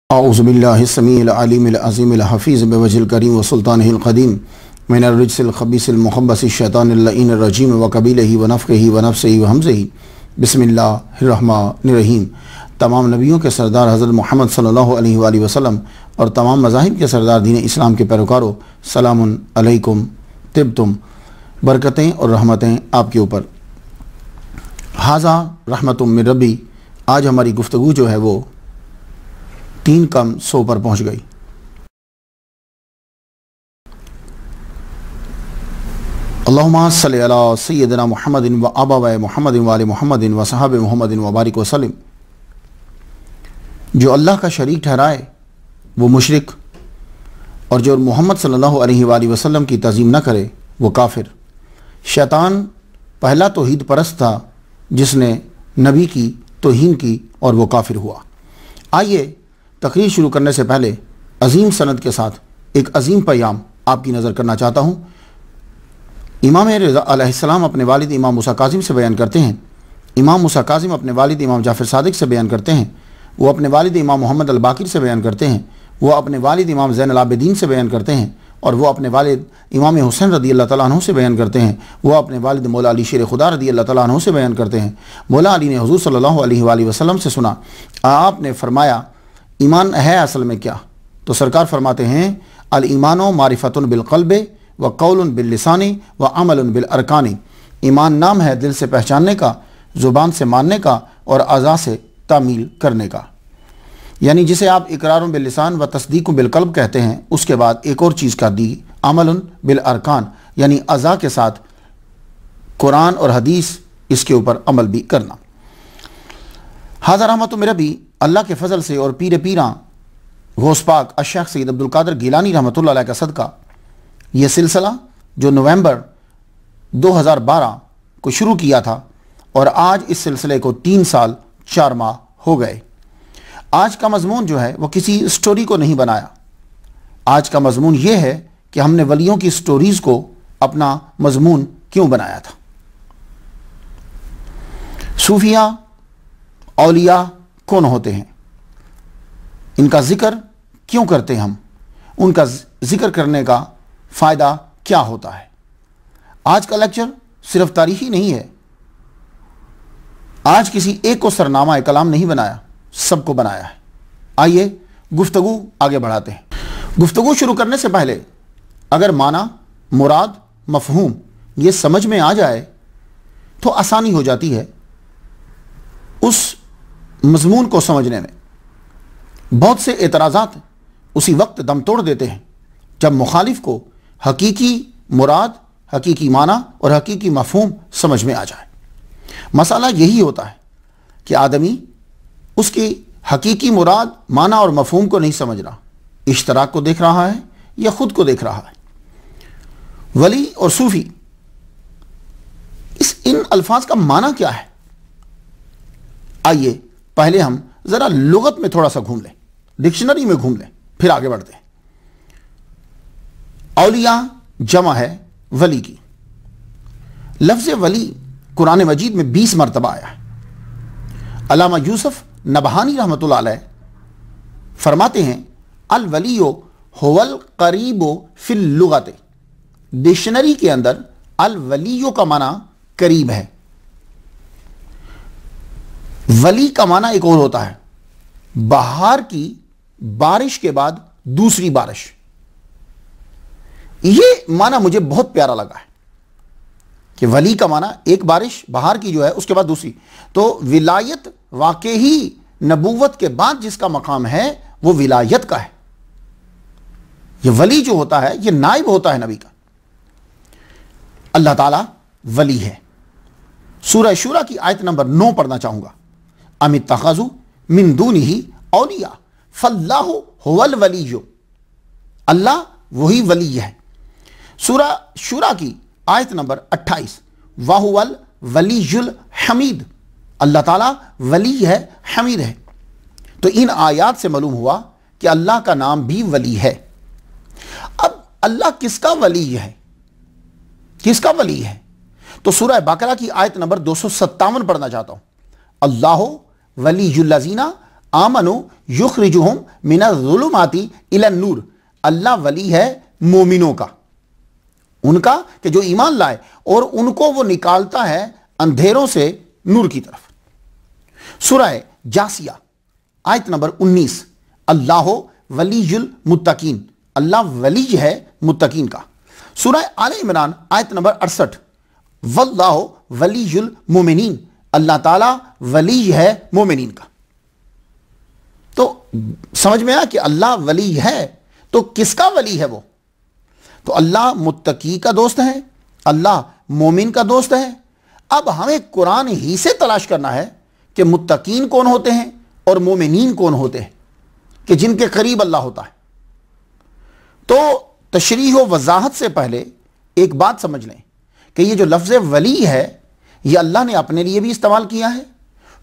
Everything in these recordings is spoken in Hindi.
औज़ुबिल्लाहिस्समीइल अलीमिल अज़ीमिल हफ़ीज़ बिवजहिल करीम व सुल्तानिहिल क़दीम मिनर रिज्सिल ख़बीसिल मुख़ब्बसिश शैतानिर लईनिर रजीम व क़बीलिही व नफ़्ख़िही व नफ़्सिही व हम्ज़िही बिस्मिल्लाहिर रहमानिर रहीम। तमाम नबियों के सरदार हज़रत मोहम्मद सल्लल्लाहु अलैहि वसल्लम और तमाम मज़ाहिब के सरदार दीन इस्लाम के पैरोकारों, सलामुन अलैकुम तिब्तुम। बरकतें और रहमतें आपके ऊपर। हाज़ा रहमतुम मिर रब्बी। आज हमारी गुफ्तगू जो है वो 3 कम 100 पर पहुँच गई। अल्लाहुम्मा सल्लि अला सय्यिदिना मुहम्मदिन व अबवाए मुहम्मदिन व आले मुहम्मदिन व सहाबे मुहम्मदिन व बारिक वसल्लम। जो अल्लाह का शरीक ठहराए वो मुशरिक, और जो मोहम्मद सल्लल्लाहु अलैहि वसल्लम की तज़ीम न करे वो काफिर। शैतान पहला तौहीद परस्त था जिसने नबी की तौहीन की और वो काफिर हुआ। आइए तकरीर शुरू करने से पहले अजीम सनद के साथ एक अजीम पैगाम आपकी नज़र करना चाहता हूँ। इमाम रिज़ा अलैहिस्सलाम अपने वालिद इमाम मूसा काज़िम से बयान करते हैं, इमाम मूसा काज़िम अपने वालिद इमाम जाफ़र सादिक से बयान करते हैं, वो अपने वालिद इमाम मोहम्मद अल बाकिर से बयान करते हैं, वो अपने वालिद इमाम ज़ैनुल आबिदीन से बयान करते हैं, और वो अपने वालिद इमाम हुसैन रदी अल्लाह तआला अन्हु से बयान करते हैं, वो अपने वालिद मौला अली शेर खुदा रदी अल्लाह तआला अन्हु से बयान करते हैं। मौला अली ने हुज़ूर सल्लल्लाहु अलैहि वसल्लम से सुना, आपने फरमाया ईमान है असल में क्या? तो सरकार फरमाते हैं अल ईमानो मारिफतुन बिल क़ल्बि व क़ौलुन बिल लिसानी व अमलुन बिल अरकानी। ईमान नाम है दिल से पहचानने का, ज़ुबान से मानने का और अज़ा से तामील करने का। यानी जिसे आप इकरारुन बिल लिसान व तस्दीक़ुन बिल क़ल्ब कहते हैं, उसके बाद एक और चीज़ का दी अमलुन बिल अरकान, यानी अज़ा के साथ कुरान और हदीस इसके ऊपर अमल भी करना। हाज़ा रहमतु मिर रब्बी। अल्लाह के फ़ज़ल से और पीर पीरा गौस पाक अशेख़ सैयद अब्दुल क़ादिर गिलानी रहमतुल्लाह अलैह का सदका ये सिलसिला जो नवंबर 2012 को शुरू किया था और आज इस सिलसिले को 3 साल 4 माह हो गए। आज का मज़मून जो है वो किसी स्टोरी को नहीं बनाया। आज का मज़मून ये है कि हमने वलियों की स्टोरीज़ को अपना मज़मून क्यों बनाया था। सूफिया औलिया कौन होते हैं, इनका ज़िक्र क्यों करते हैं हम, उनका ज़िक्र करने का फ़ायदा क्या होता है। आज का लेक्चर सिर्फ तारीख़ी नहीं है। आज किसी एक को सरनामा कलाम नहीं बनाया, सबको बनाया है। आइए गुफ्तगू आगे बढ़ाते हैं। गुफ्तगू शुरू करने से पहले अगर माना, मुराद, मफ़हूम ये समझ में आ जाए तो आसानी हो जाती है उस मज़मून को समझने में। बहुत से एतराज़ात उसी वक्त दम तोड़ देते हैं जब मुखालिफ को हकीकी मुराद, हकीकी माना और हकीकी मफ़हूम समझ में आ जाए। मसाला यही होता है कि आदमी उसकी हकीकी मुराद, माना और मफ़हूम को नहीं समझ रहा, इश्तराक को देख रहा है या ख़ुद को देख रहा है। वली और सूफ़ी, इन अल्फाज का माना क्या है? आइए पहले हम ज़रा लुगत में थोड़ा सा घूम लें, डिक्शनरी में घूम लें, फिर आगे बढ़ते हैं। औलिया जमा है वली की। लफ्ज़ वली कुरान मजीद में 20 मरतबा आया है। अल्लामा यूसुफ नबहानी रहमतुल्लाह अलैह फरमाते हैं अल वलियो हुवल करीबो फिल लुगत। डिक्शनरी के अंदर अल वलियो का माना करीब है। वली का माना एक और होता है, बहार की बारिश के बाद दूसरी बारिश। ये माना मुझे बहुत प्यारा लगा है कि वली का माना एक बारिश बहार की जो है उसके बाद दूसरी। तो विलायत वाकई ही नबूवत के बाद जिसका मकाम है वो विलायत का है। ये वली जो होता है ये नाइब होता है नबी का। अल्लाह ताला वली है। सूरह शूरा की आयत नंबर 9 पढ़ना चाहूंगा। अमित्तखज़ू मिन दूनिही औलिया फल्लाहु हुवल वलिय्यु। अल्लाह वही वली है। सूरह शूरा की आयत नंबर 28 वाहुवल वलियुल हमीद। अल्लाह ताला वली है, हमीद है। तो इन आयात से मालूम हुआ कि अल्लाह का नाम भी वली है। अब अल्लाह किसका वली है, किसका वली है? तो सूरह बकरा की आयत नंबर 257 पढ़ना चाहता हूं। अल्लाह वलीयुल्लज़ीना आमनु युखरिजुहुम मिनज़्ज़ुलुमाति इलन नूर। अल्लाह वली है मोमिनों का, उनका कि जो ईमान लाए और उनको वो निकालता है अंधेरों से नूर की तरफ। सूरह जासिया आयत नंबर 19, अल्लाह वलीयुल मुत्तकीन, अल्लाह वली है मुत्तकीन का। सूरह आले इमरान आयत नंबर 68, वल्लाहु वलीयुल मोमिनीन, अल्लाह ताला वली है मोमिनीन का। तो समझ में आया कि अल्लाह वली है, तो किसका वली है वो? तो अल्लाह मुत्तकी का दोस्त है, अल्लाह मोमिन का दोस्त है। अब हमें कुरान ही से तलाश करना है कि मुत्तकीन कौन होते हैं और मोमिनीन कौन होते हैं, कि जिनके करीब अल्लाह होता है। तो तशरीह व वजाहत से पहले एक बात समझ लें कि ये जो लफ्ज़ वली है, ये अल्लाह ने अपने लिए भी इस्तेमाल किया है,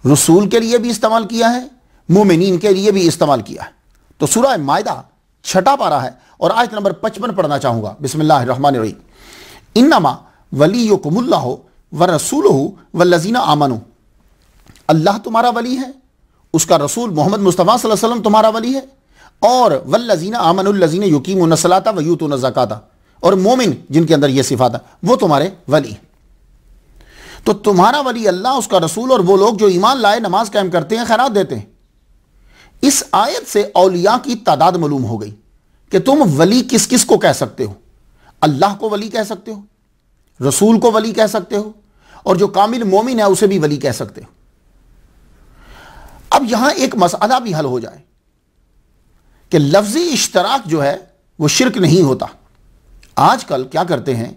रसूल के लिए भी इस्तेमाल किया है, मोमिनीन के लिए भी इस्तेमाल किया है। तो सूरह मायदा 6 पारा है और आयत नंबर 55 पढ़ना चाहूँगा। बिस्मिल्लाहिर्रहमानिर्रहीम। इन्नमा वलियुकुमुल्लाहु व रसूलुहु वल्लज़ीना आमनू, अल्लाह तुम्हारा वली है, उसका रसूल मोहम्मद मुस्तफ़ा सल्लल्लाहु अलैहि वसल्लम तुम्हारा वली है, और वल्लज़ीना आमनुल्लज़ीना युकीमुन सलाता व यूतून ज़काता, और मोमिन जिनके अंदर यह सिफात है वो तुम्हारे वली है। तो तुम्हारा वली अल्लाह, उसका रसूल और वो लोग जो ईमान लाए, नमाज कायम करते हैं, खैरात देते हैं। इस आयत से औलिया की तादाद मालूम हो गई कि तुम वली किस किस को कह सकते हो। अल्लाह को वली कह सकते हो, रसूल को वली कह सकते हो, और जो कामिल मोमिन है उसे भी वली कह सकते हो। अब यहां एक मसला भी हल हो जाए कि लफ्ज़ी इश्तराक जो है वो शिर्क नहीं होता। आजकल क्या करते हैं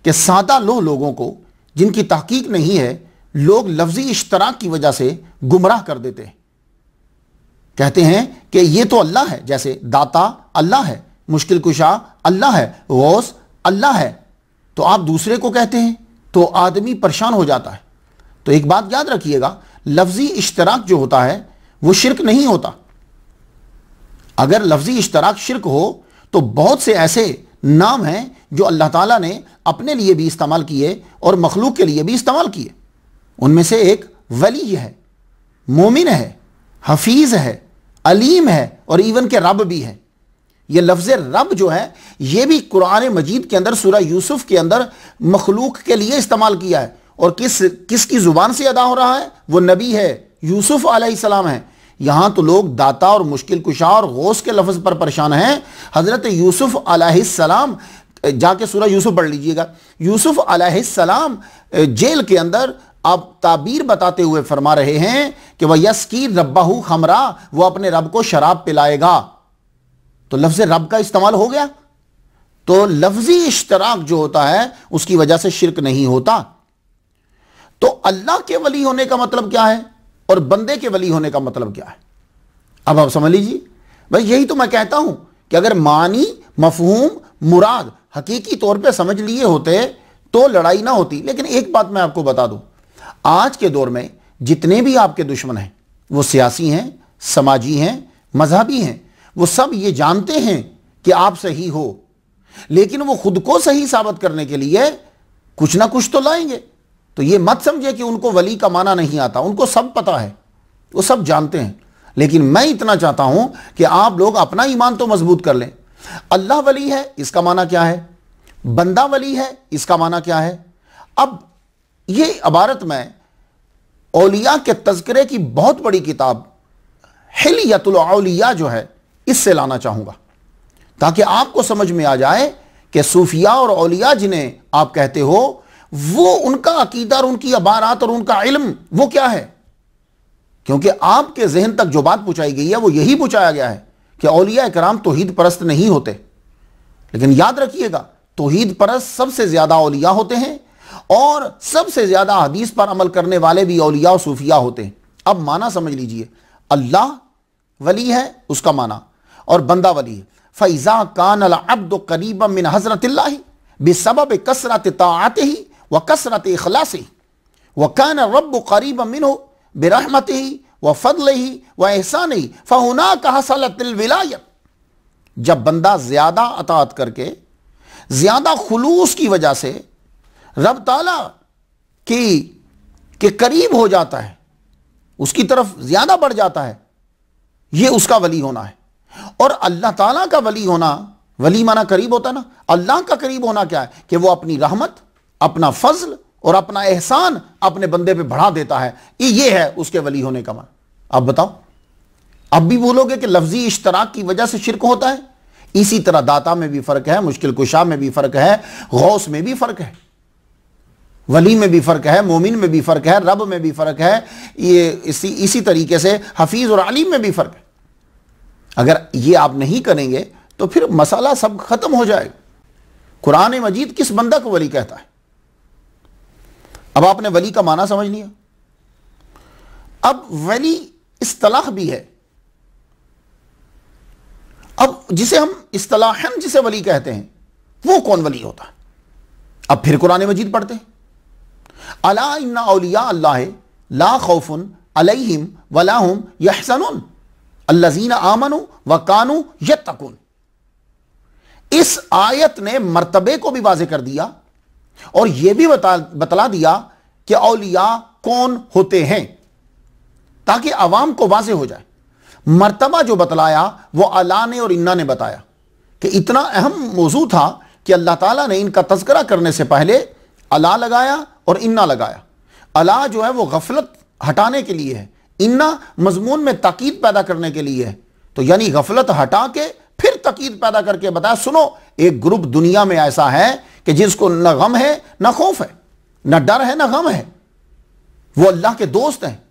कि सादा लोगों को, जिनकी तहकीक नहीं है, लोग लफ्ज़ी इश्तराक की वजह से गुमराह कर देते हैं। कहते हैं कि ये तो अल्लाह है, जैसे दाता अल्लाह है, मुश्किल कुशा अल्लाह है, गौस अल्लाह है, तो आप दूसरे को कहते हैं तो आदमी परेशान हो जाता है। तो एक बात याद रखिएगा, लफ्ज़ी इश्तराक जो होता है वो शिर्क नहीं होता। अगर लफ्ज़ी इश्तराक शिर्क हो तो बहुत से ऐसे नाम हैं जो अल्लाह ताला ने अपने लिए भी इस्तेमाल किए और मखलूक के लिए भी इस्तेमाल किए। उनमें से एक वली है, मोमिन है, हफीज़ है, अलीम है, और इवन के रब भी है। ये लफ्ज़ रब जो है ये भी कुरान मजीद के अंदर सूरह यूसुफ के अंदर मखलूक के लिए इस्तेमाल किया है। और किसकी ज़ुबान से अदा हो रहा है? वो नबी है, यूसुफ अलैहिस्सलाम है। यहां तो लोग दाता और मुश्किल कुशा और गौस के लफ्ज़ पर परेशान हैं। हज़रत यूसुफ अलैहिस्सलाम, जाके सूरह यूसुफ पढ़ लीजिएगा, यूसुफ अलैहिस्सलाम जेल के अंदर आप ताबीर बताते हुए फरमा रहे हैं कि वह यस्की रब्बाहू खमरा, वो अपने रब को शराब पिलाएगा। तो लफ्ज़ रब का इस्तेमाल हो गया। तो लफ्ज़ी इश्तराक जो होता है उसकी वजह से शिर्क नहीं होता। तो अल्लाह के वली होने का मतलब क्या है और बंदे के वली होने का मतलब क्या है? अब आप समझ लीजिए। भाई यही तो मैं कहता हूं कि अगर मानी, मफहूम, मुराद हकीकी तौर पे समझ लिए होते तो लड़ाई ना होती। लेकिन एक बात मैं आपको बता दूं, आज के दौर में जितने भी आपके दुश्मन हैं, वो सियासी हैं, समाजी हैं, मजहबी हैं, वो सब ये जानते हैं कि आप सही हो, लेकिन वो खुद को सही साबित करने के लिए कुछ ना कुछ तो लाएंगे। तो ये मत समझे कि उनको वली का माना नहीं आता, उनको सब पता है, वो सब जानते हैं। लेकिन मैं इतना चाहता हूं कि आप लोग अपना ईमान तो मजबूत कर लें। अल्लाह वली है, इसका माना क्या है? बंदा वली है, इसका माना क्या है? अब ये इबारत में औलिया के तज़किरे की बहुत बड़ी किताब हिलियतुल औलिया जो है इससे लाना चाहूंगा, ताकि आपको समझ में आ जाए कि सूफिया और औलिया जिन्हें आप कहते हो, वो उनका अकीदा और उनकी अबारात और उनका इल्म वो क्या है। क्योंकि आपके जहन तक जो बात पहुंचाई गई है वो यही पहुंचाया गया है कि औलिया इकराम तौहीद परस्त नहीं होते। लेकिन याद रखिएगा, तौहीद परस्त सबसे ज्यादा औलिया होते हैं और सबसे ज्यादा हदीस पर अमल करने वाले भी औलिया और सूफिया होते हैं। अब माना समझ लीजिए, अल्लाह वली है उसका माना, और बंदा वली है। फ़इज़ा कान अल अब्दु क़रीबन मिन हज़रतिल्लाहि बिसबब कसरत ताअतिही व कसरत इख़लासिही व कान रब्बु क़रीबन मिन्हु बिरहमतिही व फ़ज़लिही व इहसानिही फ़हुनाका हसलतिल विलायत। जब बंदा ज्यादा अताअत करके, ज्यादा खुलूस की वजह से रब ताला के करीब हो जाता है, उसकी तरफ ज्यादा बढ़ जाता है, ये उसका वली होना है। और अल्लाह ताला का वली होना, वली माना करीब होता ना, अल्लाह का करीब होना क्या है कि वो अपनी रहमत, अपना फजल और अपना एहसान अपने बंदे पे बढ़ा देता है। ये है उसके वली होने का माना। अब बताओ, अब भी बोलोगे कि लफ्जी इश्तराक की वजह से शिरक होता है? इसी तरह दाता में भी फर्क है, मुश्किल कुशा में भी फर्क है, गौस में भी फर्क है, वली में भी फर्क है, मोमिन में भी फर्क है, रब में भी फर्क है, ये इसी तरीके से हफीज और अलीम में भी फर्क है। अगर ये आप नहीं करेंगे तो फिर मसला सब खत्म हो जाएगा। कुरान मजीद किस बंदा को वली कहता है? अब आपने वली का माना समझ लिया। अब वली इस्तिलाह भी है। अब जिसे हम इस्तिलाहन जिसे वली कहते हैं वो कौन वली होता है? अब फिर कुरान मजीद पढ़ते हैं, अला इन्ना औलिया अल्लाह ला खौफुन अलैहिम वला हुम यहज़नुन अल्लज़ीना आमनु व कानू यत्तकुन। इस आयत ने मर्तबे को भी वाज़े कर दिया और यह भी बतला दिया कि औलिया कौन होते हैं, ताकि अवाम को वाज़े हो जाए। मर्तबा जो बतलाया वो अला ने और इन्ना ने बताया कि इतना अहम मौजू था कि अल्लाह ताला ने इनका तज़किरा करने से पहले अला लगाया और इन्ना लगाया। अला जो है वो गफलत हटाने के लिए है, इन्ना मजमून में ताकीद पैदा करने के लिए है। तो यानी गफलत हटा के फिर ताकीद पैदा करके बताया, सुनो एक ग्रुप दुनिया में ऐसा है कि जिसको न गम है न खौफ है, न डर है न गम है, वो अल्लाह के दोस्त हैं।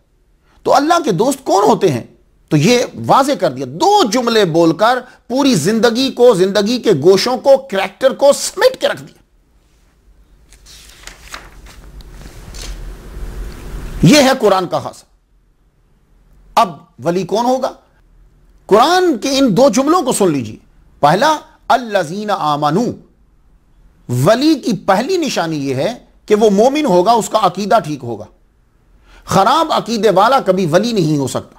तो अल्लाह के दोस्त कौन होते हैं? तो ये वाजे कर दिया, दो जुमले बोलकर पूरी जिंदगी को, जिंदगी के गोशों को, कैरेक्टर को समेट के रख दिया। यह है कुरान का खासा। अब वली कौन होगा? कुरान के इन दो जुमलों को सुन लीजिए। पहला, अल्लज़ीना आमनू, वली की पहली निशानी यह है कि वो मोमिन होगा, उसका अकीदा ठीक होगा। खराब अकीदे वाला कभी वली नहीं हो सकता।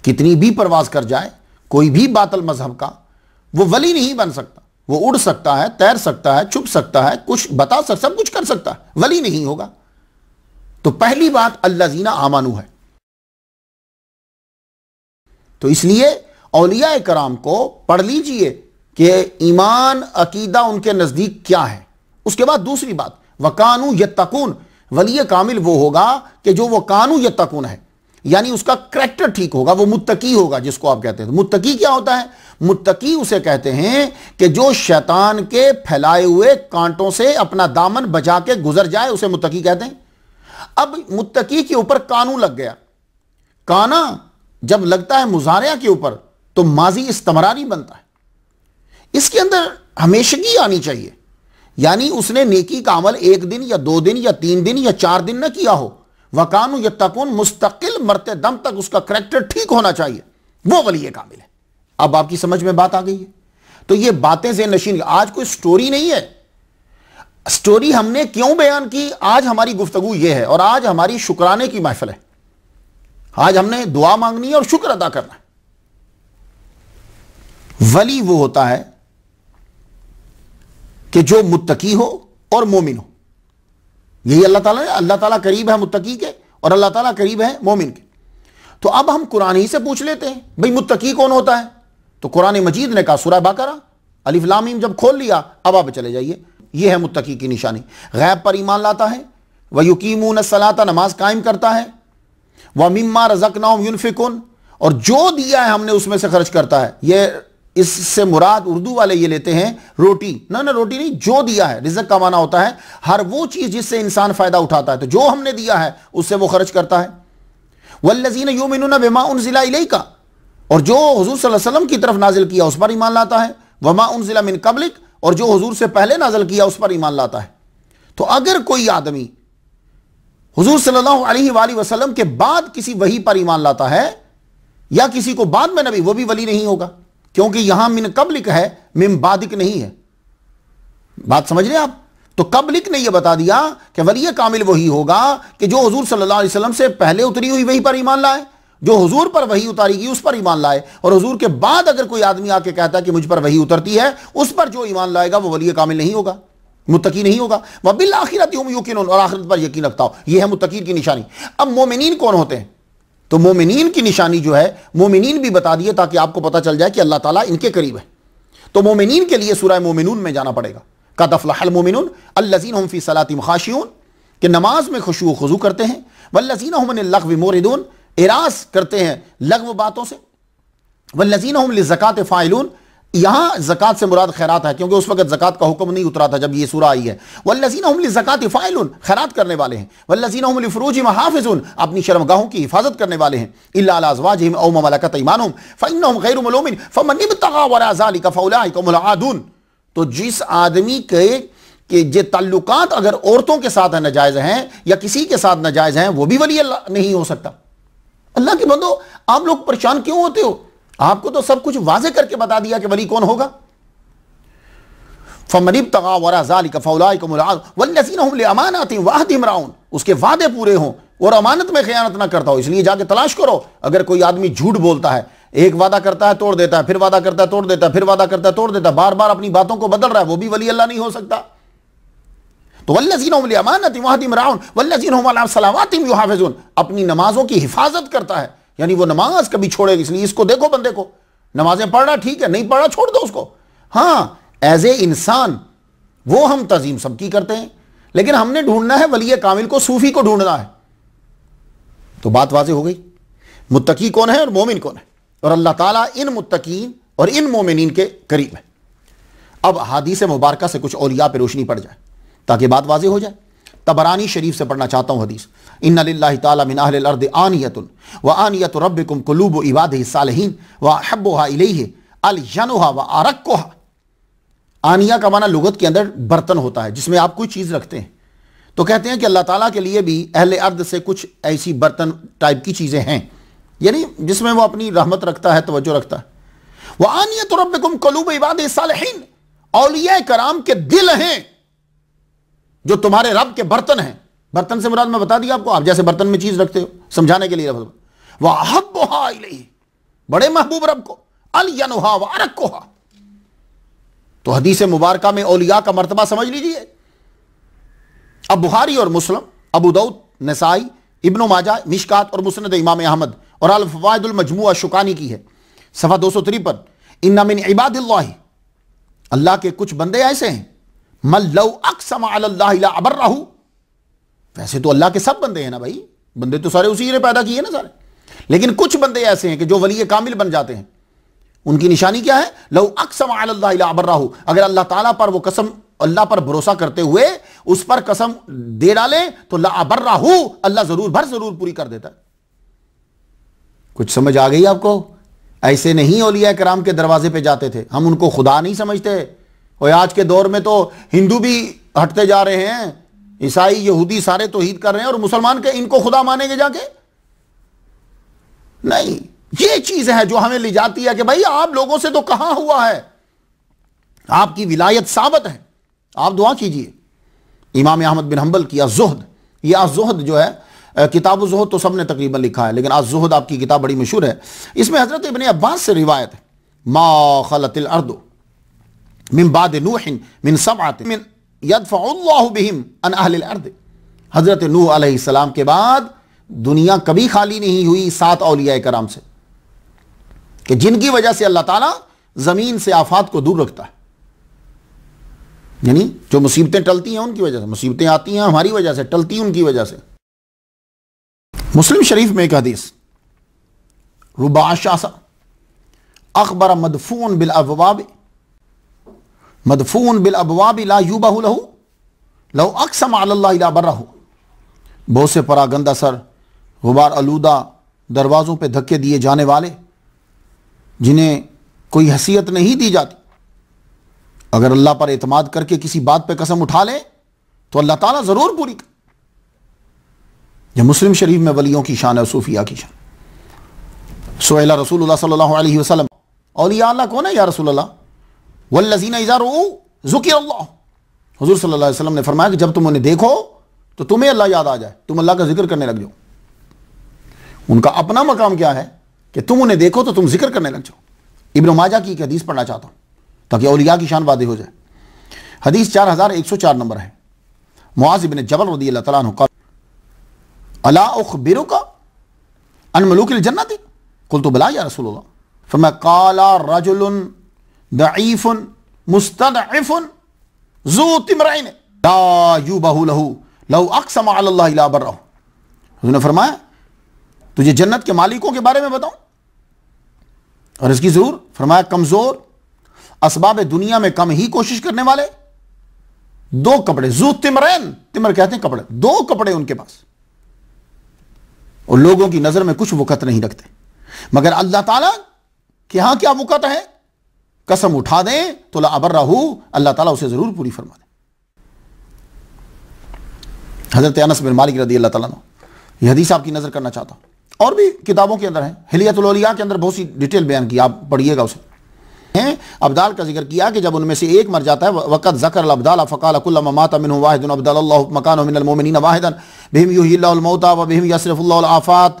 कितनी भी परवाज कर जाए कोई भी बातिल मजहब का, वो वली नहीं बन सकता। वो उड़ सकता है, तैर सकता है, छुप सकता है, कुछ बता सकता, सब कुछ कर सकता है, वली नहीं होगा। तो पहली बात अल्लज़ीना आमनू है। तो इसलिए औलिया कराम को पढ़ लीजिए कि ईमान अकीदा उनके नजदीक क्या है। उसके बाद दूसरी बात, वकानू यत्तकून, वली कामिल वो होगा कि जो वो कानू यत्तकून है, यानी उसका करैक्टर ठीक होगा, वो मुत्तकी होगा, जिसको आप कहते हैं। मुत्तकी क्या होता है? मुत्तकी उसे कहते हैं कि जो शैतान के फैलाए हुए कांटों से अपना दामन बचा के गुजर जाए, उसे मुत्तकी कहते हैं। अब मुत्तकी के ऊपर कानू लग गया। काना जब लगता है मुजारिया के ऊपर तो माजी इस्तमरारी बनता है। इसके अंदर हमेशगी आनी चाहिए, यानी उसने नेकी का अमल एक दिन या 2 दिन या 3 दिन या 4 दिन न किया हो। वकानु यत्तकून, मुस्तकिल मरते दम तक उसका करैक्टर ठीक होना चाहिए, वो वली कामिल है। अब आपकी समझ में बात आ गई है? तो ये बातें ज़हन नशीन। आज कोई स्टोरी नहीं है। स्टोरी हमने क्यों बयान की? आज हमारी गुफ्तगू ये है और आज हमारी शुक्राने की महफिल है। आज हमने दुआ मांगनी है और शुक्र अदा करना है। वली वो होता है कि जो मुत्तकी हो और मोमिन हो। यही अल्लाह ताला ने, अल्लाह ताला करीब है मुत्तकी के और अल्लाह ताला करीब है मोमिन के। तो अब हम कुरान ही से पूछ लेते हैं, भाई मुत्तकी कौन होता है? तो कुरान मजीद ने कहा, सूरह बकरा अलिफ लाम मीम जब खोल लिया, अब आप चले जाइए, यह है मुत्तकी की निशानी। गैब पर ईमान लाता है, व युकीमून सलाता, नमाज कायम करता है, व मिम्मा रज़क़नाहुम युनफ़िकून, और जो दिया है हमने उसमें से खर्च करता है। यह इससे मुराद उर्दू वाले ये लेते हैं रोटी, ना रोटी नहीं, जो दिया है। रिज़्क़ का माना होता है हर वो चीज़ जिससे इंसान फ़ायदा उठाता है, तो जो हमने दिया है उससे वो खर्च करता है। वल्लज़ीना युमिनूना बिमा उनज़िला इलैका, और जो हुज़ूर सल्लल्लाहु अलैहि वसल्लम की तरफ नाजिल किया उस पर ईमान लाता है। वमा उनज़िला मिन क़ब्लिक, और जो हुज़ूर से पहले नाजिल किया उस पर ईमान लाता है। तो अगर कोई आदमी हुज़ूर सल्लल्लाहु अलैहि वसल्लम के बाद किसी वही पर ईमान लाता है या किसी को बाद में नबी, वो भी वली नहीं होगा, क्योंकि यहां मिन कब्लिक है, मिन बादिक नहीं है। बात समझ रहे आप? तो कब्लिक ने यह बता दिया कि वली कामिल वही होगा कि जो हुजूर सल्लल्लाहु अलैहि वसल्लम से पहले उतरी हुई वही पर ईमान लाए, जो हुजूर पर वही उतारी गई उस पर ईमान लाए, और हुजूर के बाद अगर कोई आदमी आके कहता है कि मुझ पर वही उतरती है, उस पर जो ईमान लाएगा वो वली कामिल नहीं होगा, मुत्तकी नहीं होगा। व बिल आखिरति हुम युकिनून, और आखिरत पर यकीन रखता हो, यह है मुत्तकी की निशानी। अब मोमिनीन कौन होते हैं? तो मोमिनीन की निशानी जो है, मोमिनीन भी बता दिए ताकि आपको पता चल जाए कि अल्लाह ताला इनके करीब है। तो मोमिनीन के लिए सूरह मोमिनून में जाना पड़ेगा। कद अफ़लहल मोमिनून अल्लज़ीना हुम फ़ी सलातिहिम ख़ाशिऊन, कि नमाज में खुशू खुजू करते हैं। वल्लज़ीना हुम अनिल लग़्वी मुरिदून, इराज़ करते हैं लग़्व बातों से। वल्लज़ीना हुम लिज़्ज़काति फ़ाइलून, यहाँ ज़कात से मुराद खैरात है, क्योंकि उस वक्त ज़कात का हुक्म नहीं उतरा था जब ये सूरह आई है। वल्लज़ीना हुम लिज़्ज़काति फ़ाइलून, खैरात करने वाले हैं। वल्लज़ीना हुम लिफ़ुरूजिहिम हाफ़िज़ून, अपनी शर्मगाहों की हिफाजत करने वाले हैं। इल्ला अला अज़वाजिहिम औ मा मलकत अयमानुहुम फ़इन्नहुम गैरु मलूमिन फ़मन इब्तग़ा वरा ज़ालिका फ़उलाइका हुमुल आदून। तो जिस आदमी के जे ताल्लुकात अगर औरतों के साथ नाजायज़ हैं या किसी के साथ नाजायज़ हैं, वो भी वली अल्लाह नहीं हो सकता। अल्लाह के बंदो, आप लोग परेशान क्यों होते हो? आपको तो सब कुछ वाज़े करके बता दिया कि वली कौन होगा। फमन इब्तग़ा वरा ज़ालिका फ़उलाइका हुमुल आदून वल्लज़ीना हुम लिअमानातिहिम व अहदिहिम राऊन, उसके वादे पूरे हों और अमानत में खयानत ना करता हो। इसलिए जाके तलाश करो, अगर कोई आदमी झूठ बोलता है, एक वादा करता है तोड़ देता है, फिर वादा करता है तोड़ देता है, फिर वादा करता है तोड़ देता है, बार बार अपनी बातों को बदल रहा है, वो भी वली अल्लाह नहीं हो सकता। तो वल्लज़ीना हुम लिअमानातिहिम व अहदिहिम राऊन वल्लज़ीना हुम अला सलावातिहिम युहाफ़िज़ून, अपनी नमाजों की हिफाजत करता है, यानी वो नमाज कभी छोड़ेगा। इसलिए इसको देखो, बंदे को नमाजें पढ़ रहा ठीक है, नहीं पढ़ रहा छोड़ दो उसको। हाँ, एज ए इंसान वो हम तज़ीम सबकी करते हैं, लेकिन हमने ढूंढना है वली कामिल को, सूफी को ढूंढना है। तो बात वाज़ेह हो गई, मुत्तकी कौन है और मोमिन कौन है, और अल्लाह ताला इन मुत्तकीन और इन मोमिनीन के करीब है। अब हदीस मुबारका से कुछ औलिया पे रोशनी पड़ जाए ताकि बात वाज़ेह हो जाए। तबरानी शरीफ से पढ़ना चाहता हूँ हदीस। इन्ना लिल्लाहि ताला मिन अहलिल अर्दि आनियतुन व आनियतु रब्बिकुम कुलूबु इबादिहि सालिहीन व अहब्बुहा इलैहि अलयनुहा व अरक्कुहा। आनिया का माना लुगत के अंदर बर्तन होता है जिसमें आप कोई चीज़ रखते हैं। तो कहते हैं कि अल्लाह ताला के लिए भी अहले अर्द से कुछ ऐसी बर्तन टाइप की चीज़ें हैं, यानी जिसमें वो अपनी रहमत रखता है, तवज्जो रखता है। व आनियतु रब्बिकुम कुलूबु इबादिहि सालिहीन, औलिया कराम के दिल हैं जो तुम्हारे रब के बर्तन हैं। बर्तन से मुराद मैं बता दिया आपको, आप जैसे बर्तन में चीज रखते हो समझाने के लिए। वह अहब्बुहा इलैहि, बड़े महबूब रब को, अलयनुहा व अरक्कुहा। तो हदीस मुबारका में औलिया का मर्तबा समझ लीजिए। अब बुखारी और मुस्लिम, अबू दाऊद, नसाई, इब्न माजा, मिशकात और मुस्नद इमाम अहमद और अल फवाइदुल मजमुआ शुकानी की है, सफ़ा 253। इन्ना मिन इबादिल्लाहि, अल्लाह के कुछ बंदे ऐसे हैं, मल्लौ अक़सम अलल्लाहि ला अबर्रहु। वैसे तो अल्लाह के सब बंदे हैं ना भाई, बंदे तो सारे उसी ने पैदा किए ना सारे, लेकिन कुछ बंदे ऐसे हैं कि जो वली कामिल बन जाते हैं। उनकी निशानी क्या है? लौ अक़सम अलल्लाहि ला अबर्रहु, अगर अल्लाह ताला पर वो कसम, अल्लाह पर भरोसा करते हुए उस पर कसम दे डाले तो ला अबर्रहु, अल्लाह जरूर पूरी कर देता है। कुछ समझ आ गई आपको? ऐसे नहीं औलिया कराम के दरवाजे पे जाते थे, हम उनको खुदा नहीं समझते। और आज के दौर में तो हिंदू भी हटते जा रहे हैं, ईसाई यहूदी सारे तौहीद कर रहे हैं, और मुसलमान के इनको खुदा मानेंगे जाके? नहीं, ये चीज है जो हमें ले जाती है कि भाई आप लोगों से तो कहां हुआ है, आपकी विलायत साबित है, आप दुआ कीजिए। इमाम अहमद बिन हंबल की अज़्ज़ुहद, ये अज़्ज़ुहद जो है, किताब ज़ुहद तो सबने तकरीबन लिखा है, लेकिन अज़्ज़ुहद आपकी किताब बड़ी मशहूर है। इसमें हजरत इब्न अब्बास से रिवायत है, मा खलतिल अर्दु मिन बाद नूहिन मिन सबअत मिन यदफउल्लाहु बिहिम अन अहलिल अर्द। हजरत नूह अलैहिस्सलाम के बाद दुनिया कभी खाली नहीं हुई 7 औलिया कराम से, कि जिनकी वजह से अल्लाह ताला जमीन से आफात को दूर रखता है। यानी जो मुसीबतें टलती हैं उनकी वजह से, मुसीबतें आती हैं हमारी वजह से, टलती हैं उनकी वजह से। मुस्लिम शरीफ में एक हदीस, रुबाशासा अखबर मदफून बिल अबवाब, मदफून बिल अबवाब ला युबहु लहु लौ अक़सम अलल्लाहि ला बर्रहु। बहुत से परागंदा सर, गुबार आलूदा दरवाज़ों पे धक्के दिए जाने वाले, जिन्हें कोई हैसियत नहीं दी जाती, अगर अल्लाह पर एतमाद करके किसी बात पे कसम उठा ले तो अल्लाह ताला ज़रूर पूरी कर। यह मुस्लिम शरीफ में वलियों की शान है, सूफिया की शान। सुएला रसूलुल्लाह सल्लल्लाहु अलैहि वसल्लम, औलिया अल्लाह कौन है या रसूलल्लाह? वल्लज़ीना इज़ा रुऊ ज़ुकिरल्लाह। हुज़ूर सल्लल्लाहु अलैहि वसल्लम ने फरमाया कि जब तुम उन्हें देखो तो तुम्हें अल्लाह याद आ जाए, तुम अल्लाह का जिक्र करने लग जाओ। उनका अपना मकाम क्या है कि तुम उन्हें देखो तो तुम जिक्र करने लग जाओ। इब्न माजा की एक हदीस पढ़ना चाहता हूँ ताकि औलिया की शान वादे हो जाए। हदीस 4104 नंबर है। मुआज़ इब्न जबल रज़ियल्लाहु तआला अन्हु क़ाल अला उख़बिरुका अन मलूकिल जन्नती, कुल तो बला या रसूलुल्लाह। फरमाया काला रजुलन दईफुन मुस्तदइफुन ज़ू तिमरैन ला युबहु लहू लौ अक़सम अलल्लाह ला बर्रहु। उन्होंने फरमाया तुझे जन्नत के मालिकों के बारे में बताऊं और इसकी जरूर। फरमाया कमजोर, असबाब दुनिया में कम ही कोशिश करने वाले, दो कपड़े, ज़ू तिमरैन, तिमर कहते हैं कपड़े, दो कपड़े उनके पास, और लोगों की नजर में कुछ वक़्त नहीं रखते, मगर अल्लाह ताला के यहां क्या वक़्त है, कसम उठा दें तो ला अबर्रहू, अल्लाह ताला उसे जरूर पूरी फरमा दे। हजरत अनस बिन मालिक रदी अल्लाह ताला अन्हु, यह हदीस आपकी नजर करना चाहता हूं, और भी किताबों के अंदर है, हिलियतुल औलिया के अंदर बहुत सी डिटेल बयान की, आप पढ़िएगा उसे। अब्दाल का जिक्र किया कि जब उनमें से एक मर जाता है, वक़्त ज़कर अब्दाल फ़क़ाल कुल्लमा माता मिन्हु वाहिदुन अब्दलल्लाहु मकानहु मिनल मुमिनीन वाहिदन बिहिम युहयिल्लाहुल मौता व बिहिम यस्रिफुल्लाहुल आफ़ात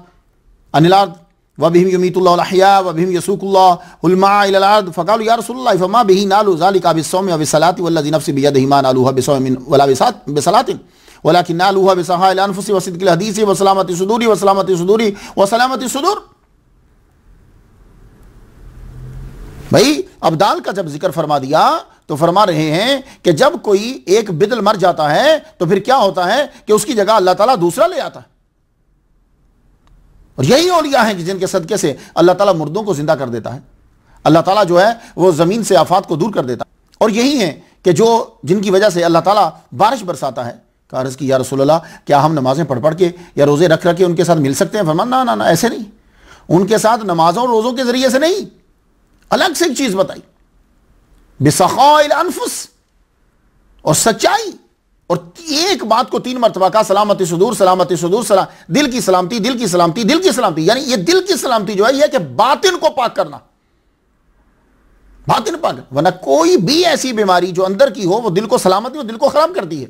अनिल अर्द व बिहिम युमीतुल्लाहुल अहया व बिहिम यसुकुल्लाहुल माअ इलल अर्द फ़क़ालू या रसूलल्लाह फमा बिही नालु ज़ालिका बिस्सौमि व बिस्सलाति वल्लज़ी नफ़्सी बियदिही मा नालुहा बिस्सौमिन वला बिसलातिन वलाकिन नालुहा बिसहाइल अनफुसि व सिद्क़िल हदीसी व सलामति सुदूरी व सलामति सुदूरी व सलामति सुदूर। भाई अब्दाल का जब जिक्र फरमा दिया तो फरमा रहे हैं कि जब कोई एक बिदल मर जाता है तो फिर क्या होता है कि उसकी जगह अल्लाह ताला दूसरा ले आता है, और यही औलिया हैं कि जिनके सदके से अल्लाह ताला मुर्दों को जिंदा कर देता है, अल्लाह ताला जो है वो जमीन से आफात को दूर कर देता है, और यही है कि जो जिनकी वजह से अल्लाह ताला बारिश बरसाता है। कहा अर्ज़ की या रसूलल्लाह क्या हम नमाजें पढ़ पढ़ के या रोजे रख रख के उनके साथ मिल सकते हैं? फरमाया ना ना ना, ऐसे नहीं, उनके साथ नमाजों और रोजों के जरिए से नहीं, अलग से एक चीज बताई, बिसखाइल अनफुस, और सच्चाई, और एक बात को 3 मरतबा का, सलामती सुदूर सलामती सुदूर, दिल की सलामती दिल की सलामती दिल की सलामती। यानी ये दिल की सलामती जो है यह कि बातिन को पाक करना, बातिन पाक, वरना कोई भी ऐसी बीमारी जो अंदर की हो वो दिल को सलामती और दिल को खराब करती है।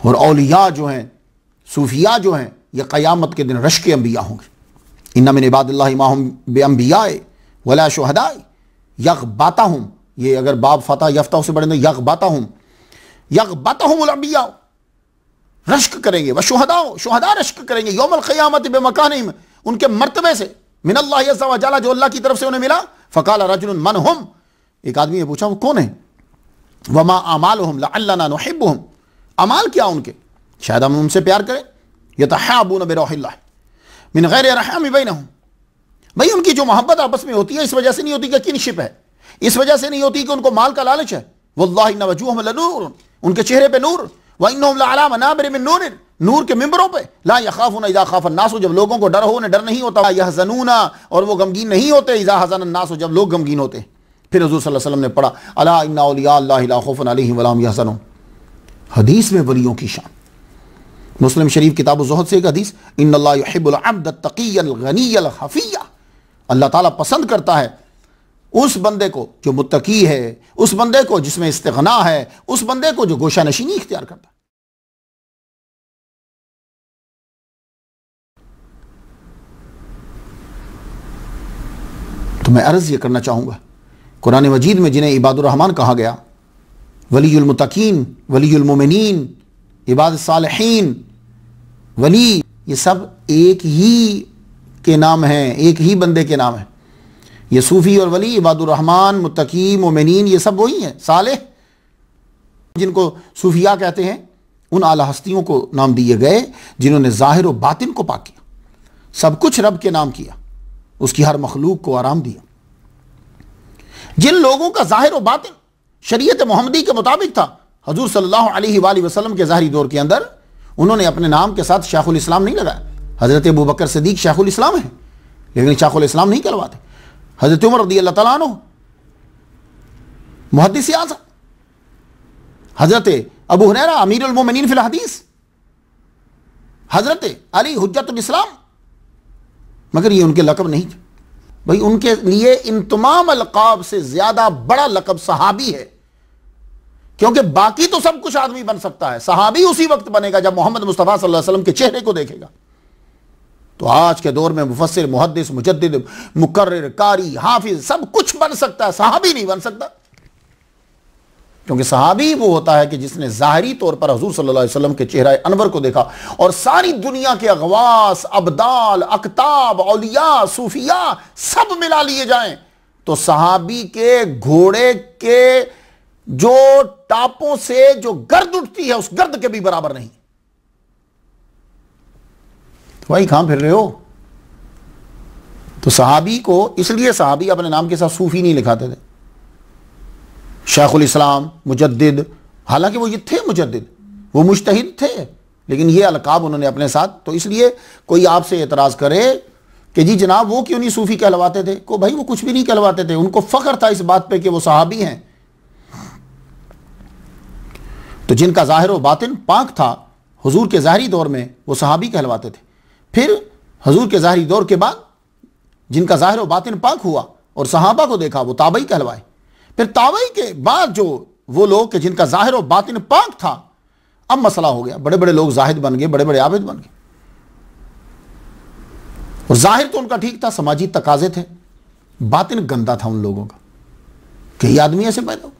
और औलिया जो हैं, सूफिया जो हैं, ये क़यामत के दिन रश्क अंबिया होंगे। इन्ना मिन इबादिल्लाहि मा हुम बिअंबियाए वला शुहदाए यग़बतहुम, ये अगर बाब फता यफ्ता से पढ़ें तो यग़बतहुमुल अंबिया, रश्क करेंगे, व शुहदा, शुहदा रश्क करेंगे यौमल क़यामत बिमकानिहिम, उनके मर्तबे से, मिनल्लाहि अज़्ज़ा व जल्ला, जो अल्लाह की तरफ से उन्हें मिला। फ़क़ाल रजुलुन मन हुम, एक आदमी ने पूछा वो कौन है? वमा अमालुहुम लअल्लना नुहिब्बुहुम, अमाल क्या उनके, शायद हम उनसे प्यार करें। यतहाबून बिरूहिल्लाह मिन गैरि रहम बैनहुम, भाई उनकी जो मोहब्बत आपस में होती है इस वजह से नहीं होती कि किनशिप है, इस वजह से नहीं होती कि उनको माल का लालच है। वल्लाहि इन्ना वजूहहुम लनूर, उनके चेहरे पे नूर, व इन्नहुम लअला मनाबिर मिन नूर, नूर के मिंबरों पे, ला यखाफून इज़ा खाफन नास, जब लोगों को डर हो उन्हें डर नहीं होता, यहज़नूना, और वो गमगीन नहीं होते, इज़ा हज़न नास, जब लोग गमगीन होते। फिर हुज़ूर सल्लल्लाहु अलैहि वसल्लम ने पढ़ा अला इन्ना औलिया अल्लाहि ला खौफुन अलैहिम वला हुम यहज़नून, हदीस में वलियों की शान। मुस्लिम शरीफ किताब ज़ुहद से एक हदीस, इन्नल्लाह युहिब्बुल अब्द तक़िय्यल गनिय्यल खफ़िय्या, अल्लाह ताला पसंद करता है उस बंदे को जो मुत्तकी है, उस बंदे को जिसमें इस्तिग़ना है, उस बंदे को जो गोशा नशीनी इख्तियार करता है। तो मैं अर्ज़ ये करना चाहूँगा, कुरान मजीद में जिन्हें इबादुर रहमान कहा गया, वलीयुल मुत्तकीन, वलीयुल मोमिनीन, इबाद सालिहीन, वली, ये सब एक ही के नाम हैं, एक ही बंदे के नाम हैं। ये सूफ़ी और वली, इबादुर रहमान, मुत्तकी, मोमिनीन, ये सब वही हैं। सालेह जिनको सूफिया कहते हैं, उन आला हस्तियों को नाम दिए गए जिन्होंने ज़ाहिर और बातिन को पाक किया, सब कुछ रब के नाम किया, उसकी हर मखलूक को आराम दिया। जिन लोगों का ज़ाहिर और बातिन शरीयत मोहम्मदी के मुताबिक था, हजूर सल्लल्लाहु अलैहि वसल्लम के ज़ाहिरी दौर के अंदर उन्होंने अपने नाम के साथ शेखुल इस्लाम नहीं लगाया। हज़रत अबू बकर सिद्दीक़ शेखुल इस्लाम है, लेकिन शेखुल इस्लाम नहीं कहलवाते। हज़रत उमर रज़ी अल्लाह तआला अन्हु मुहद्दिस आज़म, हज़रत अबू हुरैरा अमीरुल मोमिनीन फिल हदीस, हज़रत अली हुज्जतुल इस्लाम, मगर ये उनके लक़ब नहीं थे। भाई उनके लिए इन तमाम अलक़ाब से ज़्यादा बड़ा लक़ब सहाबी है, क्योंकि बाकी तो सब कुछ आदमी बन सकता है, सहाबी उसी वक्त बनेगा जब मोहम्मद मुस्तफ़ा सल्लल्लाहु अलैहि वसल्लम के चेहरे को देखेगा। तो आज के दौर में मुफस्सिर, मुहद्दिस, मुजद्दिद, मुकर्रिर, कारी, हाफिज सब कुछ बन सकता है, सहाबी नहीं बन सकता। क्योंकि सहाबी वो होता है कि जिसने ज़ाहिरी तौर पर हुजूर सल्लल्लाहु अलैहि वसल्लम के चेहरा अनवर को देखा और सारी दुनिया के अगवास, अब्दाल, अकताब, औलिया, सूफिया सब मिला लिए जाएं तो सहाबी के घोड़े के जो टापों से जो गर्द उठती है उस गर्द के भी बराबर नहीं। तो भाई कहां फिर रहे हो? तो सहाबी को, इसलिए सहाबी अपने नाम के साथ सूफी नहीं लिखाते थे। शेखुल इस्लाम, मुजद्दिद, हालांकि वो ये थे मुजद्दिद, वो मुज्तहिद थे, लेकिन ये अलकाब उन्होंने अपने साथ। तो इसलिए कोई आपसे एतराज करे कि जी जनाब वो क्यों नहीं सूफी कहलवाते थे, को भाई वो कुछ भी नहीं कहलवाते थे, उनको फख्र था इस बात पे कि वो सहाबी हैं। तो जिनका ज़ाहिर व बातिन पाक था हुजूर के ज़ाहिरी दौर में वो सहाबी कहलवाते थे। फिर हुजूर के ज़ाहिरी दौर के बाद जिनका ज़ाहिर व बातिन पाक हुआ और सहाबा को देखा वो ताबई कहलवाए। फिर ताबई के बाद जो वो लोग कि जिनका ज़ाहिर व बातिन पाक था, अब मसला हो गया, बड़े बड़े लोग जाहिद बन गए, बड़े बड़े आबिद बन गए। और ज़ाहिर तो उनका ठीक था, समाजी तकाजे थे, बातिन गंदा था उन लोगों का, कई आदमी ऐसे पैदा हो।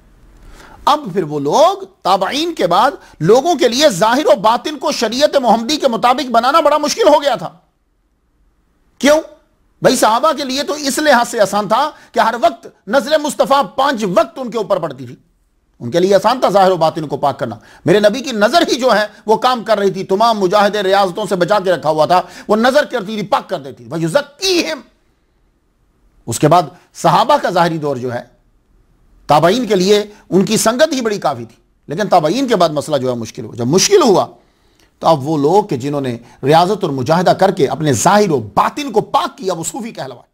अब फिर वो लोग ताबईन के बाद लोगों के लिए ज़ाहिर व बातिन को शरीयत मोहम्मदी के मुताबिक बनाना बड़ा मुश्किल हो गया था। क्यों भाई? सहाबा के लिए तो इस लिहाज से आसान था कि हर वक्त नजर मुस्तफ़ा 5 वक्त उनके ऊपर पड़ती थी, उनके लिए आसान था ज़ाहिर व बातिन को पाक करना। मेरे नबी की नजर ही जो है वो काम कर रही थी, तमाम मुजाहिदे रियाजतों से बचा के रखा हुआ था, वो नजर करती थी, पाक कर देती थी। युज़क्कीहिम। उसके बाद सहाबा का ज़ाहिरी दौर जो है, ताबईन के लिए उनकी संगत ही बड़ी काफी थी, लेकिन ताबईन के बाद मसला जो है मुश्किल हुआ। जब मुश्किल हुआ तो अब वो लोग कि जिन्होंने रियाजत और मुजाहिदा करके अपने ज़ाहिर और बातिन को पाक किया वो सूफी कहलवाए।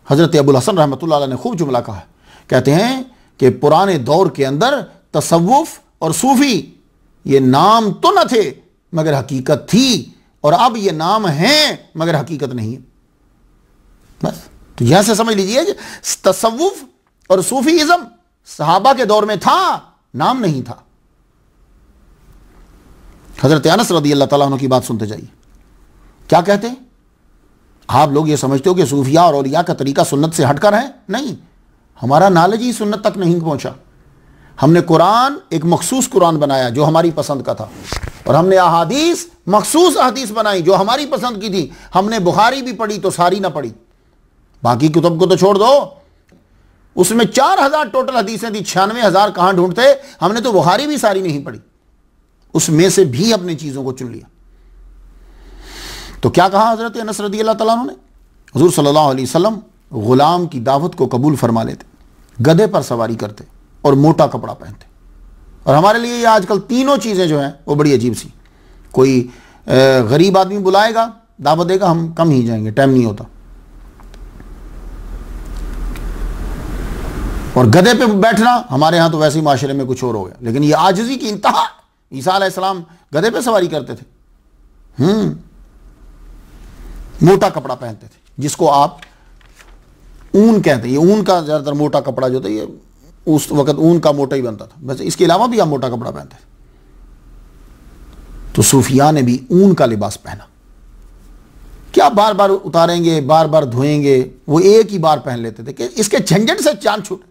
हजरत अबुल हसन रहमतुल्लाह अलैह ने खूब जुमला कहा है, कहते हैं कि पुराने दौर के अंदर तसव्वुफ और सूफी ये नाम तो न थे मगर हकीकत थी, और अब ये नाम हैं मगर हकीकत नहीं है। बस तो यहां से समझ लीजिए कि तसव्वुफ और सूफीइज्म सहाबा के दौर में था, नाम नहीं था। हजरत अनस रज़ियल्लाहु ताला अन्हु की बात सुनते जाइए, क्या कहते हैं? आप लोग ये समझते हो कि सूफिया और औलिया का तरीका सुन्नत से हटकर है? नहीं, हमारा नॉलेज ही सुन्नत तक नहीं पहुंचा। हमने कुरान एक मखसूस कुरान बनाया जो हमारी पसंद का था, और हमने अहादीस मखसूस अहादीस बनाई जो हमारी पसंद की थी। हमने बुखारी भी पढ़ी तो सारी ना पढ़ी, बाकी कुतुब को तो छोड़ दो, उसमें 4000 टोटल हदीसें थी, 96,000 कहां ढूंढते। हमने तो बुखारी भी सारी नहीं पढ़ी, उसमें से भी अपनी चीजों को चुन लिया। तो क्या कहा हजरत अनस रज़ियल्लाहु ताला अन्हु ने? हुजूर सल्लल्लाहु अलैहि वसल्लम गुलाम की दावत को कबूल फरमा लेते, गधे पर सवारी करते और मोटा कपड़ा पहनते। और हमारे लिए ये आजकल तीनों चीजें जो हैं वो बड़ी अजीब सी। कोई गरीब आदमी बुलाएगा, दावत देगा, हम कम ही जाएंगे, टाइम नहीं होता। और गधे पे बैठना हमारे यहां तो वैसे ही माशरे में कुछ और हो गया, लेकिन ये आजिज़ी की इंतहा। ईसा अलैहिस्सलाम गधे पे सवारी करते थे, मोटा कपड़ा पहनते थे, जिसको आप ऊन कहते हैं। ये ऊन का ज्यादातर मोटा कपड़ा जो था ये उस वक्त ऊन का मोटा ही बनता था, वैसे इसके अलावा भी आप मोटा कपड़ा पहनते थे। तो सूफिया ने भी ऊन का लिबास पहना। क्या बार बार उतारेंगे, बार बार धोएंगे, वो एक ही बार पहन लेते थे कि इसके झंझट से जान छूटे।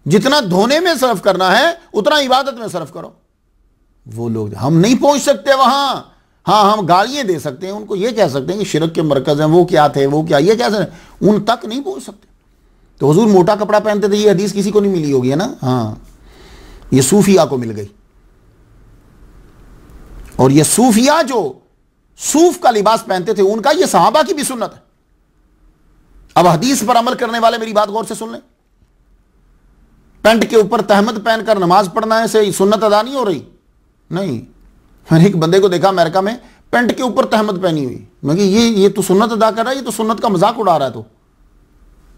जितना धोने में सर्फ करना है उतना इबादत में सर्फ करो। वो लोग, हम नहीं पहुंच सकते वहां। हाँ, हम गालियां दे सकते हैं उनको, ये कह सकते हैं कि शिरक के मरकज हैं, वो क्या थे, वो क्या, ये कैसे, उन तक नहीं पहुंच सकते। तो हुजूर मोटा कपड़ा पहनते थे, ये हदीस किसी को नहीं मिली होगी, है ना? हाँ, ये सूफिया को मिल गई। और ये सूफिया जो सूफ का लिबास पहनते थे उनका, ये सहाबा की भी सुन्नत है। अब हदीस पर अमल करने वाले मेरी बात गौर से सुन लें। पैंट के ऊपर तहमद पहनकर नमाज पढ़ना है से सुन्नत अदा नहीं हो रही? नहीं। मैंने एक बंदे को देखा अमेरिका में, पैंट के ऊपर तहमद पहनी हुई। मैं कि ये तो सुन्नत अदा कर रहा है, ये तो सुन्नत का मजाक उड़ा रहा है। तो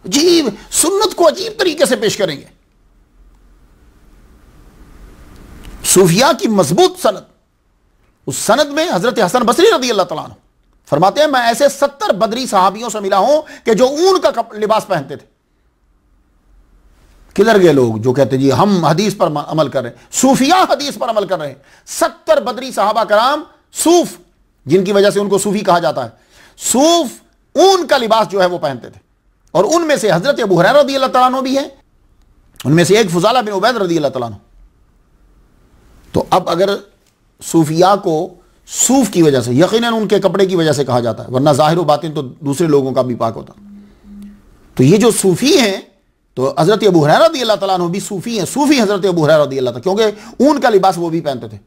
अजीब, सुन्नत को अजीब तरीके से पेश करेंगे। सूफिया की मजबूत सनद, उस सनद में हजरत हसन बसरी रज़ियल्लाहु ताला अन्हु फरमाते हैं, मैं ऐसे 70 बदरी सहाबियों से मिला हूं कि जो ऊन का लिबास पहनते थे। किधर गए लोग जो कहते जी हम हदीस पर अमल कर रहे हैं? सूफिया हदीस पर अमल कर रहे हैं। 70 बदरी सहाबा कराम सूफ, जिनकी वजह से उनको सूफी कहा जाता है, सूफ ऊन का लिबास जो है वो पहनते थे। और उनमें से हजरत अबू हुरैरा रज़ियल्लाहु ताला अन्हु भी है, उनमें से एक फुजाला बिन उबैद रदी अल्लाह तआला अन्हु। तो अब अगर सूफिया को सूफ की वजह से, यकीनन उनके कपड़े की वजह से कहा जाता है, वरना जाहिर व बातिन तो दूसरे लोगों का भी पाक होता। तो ये जो सूफी हैं, तो हजरत अबू हुरैरा रज़ी अल्लाह तआला अन्हु भी सूफी हैं, सूफी हजरत अबू हुरैरा रज़ी अल्लाह, क्योंकि ऊन का लिबास वो भी पहनते थे।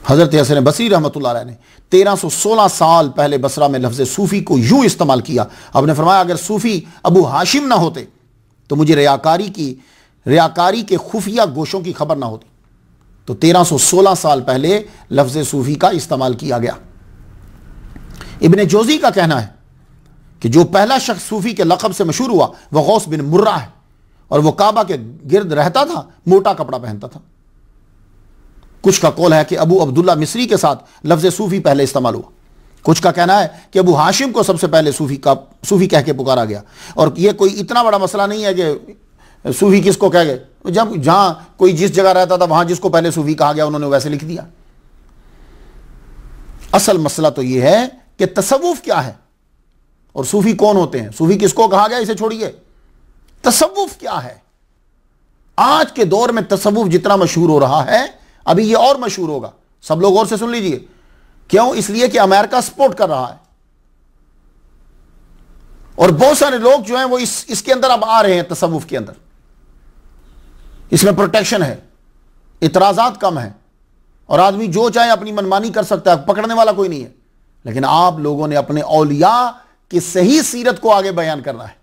हजरत हसन बसरी रहमतुल्लाह अलैह ने 1316 साल पहले बसरा में लफ्ज़ सूफी को यूं इस्तेमाल किया। आपने फरमाया अगर सूफी अबू हाशिम ना होते तो मुझे रियाकारी के खुफिया गोशों की खबर ना होती। तो 1316 साल पहले लफ्ज़ सूफी का इस्तेमाल किया गया। इब्ने जोज़ी का कहना है कि जो पहला शख्स सूफी के लक़ब से मशहूर हुआ वह गौस बिन मुर्रा है, और वह काबा के गिर्द रहता था, मोटा कपड़ा पहनता था। कुछ का कौल है कि अबू अब्दुल्ला मिस्री के साथ लफ्ज़ सूफी पहले इस्तेमाल हुआ। कुछ का कहना है कि अबू हाशिम को सबसे पहले सूफी कह के पुकारा गया। और यह कोई इतना बड़ा मसला नहीं है कि सूफी किसको कह गए, जब जहां कोई जिस जगह रहता था वहां जिसको पहले सूफी कहा गया उन्होंने वैसे लिख दिया। असल मसला तो यह है कि तसव्वुफ क्या है और सूफी कौन होते हैं। सूफी किसको कहा गया इसे छोड़िए, तसव्वुफ क्या है। आज के दौर में तसव्वुफ जितना मशहूर हो रहा है, अभी ये और मशहूर होगा। सब लोग और से सुन लीजिए। क्यों? इसलिए कि अमेरिका सपोर्ट कर रहा है और बहुत सारे लोग जो हैं वो इसके अंदर अब आ रहे हैं, तसव्वुफ के अंदर। इसमें प्रोटेक्शन है, इतराजात कम है और आदमी जो चाहे अपनी मनमानी कर सकता है, पकड़ने वाला कोई नहीं है। लेकिन आप लोगों ने अपने औलिया की सही सीरत को आगे बयान करना है,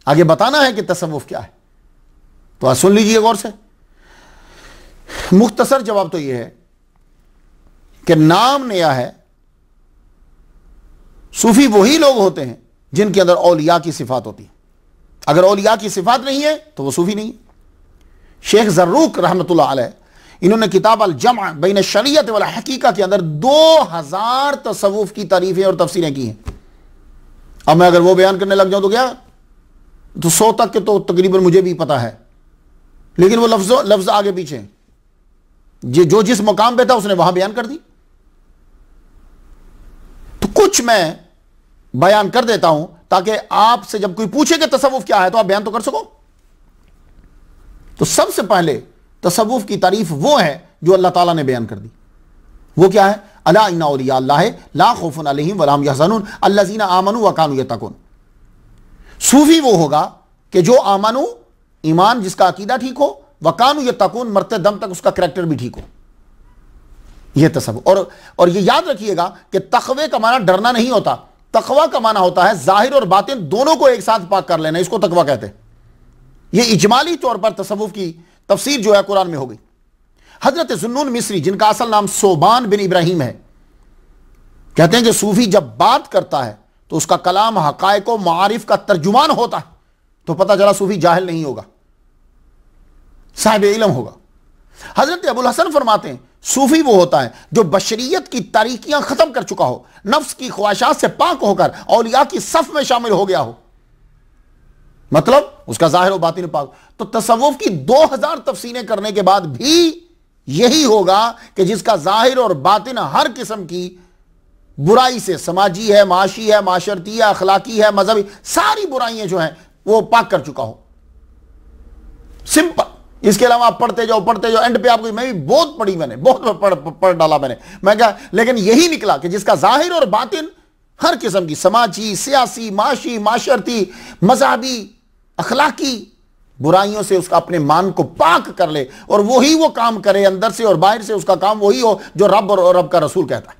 आगे बताना है कि तसव्वुफ क्या है। तो आज सुन लीजिए गौर से। मुख्तसर जवाब तो यह है कि नाम नया है। सूफी वही लोग होते हैं जिनके अंदर औलिया की सिफात होती है। अगर औलिया की सिफात नहीं है तो वो सूफी नहीं। शेख ज़र्रुक रहमतुल्लाह अलैह, इन्होंने किताब अल जमा बैन शरीयत वल हकीका के अंदर 2000 तसव्वुफ की तारीफें और तफसीरें की हैं। अब मैं अगर वो बयान करने लग जाऊं तो क्या, तो 100 तक के तो तकरीबन मुझे भी पता है, लेकिन वो लफ्ज आगे पीछे हैं। जो जिस मुकाम पे था उसने वहां बयान कर दी। तो कुछ मैं बयान कर देता हूं ताकि आपसे जब कोई पूछे कि तसव्वुफ क्या है तो आप बयान तो कर सको। तो सबसे पहले तसव्वुफ की तारीफ वो है जो अल्लाह ताला ने बयान कर दी। वो क्या है? अला इन्ना औलिया अल्लाह ला खौफुन अलैहिम वला हुम यहज़नून अल्लज़ीना आमनू व कानू यत्तक़ून। सूफी वो होगा कि जो आमनू, ईमान जिसका अकीदा ठीक हो, वकानु यत्तक़ून, मरते दम तक उसका करैक्टर भी ठीक हो। यह तसव्वुफ। और ये याद रखिएगा कि तक़वे का माना डरना नहीं होता। तक़वा का माना होता है जाहिर और बातिन दोनों को एक साथ पाक कर लेना, इसको तक़वा कहते हैं। यह इजमाली तौर पर तसव्वुफ की तफसीर जो है कुरान में हो गई। हजरत ज़ुन्नून मिस्री, जिनका असल नाम सोबान बिन इब्राहिम है, कहते हैं कि सूफी जब बात करता है तो उसका कलाम हक़ाइक़ व मारिफ का तर्जुमान होता है। तो पता चला सूफी जाहिल नहीं होगा, साहिब इल्म होगा। हजरत अबुल हसन फरमाते हैं सूफी वो होता है जो बशरियत की तारीकियां खत्म कर चुका हो, नफ्स की ख्वाहिशात से पाक होकर औलिया की सफ में शामिल हो गया हो, मतलब उसका जाहिर व बातिन पाक। तो तसव्वुफ की 2000 तफसीरें करने के बाद भी यही होगा कि जिसका जाहिर और बातिन हर किस्म की बुराई से, समाजी है, माशी है, माशरती है, अखलाकी है, मजहबी, सारी बुराइयां जो हैं वो पाक कर चुका हो। सिंपल। इसके अलावा आप पढ़ते जाओ एंड पे आपको, मैं भी बहुत पढ़ी, मैंने बहुत पढ़ डाला मैं क्या, लेकिन यही निकला कि जिसका जाहिर और बातिन हर किस्म की समाजी, सियासी, माशी, माशरती, मजहबी, अखलाकी बुराइयों से उसका अपने मान को पाक कर ले और वही वो काम करे अंदर से और बाहर से, उसका काम वही हो जो रब और रब का रसूल कहता है।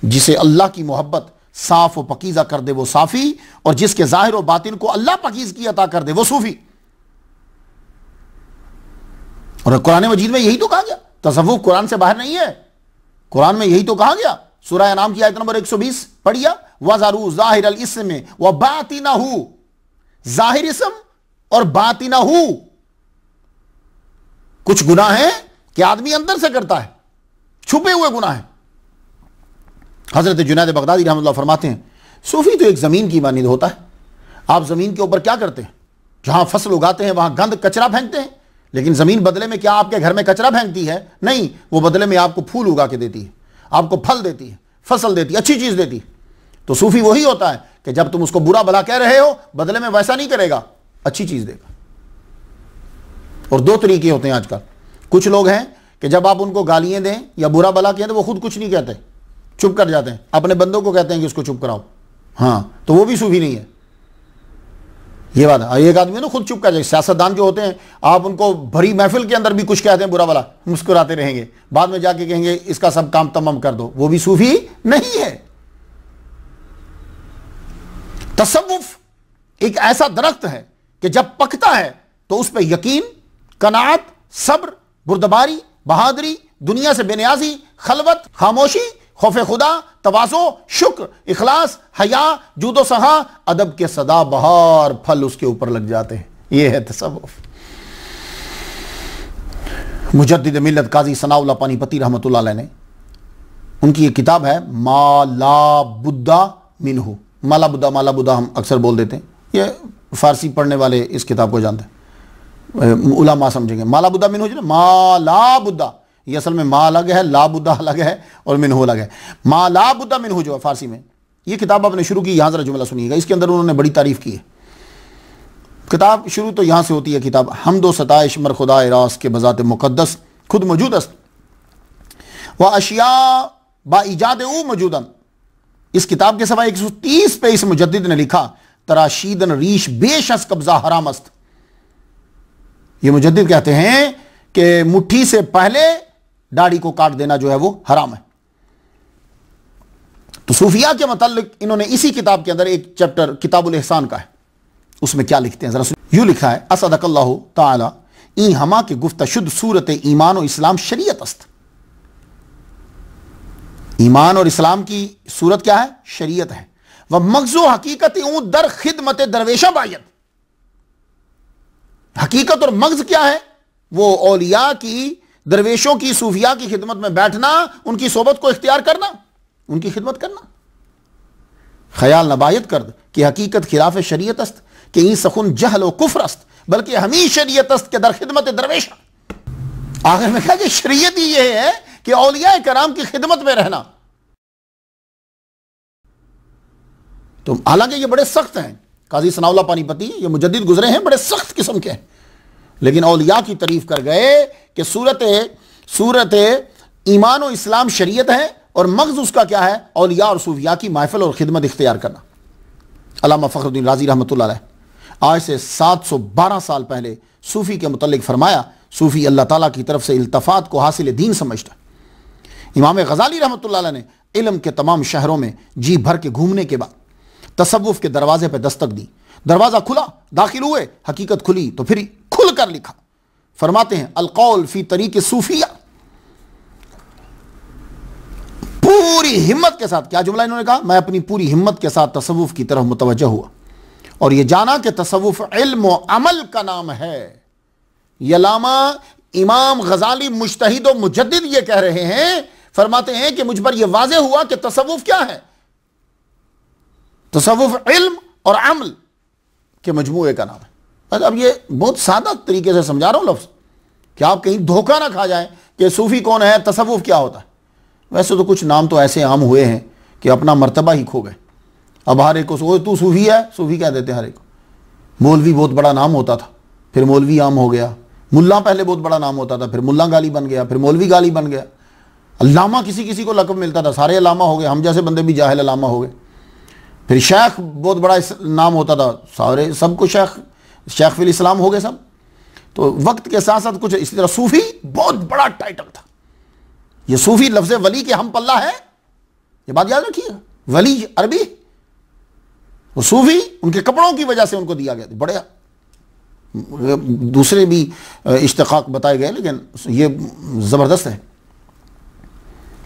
जिसे अल्लाह की मोहब्बत साफ व पकीज़ा कर दे वो साफी, और जिसके जाहिर और बातिन को अल्लाह पकीज़ की अता कर दे वो सूफी। और कुरान मजीद में यही तो कहा गया, तसव्वुफ कुरान से बाहर नहीं है। कुरान में यही तो कहा गया। सूरह अनाम की आयत नंबर 120 पढ़िया, वज़रू ज़ाहिरल इस्म व बातिनहू, जाहिर इस्म और बातिनहू। कुछ गुनाह है कि आदमी अंदर से करता है, छुपे हुए गुनाह है। हजरत जुनैद बगदादी रहमतुल्लाह फरमाते हैं सूफी तो एक जमीन की मानिंद होता है। आप जमीन के ऊपर क्या करते हैं? जहां फसल उगाते हैं वहां गंद कचरा फेंकते हैं, लेकिन जमीन बदले में क्या आपके घर में कचरा फेंकती है? नहीं, वो बदले में आपको फूल उगा के देती है, आपको फल देती है, फसल देती है, अच्छी चीज देती है। तो सूफी वही होता है कि जब तुम उसको बुरा भला कह रहे हो, बदले में वैसा नहीं करेगा, अच्छी चीज देगा। और दो तरीके होते हैं आजकल। कुछ लोग हैं कि जब आप उनको गालियां दें या बुरा भला कहें तो वो खुद कुछ नहीं कहते, चुप कर जाते हैं, अपने बंदों को कहते हैं कि उसको चुप कराओ। हाँ, तो वो भी सूफी नहीं है, ये बात है। एक आदमी ना खुद चुप कर जाए। सियासतदान जो होते हैं, आप उनको भरी महफिल के अंदर भी कुछ कहते हैं बुरा भला, मुस्कुराते रहेंगे, बाद में जाके कहेंगे इसका सब काम तमाम कर दो, वो भी सूफी नहीं है। तसव्वुफ एक ऐसा दरख्त है कि जब पकता है तो उस पर यकीन, कनाअत, सब्र, बुर्दबारी, बहादुरी, दुनिया से बेनियाजी, खलवत, खामोशी, खौफ खुदा, तवाज़ो, शुक्र, इखलास, हया, जूदो सहा, अदब के सदाबहार फल उसके ऊपर लग जाते हैं। यह है तसव्वुफ। मुजद्दिद मिल्लत काजी सनाउल्लाह पानीपती रहमतुल्लाह अलैह ने, उनकी एक किताब है मा ला बुद्दा मिन्हु, माला बुद्दा हम अक्सर बोल देते हैं, ये फारसी पढ़ने वाले इस किताब को जानते हैं, उलामा समझेंगे। माला बुद्दा मिन्हु जो ना, माला बुद्दा, ये असल में मा अलग है, ला बुद्दा अलग है और मिन्हु अलग है। माला बुद्दा मिन्हु जो है फारसी में, ये किताब आपने शुरू की, यहां जरा जुमला सुनिएगा, इसके अंदर उन्होंने बड़ी तारीफ की है। किताब शुरू तो यहां से होती है, किताब हमदो सताइश मर खुदा रास के बजात मुकद्दस खुद मौजूद अस्त व अशिया बा इजाद मौजूदन। इस किताब के सवा 130 पे इस मुजद्दिद ने लिखा तराशीदन रीश बेशस कब्जा हराम अस्त। ये मुजद्दिद कहते हैं कि मुट्ठी से पहले दाढ़ी को काट देना जो है वो हराम है। तो सूफिया के मतलब इन्होंने इसी किताब के अंदर एक चैप्टर किताबुल एहसान का है, उसमें क्या लिखते हैं जरा सुनिए। यूं लिखा है असदकल्लाहु ताला ई हमा के गुफ्त शुद्ध सूरत ईमान और इस्लाम शरीयत अस्त। ईमान और इस्लाम की सूरत क्या है? शरीयत है। वह मगजो हकीकत दर खिदमत दरवेशा बायत। हकीकत और मगज क्या है? वो औलिया की, दरवेशों की, सूफिया की खिदमत में बैठना, उनकी सोबत को इख्तियार करना, उनकी खिदमत करना। ख्याल नबायत कर कि हकीकत खिलाफ शरीयत अस्त कि ई सखुन जहल व कुफ्र अस्त, बल्कि हमी शरीयत अस्त के दर खिदमत दरवेशा। आखिर में कहा कि शरीयत ही यह है कि औलिया कराम की खिदमत में रहना। तो हालांकि ये बड़े सख्त हैं, काजी सनाउल्लाह पानीपती, ये मुजद्दिद गुजरे हैं, बड़े सख्त किस्म के हैं, लेकिन औलिया की तारीफ कर गए कि सूरत ईमान और इस्लाम शरीयत है और मगज उसका क्या है? औलिया और सूफिया की महफिल और खिदमत इख्तियार करना। अल्लामा फखरुद्दीन राजी रहमतुल्लाह अलैह आज से 712 साल पहले सूफी के मुतल्लिक फरमाया, सूफी अल्लाह ताला की तरफ से इल्तफात को हासिल दीन समझता। इमाम गजाली रहमतुल्लाह अलैह ने इल्म के तमाम शहरों में जी भर के घूमने के बाद तसव्वुफ के दरवाजे पर दस्तक दी। दरवाजा खुला, दाखिल हुए, हकीकत खुली तो फिर खुल कर लिखा। फरमाते हैं अलकौल फी तरीके सूफिया, पूरी हिम्मत के साथ, क्या जुमला इन्होंने कहा? मैं अपनी पूरी हिम्मत के साथ तसव्वुफ की तरफ मुतवज्जह हुआ और यह जाना कि तसव्वुफ इल्म व अमल का नाम है। ये अल्लामा इमाम गजाली मुज्तहिद व मुजद्दिद ये कह रहे हैं, फरमाते हैं कि मुझ पर यह वाज़ेह हुआ कि तसव्वुफ क्या है? तसव्वुफ इल्म और अमल के मजमूए का नाम है। अब ये बहुत सादा तरीके से समझा रहा हूं लफ्ज़, कि आप कहीं धोखा ना खा जाएं कि सूफी कौन है, तसव्वुफ क्या होता है। वैसे तो कुछ नाम तो ऐसे आम हुए हैं कि अपना मर्तबा ही खो गए। अब हर एक को तू सूफी है, सूफी कह देते हैं हर एक को। मौलवी बहुत बड़ा नाम होता था, फिर मौलवी आम हो गया। मुल्ला पहले बहुत बड़ा नाम होता था, फिर मुल्ला गाली बन गया, फिर मौलवी गाली बन गया। अल्लामा किसी किसी को लक़ब मिलता था, सारे अल्लामा हो गए, हम जैसे बंदे भी जाहिल अल्लामा हो गए। फिर शेख बहुत बड़ा नाम होता था, सारे सबको शेख फिल इस्लाम हो गए सब। तो वक्त के साथ साथ कुछ इसी तरह सूफी बहुत बड़ा टाइटल था। ये सूफी लफ्ज़ वली के हम पल्ला है, ये बात याद रखिएगा। वली अरबी, वो सूफी उनके कपड़ों की वजह से उनको दिया गया था। बड़े दूसरे भी इश्तिक़ाक़ बताए गए, लेकिन ये ज़बरदस्त है।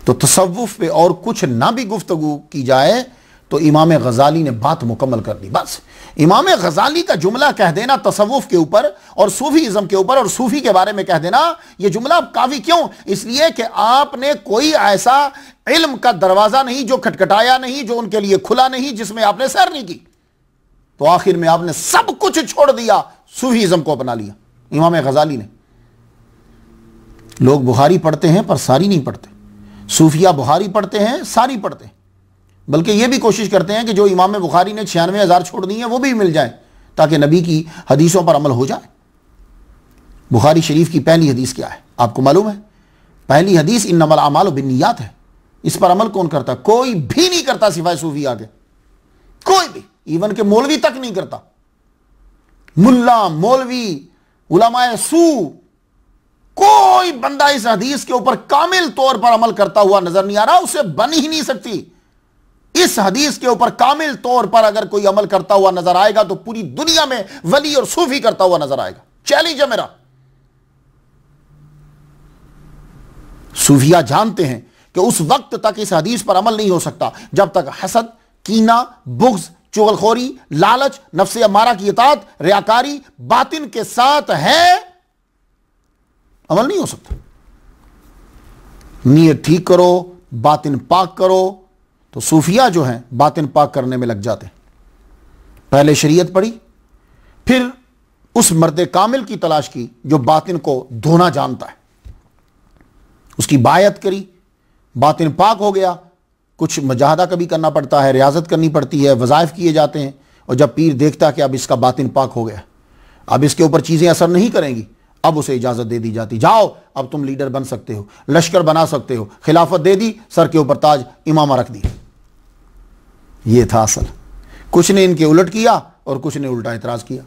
तो तसव्वुफ पे और कुछ ना भी गुफ्तगू की जाए तो इमाम गजाली ने बात मुकम्मल कर दी। बस इमाम गजाली का जुमला कह देना तसव्वुफ के ऊपर और सूफीज़म के ऊपर और सूफी के बारे में कह देना, यह जुमला काफ़ी क्यों? इसलिए कि आपने कोई ऐसा इल्म का दरवाज़ा नहीं जो खटखटाया नहीं, जो उनके लिए खुला नहीं, जिसमें आपने सैर नहीं की। तो आखिर में आपने सब कुछ छोड़ दिया, सूफीज़म को अपना लिया। इमाम गजाली ने, लोग बुखारी पढ़ते हैं पर सारी नहीं पढ़ते, सूफिया बुखारी पढ़ते हैं, सारी पढ़ते हैं। बल्कि ये भी कोशिश करते हैं कि जो इमाम बुखारी ने 96,000 छोड़ दी हैं वो भी मिल जाए, ताकि नबी की हदीसों पर अमल हो जाए। बुखारी शरीफ की पहली हदीस क्या है आपको मालूम है? पहली हदीस इन्नमल अमालु बिन्नियात है। इस पर अमल कौन करता? कोई भी नहीं करता सिवाय सूफी आगे, कोई भी, इवन के मौलवी तक नहीं करता। मुल्ला, मौलवी, उलमाए सू, कोई बंदा इस हदीस के ऊपर कामिल तौर पर अमल करता हुआ नजर नहीं आ रहा, उसे बन ही नहीं सकती। इस हदीस के ऊपर कामिल तौर पर अगर कोई अमल करता हुआ नजर आएगा तो पूरी दुनिया में वली और सूफी करता हुआ नजर आएगा। चैलेंज है मेरा। सूफिया जानते हैं कि उस वक्त तक इस हदीस पर अमल नहीं हो सकता जब तक हसद, कीना, बुग़्ज़, चुगलखोरी, लालच, नफ्स अम्मारा की इताअत, रियाकारी बातिन के साथ है, अमल नहीं हो सकता। नीयत ठीक करो, बातिन पाक करो। तो सूफिया जो हैं बातिन पाक करने में लग जाते हैं। पहले शरीयत पढ़ी, फिर उस मर्द कामिल की तलाश की जो बातिन को धोना जानता है, उसकी बायत करी, बातिन पाक हो गया। कुछ मुजाहदा कभी करना पड़ता है, रियाजत करनी पड़ती है, वज़ाइफ किए जाते हैं। और जब पीर देखता कि अब इसका बातिन पाक हो गया, अब इसके ऊपर चीज़ें असर नहीं करेंगी, अब उसे इजाज़त दे दी जाती, जाओ अब तुम लीडर बन सकते हो, लश्कर बना सकते हो। खिलाफत दे दी, सर के ऊपर ताज, इमामा रख दी। ये था असल। कुछ ने इनके उलट किया और कुछ ने उल्टा एतराज़ किया।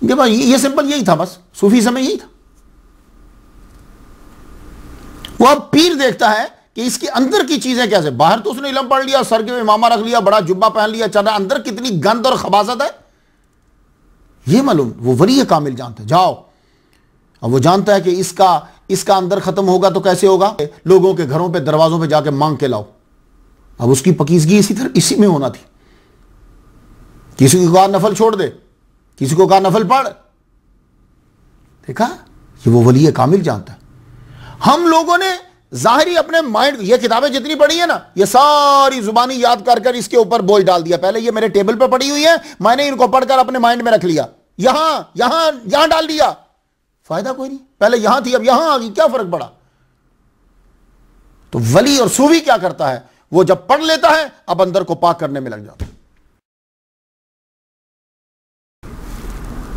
कि भाई ये सिंपल यही था, बस सूफी समय यही था। वो अब पीर देखता है कि इसके अंदर की चीजें कैसे, बाहर तो उसने इल्म पढ़ लिया, सर के इमामा रख लिया, बड़ा जुब्बा पहन लिया, चल रहा, अंदर कितनी गंद और खबासत है ये मालूम। वो वली कामिल जानते, जाओ। अब वो जानता है कि इसका अंदर खत्म होगा तो कैसे होगा, लोगों के घरों पे दरवाजों पे जाके मांग के लाओ। अब उसकी पकीजगी इसी में होना थी। किसी को कहा नफल छोड़ दे, किसी को कहा नफल पढ़। देखा, ये वो वली कामिल जानता है। हम लोगों ने जाहिरी अपने माइंड, ये किताबें जितनी पढ़ी है ना, ये सारी जुबानी याद कर कर इसके ऊपर बोझ डाल दिया। पहले ये मेरे टेबल पर पड़ी हुई है, मैंने इनको पढ़कर अपने माइंड में रख लिया, यहां डाल दिया, फायदा कोई नहीं। पहले यहां थी, अब यहां आ गई, क्या फर्क पड़ा। तो वली और सूफी क्या करता है, वो जब पढ़ लेता है अब अंदर को पाक करने में लग जाता है।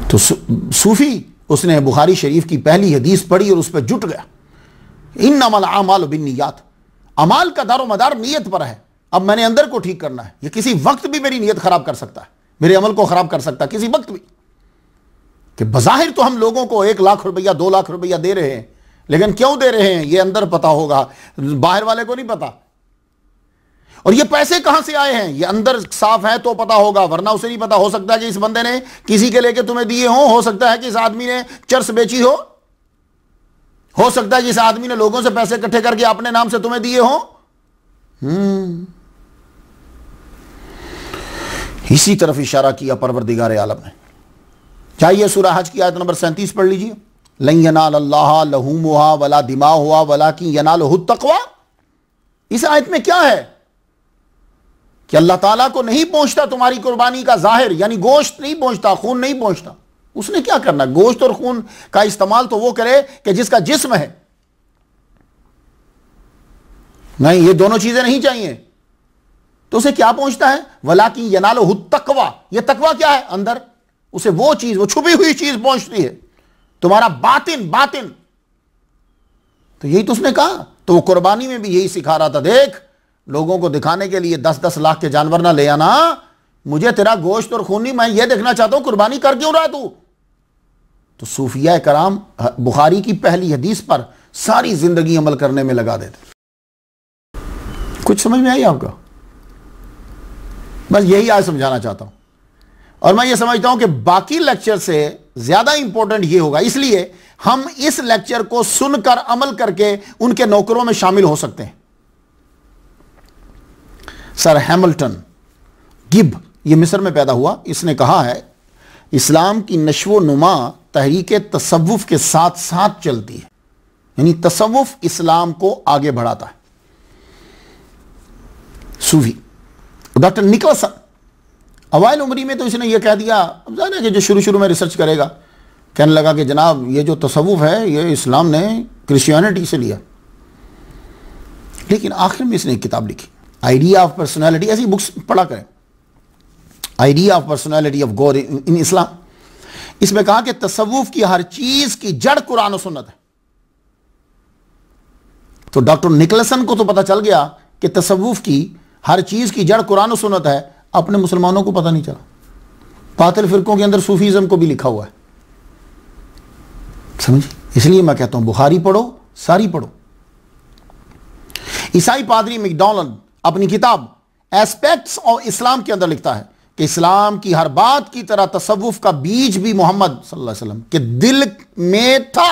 तो सूफी उसने बुखारी शरीफ की पहली हदीस पढ़ी और उस पर जुट गया। इन्नमल अमालु बिन्नियात, अमाल का दारो मदार नीयत पर है। अब मैंने अंदर को ठीक करना है। ये किसी वक्त भी मेरी नीयत खराब कर सकता है, मेरे अमल को खराब कर सकता है किसी वक्त भी। कि बज़ाहिर तो हम लोगों को 1 लाख रुपया 2 लाख रुपया दे रहे हैं, लेकिन क्यों दे रहे हैं ये अंदर पता होगा, बाहर वाले को नहीं पता। और ये पैसे कहां से आए हैं ये अंदर साफ है तो पता होगा, वरना उसे नहीं पता। हो सकता है कि इस बंदे ने किसी के लेके तुम्हें दिए हो सकता है कि इस आदमी ने चर्स बेची हो सकता है कि इस आदमी ने लोगों से पैसे इकट्ठे करके अपने नाम से तुम्हें दिए हो। इसी तरफ इशारा किया परवरदिगार आलम ने। चाहिए सूरह हज की आयत नंबर 37 पढ़ लीजिए। लन यनालल्लाह लहुमुहा वला दिमाहुहा वलाकिन यनालुहु तक़वा। इस आयत में क्या है कि अल्लाह ताला को नहीं पहुंचता तुम्हारी कुर्बानी का जाहिर, यानी गोश्त नहीं पहुंचता, खून नहीं पहुंचता। उसने क्या करना, गोश्त और खून का इस्तेमाल तो वो करे कि जिसका जिस्म है। नहीं, ये दोनों चीजें नहीं चाहिए। तो उसे क्या पहुंचता है, वलाकिन यनालुहु तक़वा। ये तक़वा क्या है, अंदर उसे वो चीज, वो छुपी हुई चीज पहुंचती है, तुम्हारा बातिन। तो यही तो उसने कहा। तो वो कुर्बानी में भी यही सिखा रहा था, देख लोगों को दिखाने के लिए 10-10 लाख के जानवर ना ले आना, मुझे तेरा गोश्त और खून नहीं, मैं ये देखना चाहता हूं कुर्बानी कर क्यों रहा तू। तो सूफिया कराम बुखारी की पहली हदीस पर सारी जिंदगी अमल करने में लगा देते। कुछ समझ में आई आपका? बस यही आज समझाना चाहता हूं। और मैं ये समझता हूं कि बाकी लेक्चर से ज्यादा इंपॉर्टेंट ये होगा, इसलिए हम इस लेक्चर को सुनकर अमल करके उनके नौकरों में शामिल हो सकते हैं। सर हैमिल्टन गिब, ये मिस्र में पैदा हुआ, इसने कहा है इस्लाम की नश्व नुमा तहरीक तसव्वुफ के साथ साथ चलती है, यानी तसव्वुफ इस्लाम को आगे बढ़ाता है। सूफी डॉक्टर निकोलसन अवाइल उम्री में तो इसने यह कह दिया, अब जाने कि जो शुरू में रिसर्च करेगा, कहने लगा कि जनाब ये जो तसव्वुफ है ये इस्लाम ने क्रिश्चियनिटी से लिया। लेकिन आखिर में इसने एक किताब लिखी आइडिया ऑफ पर्सनैलिटी, ऐसी बुक्स पढ़ा करें, idea of personality of God in Islam. इसमें कहा कि तसव्वुफ की हर चीज की जड़ कुरान और सुन्नत है। तो डॉक्टर निकलसन को तो पता चल गया कि तसव्वुफ की हर चीज की जड़ कुरान और सुन्नत है, अपने मुसलमानों को पता नहीं चला। बातिल फिरकों के अंदर सूफीज्म को भी लिखा हुआ है, समझिए। इसलिए मैं कहता हूं बुखारी पढ़ो, सारी पढ़ो। ईसाई पादरी मैकडॉनल्ड अपनी किताब एस्पेक्ट्स ऑफ इस्लाम के अंदर लिखता है कि इस्लाम की हर बात की तरह तसव्वुफ का बीज भी मोहम्मद सल्लल्लाहु अलैहि वसल्लम के दिल में था।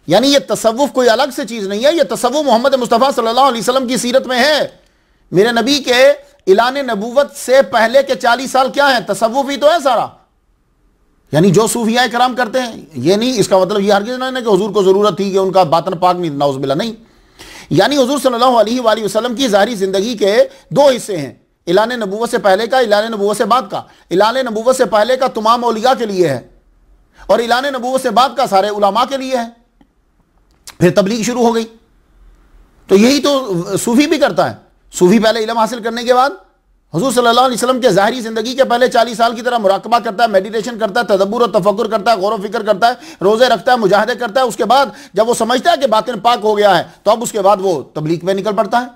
यानी यह तसव्वुफ कोई अलग से चीज नहीं है, यह तसव्वुफ मोहम्मद मुस्तफा सल्लल्लाहु अलैहि वसल्लम की सीरत में है। मेरे नबी के इलाने नबूवत से पहले के 40 साल क्या है? तसव्वुफ ही तो है सारा। यानी जो सूफिया कराम करते हैं, ये नहीं इसका मतलब ये हरगिज़ नहीं है कि हुजूर को जरूरत थी कि उनका बातन पाक नहीं, नाउज़ुबिल्लाह, नहीं। यानी हुजूर सल्लल्लाहु अलैहि वसल्लम की ज़ाहिरी जिंदगी के दो हिस्से हैं, इलाने नबूवत से पहले का, इलाने नबूवत से बाद का। इलाने नबूवत से पहले का तमाम औलिया के लिए है और इलाने नबूवत से बाद का सारे उलमा के लिए है। फिर तबलीग शुरू हो गई। तो यही तो सूफी भी करता है। सूफी पहले इल्म हासिल करने के बाद हुजूर सल्लल्लाहु अलैहि वसल्लम के ज़ाहिरी ज़िंदगी के पहले 40 साल की तरह मुराकबा करता है, मेडिटेशन करता है, तदब्बुर और तफक्कुर करता है, गौर व फिक्र करता है, रोज़े रखता है, मुजाहिदे करता है। उसके बाद जब वो समझता है कि बातिन पाक हो गया है तो अब उसके बाद वो तबलीग में निकल पड़ता है।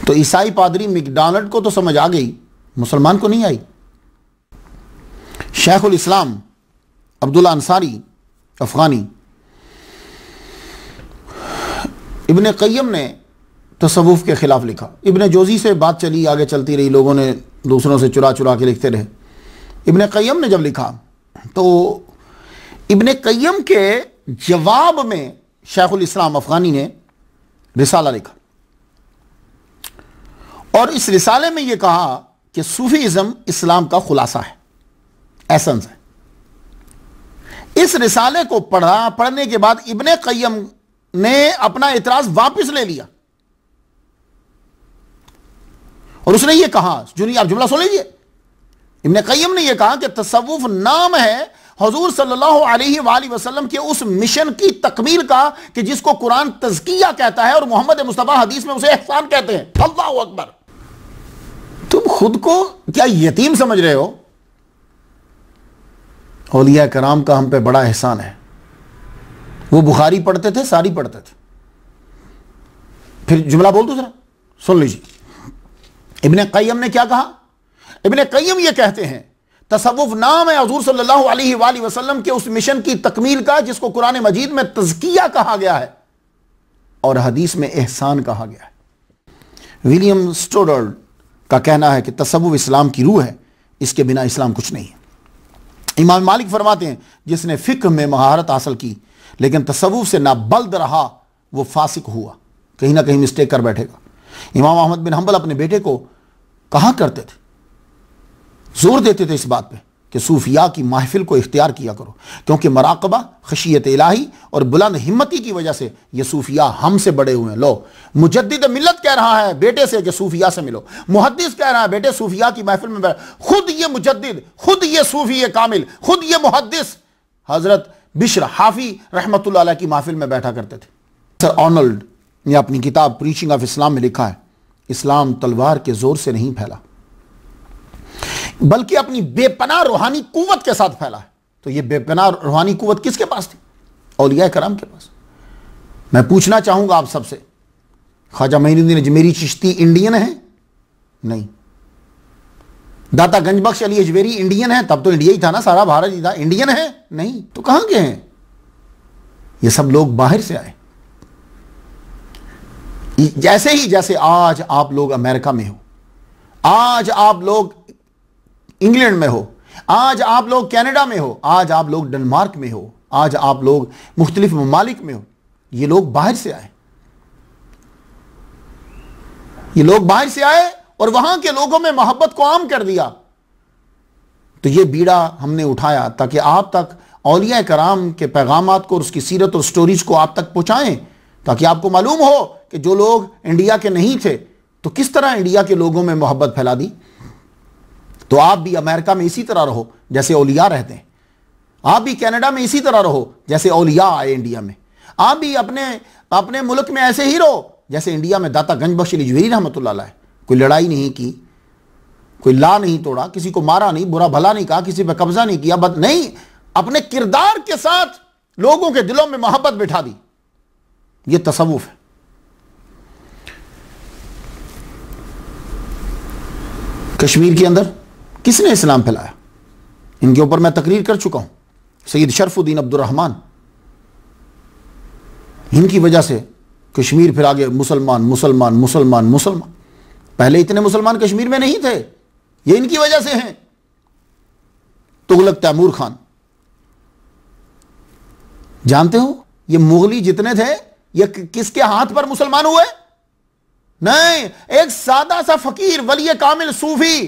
तो ईसाई पादरी मैकडॉनल्ड को तो समझ आ गई, मुसलमान को नहीं आई। शेखुल इस्लाम अब्दुल्ला अंसारी अफगानी, इब्ने क़य्यम ने तसव्वुफ के खिलाफ लिखा। इब्ने जोज़ी से बात चली, आगे चलती रही, लोगों ने दूसरों से चुरा चुरा के लिखते रहे। इब्ने क़य्यम ने जब लिखा तो इब्ने क़य्यम के जवाब में शेखुल इस्लाम अफगानी ने रिसाला लिखा और इस रिसाले में यह कहा कि सूफीज़म इस्लाम का खुलासा है, एसेंस है। इस रिसाले को पढ़ने के बाद इब्ने क़य्यम ने अपना इतराज वापस ले लिया और उसने ये कहा, सुनिए आप जुमला सुन लीजिए। इब्ने क़य्यम ने यह कहा कि तसव्वुफ नाम है हुजूर सल्लल्लाहु अलैहि वसल्लम के उस मिशन की तकमील का कि जिसको कुरान तज़किया कहता है और मोहम्मद मुस्तफ़ा हदीस में उसे एहसान कहते हैं। अल्लाहु अकबर। तुम खुद को क्या यतीम समझ रहे हो? औलिया कराम का हम पे बड़ा एहसान है। वो बुखारी पढ़ते थे, सारी पढ़ते थे। फिर जुमला बोल दो जरा, सुन लीजिए। इब्ने क़य्यम ने क्या कहा? इब्ने क़य्यम ये कहते हैं तसव्वुफ नाम है हुजूर सल्लल्लाहु अलैहि वसल्लम के उस मिशन की तकमील का जिसको कुरान मजीद में तज़किया कहा गया है और हदीस में एहसान कहा गया है। विलियम स्टोडर्ड का कहना है कि तसव्वुफ इस्लाम की रूह है, इसके बिना इस्लाम कुछ नहीं है। इमाम मालिक फरमाते हैं जिसने फ़िक्र में महारत हासिल की लेकिन तसव्वुफ से ना बल्द रहा वो फासिक हुआ, कहीं ना कहीं मिस्टेक कर बैठेगा। इमाम अहमद बिन हंबल अपने बेटे को कहा करते थे, जोर देते थे इस बात पे कि सूफिया की महफिल को इख्तियार किया करो, क्योंकि मराकबा, खशियत इलाही और बुलंद हिम्मती की वजह से ये सूफिया हमसे बड़े हुए हैं। लो, मुजद्दिद मिल्लत कह रहा है बेटे से कि सूफिया से मिलो, मुहद्दिस कह रहा है बेटे सूफिया की महफिल में बैठ। खुद ये मुजद्दिद, खुद ये सूफी कामिल, खुद ये मुहद्दिस हजरत बिश्र हाफी रहमतुल्लाह अलैह की महफिल में बैठा करते थे। सर आर्नल्ड ने अपनी किताब प्रीचिंग ऑफ इस्लाम में लिखा है, इस्लाम तलवार के जोर से नहीं फैला बल्कि अपनी बेपनाह रूहानी कुव्वत के साथ फैला है। तो ये बेपनाह रूहानी कुव्वत किसके पास थी? औलिया कराम के पास। मैं पूछना चाहूंगा आप सबसे, ख्वाजा मोइनुद्दीन अजमेरी चिश्ती इंडियन है? नहीं। दाता गंजबख्श अली अजमेरी इंडियन है? तब तो इंडिया ही था ना, सारा भारत ही था। इंडियन है? नहीं। तो कहां के हैं ये सब लोग? बाहर से आए। जैसे आज आप लोग अमेरिका में हो, आज आप लोग इंग्लैंड में हो, आज आप लोग कनाडा में हो, आज आप लोग डेनमार्क में हो, आज आप लोग मुख्तलिफ ममालिक में हो। ये लोग बाहर से आए, ये लोग बाहर से आए और वहां के लोगों में मोहब्बत को आम कर दिया। तो ये बीड़ा हमने उठाया ताकि आप तक औलिया कराम के पैगामात को और उसकी सीरत और स्टोरीज को आप तक पहुंचाएं, ताकि आपको मालूम हो कि जो लोग इंडिया के नहीं थे तो किस तरह इंडिया के लोगों में मोहब्बत फैला दी। तो आप भी अमेरिका में इसी तरह रहो जैसे औलिया रहते हैं, आप भी कनाडा में इसी तरह रहो जैसे औलिया आए इंडिया में, आप भी अपने अपने मुल्क में ऐसे ही रहो जैसे इंडिया में दाता गंज बख्श अजमेरी रहमतुल्लाह अलैह। कोई लड़ाई नहीं की, कोई ला नहीं तोड़ा, किसी को मारा नहीं, बुरा भला नहीं कहा, किसी पर कब्जा नहीं किया, बद नहीं, अपने किरदार के साथ लोगों के दिलों में मोहब्बत बिठा दी। यह तसव्वुफ है। कश्मीर के अंदर किसने इस्लाम फैलाया? इनके ऊपर मैं तकरीर कर चुका हूं, सैयद शरफुद्दीन अब्दुर्रहमान। इनकी वजह से कश्मीर फिर आगे मुसलमान मुसलमान मुसलमान मुसलमान। पहले इतने मुसलमान कश्मीर में नहीं थे, ये इनकी वजह से हैं। तुगलक तैमूर खान, जानते हो ये मुगली जितने थे ये किसके हाथ पर मुसलमान हुए? नहीं, एक सादा सा फकीर वली कामिल सूफी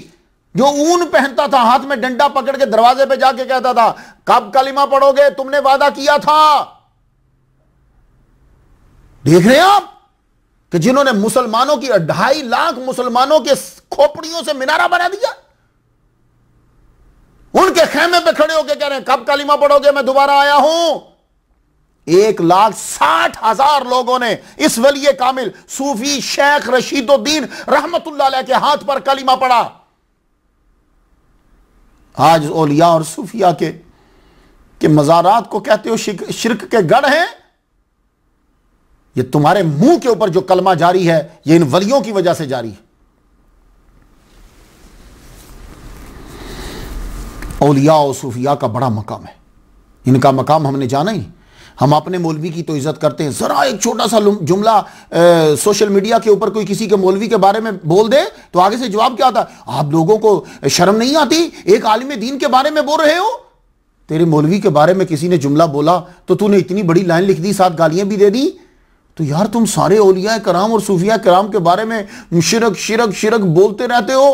जो ऊन पहनता था, हाथ में डंडा पकड़ के दरवाजे पे जाके कहता था, कब कलिमा पढ़ोगे, तुमने वादा किया था। देख रहे हैं आप कि जिन्होंने मुसलमानों की 2.5 लाख मुसलमानों के खोपड़ियों से मिनारा बना दिया, उनके खेमे पे खड़े होकर कह रहे हैं कब कलिमा पढ़ोगे, मैं दोबारा आया हूं। 1,60,000 लोगों ने इस वली कामिल सूफी शेख रशीदुद्दीन रहमतुल्लाह अलैह के हाथ पर कलिमा पढ़ा। आज औलिया और सूफिया के मज़ारात को कहते हो शिर्क के गढ़ हैं। ये तुम्हारे मुंह के ऊपर जो कलमा जारी है ये इन वलियों की वजह से जारी है। औलिया और सूफिया का बड़ा मकाम है, इनका मकाम हमने जाना ही। हम अपने मौलवी की तो इज्जत करते हैं, जरा एक छोटा सा जुमला सोशल मीडिया के ऊपर कोई किसी के मौलवी के बारे में बोल दे तो आगे से जवाब क्या आता है, आप लोगों को शर्म नहीं आती, एक आलिम दीन के बारे में बोल रहे हो। तेरे मौलवी के बारे में किसी ने जुमला बोला तो तूने इतनी बड़ी लाइन लिख दी, 7 गालियां भी दे दी। तो यार तुम सारे औलिया कराम और सूफिया कराम के बारे में शिरक शिरक शिरक बोलते रहते हो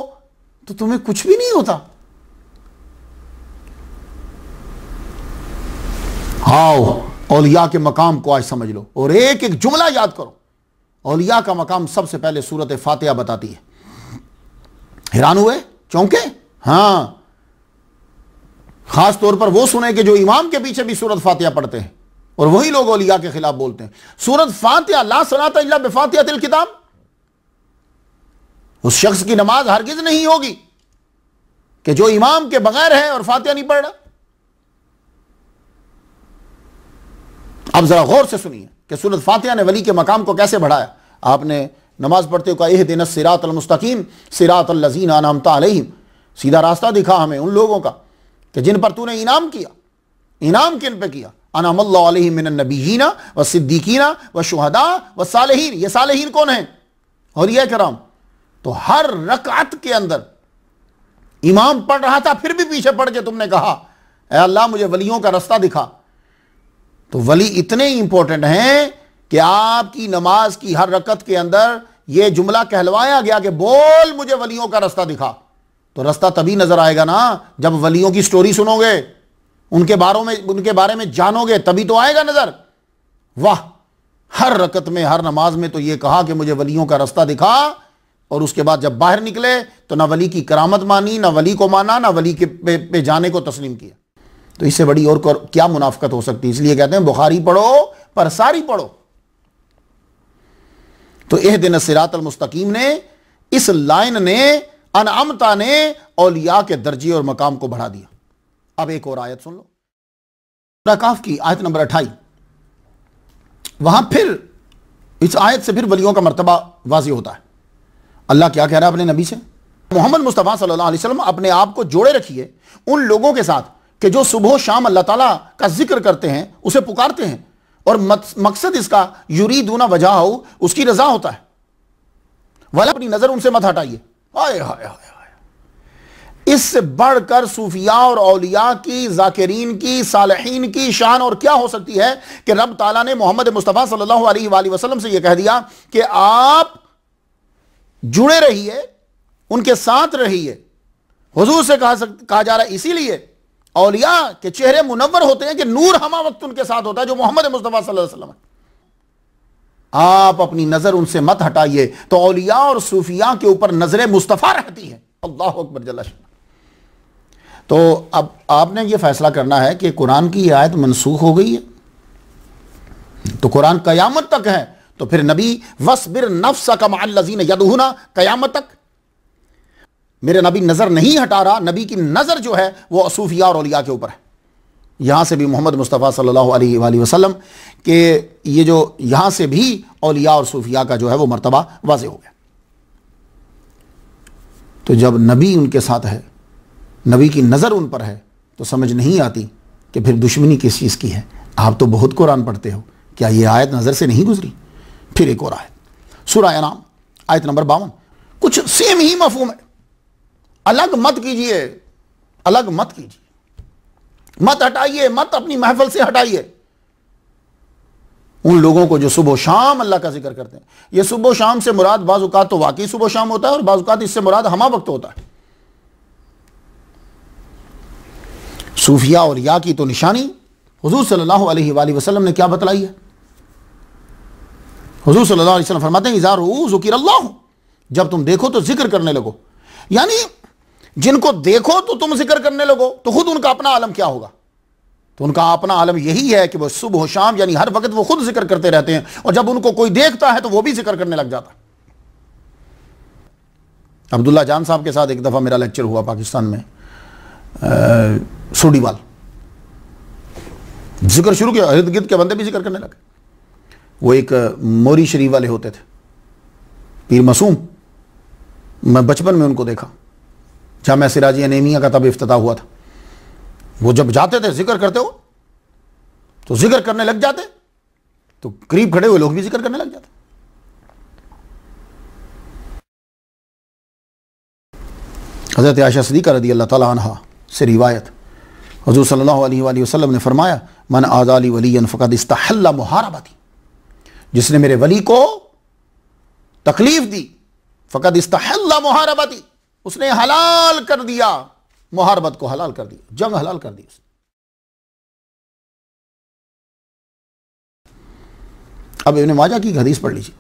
तो तुम्हें कुछ भी नहीं होता। आओ औलिया के मकाम को आज समझ लो और एक एक जुमला याद करो। औलिया का मकाम सबसे पहले सूरत फातिहा बताती है। हैरान हुए, चौंके? हां, खास तौर पर वो सुने कि जो इमाम के पीछे भी सूरत फातिहा पढ़ते हैं और वही लोग औलिया के खिलाफ बोलते हैं। सूरत फातिहा, ला सलाता इल्ला बिफातिहातिल किताब, उस शख्स की नमाज हरगिज नहीं होगी कि जो इमाम के बगैर है और फातिहा नहीं पढ़ रहा। अब जरा गौर से सुनिए कि सूरत फातिहा ने वली के मकाम को कैसे बढ़ाया। आपने नमाज पढ़ते हुए कहा, इहदिनस सिरातल मुस्तकीम सिरातल लज़ीना अनअमता अलैहिम, सीधा रास्ता दिखा हमें उन लोगों का कि जिन पर तूने इनाम किया। इनाम किन पे किया? अनअमल्लाहु अलैहिम मिनन नबिय्यीना व सिद्दीकीना व शुहदा व सालिहीन। ये सालिहीन कौन है? और ये कराम। तो हर रकात के अंदर इमाम पढ़ रहा था, फिर भी पीछे पढ़ के तुमने कहा, ऐ अल्लाह मुझे वलियों का रास्ता दिखा। तो वली इतने इंपॉर्टेंट हैं कि आपकी नमाज की हर रकत के अंदर यह जुमला कहलवाया गया कि बोल मुझे वलियों का रास्ता दिखा। तो रास्ता तभी नजर आएगा ना जब वलियों की स्टोरी सुनोगे, उनके बारे में जानोगे, तभी तो आएगा नजर। वाह, हर रकत में हर नमाज में तो यह कहा कि मुझे वलियों का रास्ता दिखा, और उसके बाद जब बाहर निकले तो ना वली की करामत मानी, ना वली को माना, ना वली के पे जाने को तस्लीम किया। तो इससे बड़ी और क्या मुनाफकत हो सकती है। इसलिए कहते हैं बुखारी पढ़ो पर सारी पढ़ो। तो इहदिनस सिरातल मुस्तकीम ने, इस लाइन ने, अनअमता ने औलिया के दर्जे और मकाम को बढ़ा दिया। अब एक और आयत सुन लो, सूरह काफ की आयत नंबर 28। वहां फिर इस आयत से फिर वलियों का मर्तबा वाज़िह होता है। अल्लाह क्या कह रहा है अपने नबी से? मोहम्मद मुस्तफ़ा सल्लल्लाहु अलैहि वसल्लम अपने आप को जोड़े रखिए उन लोगों के साथ कि जो सुबह शाम अल्लाह ताला का जिक्र करते हैं, उसे पुकारते हैं, और मकसद इसका युरीदूना वजहहू, उसकी रजा होता है। वाला अपनी नजर उनसे मत हटाइए। हाय हाय हाय, इससे बढ़कर सूफिया और औलिया की, जाकिरीन की, सालिहीन की शान और क्या हो सकती है कि रब ताला ने मोहम्मद मुस्तफ़ा सल्लल्लाहु अलैहि वसल्लम से यह कह दिया कि आप जुड़े रहिए, उनके साथ रहिए। हुजूर से कहा जा रहा है इसीलिए औलिया के चेहरे मुनव्वर होते हैं कि नूर हमा वक्त उनके साथ होता है जो मोहम्मद मुस्तफ़ा सल्लल्लाहु अलैहि वसल्लम है। आप अपनी नजर उनसे मत हटाइए तो औलिया और सूफिया के ऊपर नजर मुस्तफ़ा रहती है। अल्लाह अकबर जल्ला शान। तो अब आपने ये फैसला करना है कि कुरान की आयत मनसूख हो गई है तो कुरान कयामत तक है, तो फिर नबी वस्बिर नफ्सका मअल्लज़ीना यदऊना कयामत तक। मेरे नबी नजर नहीं हटा रहा, नबी की नजर जो है वो सूफिया और औलिया के ऊपर है। यहां से भी मोहम्मद मुस्तफ़ा सल्लल्लाहु अलैहि वसल्लम के ये जो यहां से भी औलिया और सूफिया का जो है वो मर्तबा वाज़ेह हो गया। तो जब नबी उनके साथ है, नबी की नज़र उन पर है, तो समझ नहीं आती कि फिर दुश्मनी किस चीज़ की है। आप तो बहुत कुरान पढ़ते हो, क्या ये आयत नज़र से नहीं गुजरी? फिर एक और आयत सूरह अनाम आयत नंबर 52, कुछ सेम ही मफहूम है। अलग मत कीजिए, अलग मत कीजिए, मत हटाइए, मत अपनी महफिल से हटाइए उन लोगों को जो सुबह शाम अल्लाह का जिक्र करते हैं। ये सुबह शाम से मुराद बाज़ औक़ात तो वाकई सुबह शाम होता है और बाज़ औक़ात इससे मुराद हमा वक्त होता है। सूफिया और या की तो निशानी हुज़ूर सल्लल्लाहु अलैहि वसल्लम ने क्या बतलाई है। हुज़ूर सल्लल्लाहु अलैहि वसल्लम फरमाते हैं, इज़ा रुऊ ज़ुकिरल्लाह, जब तुम देखो तो जिक्र करने लगो। यानी जिनको देखो तो तुम जिक्र करने लगो, तो खुद उनका अपना आलम क्या होगा? तो उनका अपना आलम यही है कि वो सुबह शाम यानी हर वक्त वो खुद जिक्र करते रहते हैं, और जब उनको कोई देखता है तो वो भी जिक्र करने लग जाता है। अब्दुल्ला जान साहब के साथ एक दफ़ा मेरा लेक्चर हुआ पाकिस्तान में, सूडीवाल जिक्र शुरू किया, इर्द गिर्द के बंदे भी जिक्र करने लगे। वो एक मोरी शरीफ वाले होते थे, पीर मासूम, मैं बचपन में उनको देखा, जामिया सिराजिया नेमिया का तब इफ्तिताह हुआ था। वो जब जाते थे जिक्र करते हो तो जिक्र करने लग जाते, तो करीब खड़े हुए लोग भी जिक्र करने लग जाते। हज़रत आयशा सिद्दीक़ा रज़ी अल्लाह ताला अन्हा से रिवायत, हुज़ूर सल्लल्लाहु अलैहि वसल्लम ने फरमाया, मन आज़ाली वलियन फ़क़द इस्तहल्ला मुहारबती, जिसने मेरे वली को तकलीफ दी, फ़क़द इस्तहल्ला मुहारबती, उसने हलाल कर दिया, मुहारबत को हलाल कर दिया, जंग हलाल कर दी उसने। अब इब्न माजा की हदीस पढ़ लीजिए।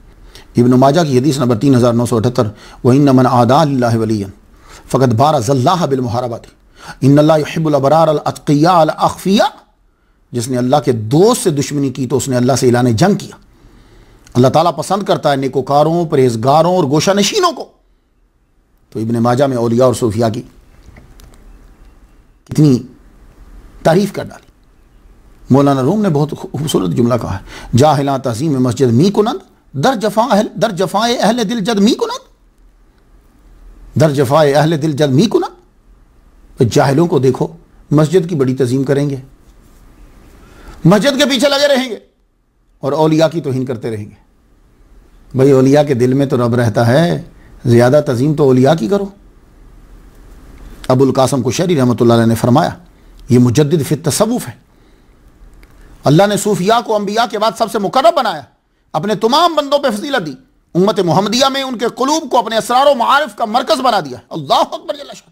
इब्न माजा की हदीस नंबर 3978, व इन्न मन आदा लिल्लाहि वलियन फ़क़द बारज़ल्लाह बिल मुहारबती इन्नल्लाह युहिब्बुल अबरार अल अत्क़िया अल अख़फ़िया, जिसने अल्लाह के दोस्त से दुश्मनी की तो उसने अल्लाह से ऐलान जंग किया। अल्लाह ताला पसंद करता है नेकोकारों, परहेजगारों और गोशा नशीनों को। तो इब्न माजा में औलिया और सूफिया की कितनी तारीफ कर डाली। मौलाना रूम ने बहुत खूबसूरत जुमला कहा है, जाहिला तज़ीम मस्जिद मी कुनद दर जफ़ाए अहले दिल जद मी कुनद, दर जफ़ाए अहले दिल जद मी कुनद। जाहिलों को देखो मस्जिद की बड़ी तज़ीम करेंगे, मस्जिद के पीछे लगे रहेंगे, और औलिया की तौहीन करते रहेंगे। भाई औलिया के दिल में तो रब रहता है, ज़्यादा तज़ीम तो औलिया की करो। अबुल कासम कुशैरी रहमतुल्लाह अलैह ने फरमाया, ये मुजद्दिद फित तसव्वुफ है। अल्लाह ने सूफिया को अंबिया के बाद सबसे मुकर्रम बनाया, अपने तमाम बंदों पे फजीलत दी, उम्मत मोहम्मदिया में उनके कुलूब को अपने असरार व मारिफ का मरकज़ बना दिया। अल्लाह अकबर जल्ल शान।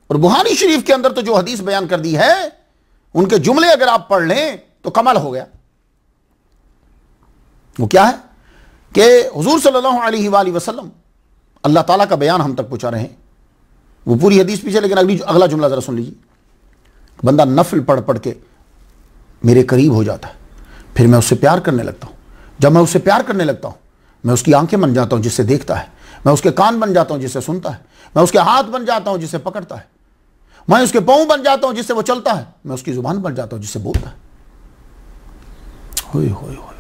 और बुखारी शरीफ के अंदर तो जो हदीस बयान कर दी है, उनके जुमले अगर आप पढ़ लें तो कमाल हो गया। वो क्या है कि हुजूर सल्लल्लाहु अलैहि वसल्लम, अल्लाह ताला का बयान हम तक पहुंचा रहे हैं। वो पूरी हदीस पीछे, लेकिन अगला जुमला जरा सुन लीजिए। बंदा नफल पढ़ पढ़ के मेरे करीब हो जाता है, फिर मैं उससे प्यार करने लगता हूँ। जब मैं उससे प्यार करने लगता हूँ, मैं उसकी आंखें बन जाता हूँ जिससे देखता है, मैं उसके कान बन जाता हूँ जिससे सुनता है, मैं उसके हाथ बन जाता हूँ जिससे पकड़ता है, मैं उसके पाँव बन जाता हूँ जिससे वो चलता है, मैं उसकी जुबान बन जाता हूँ जिससे बोलता है। होय होय होय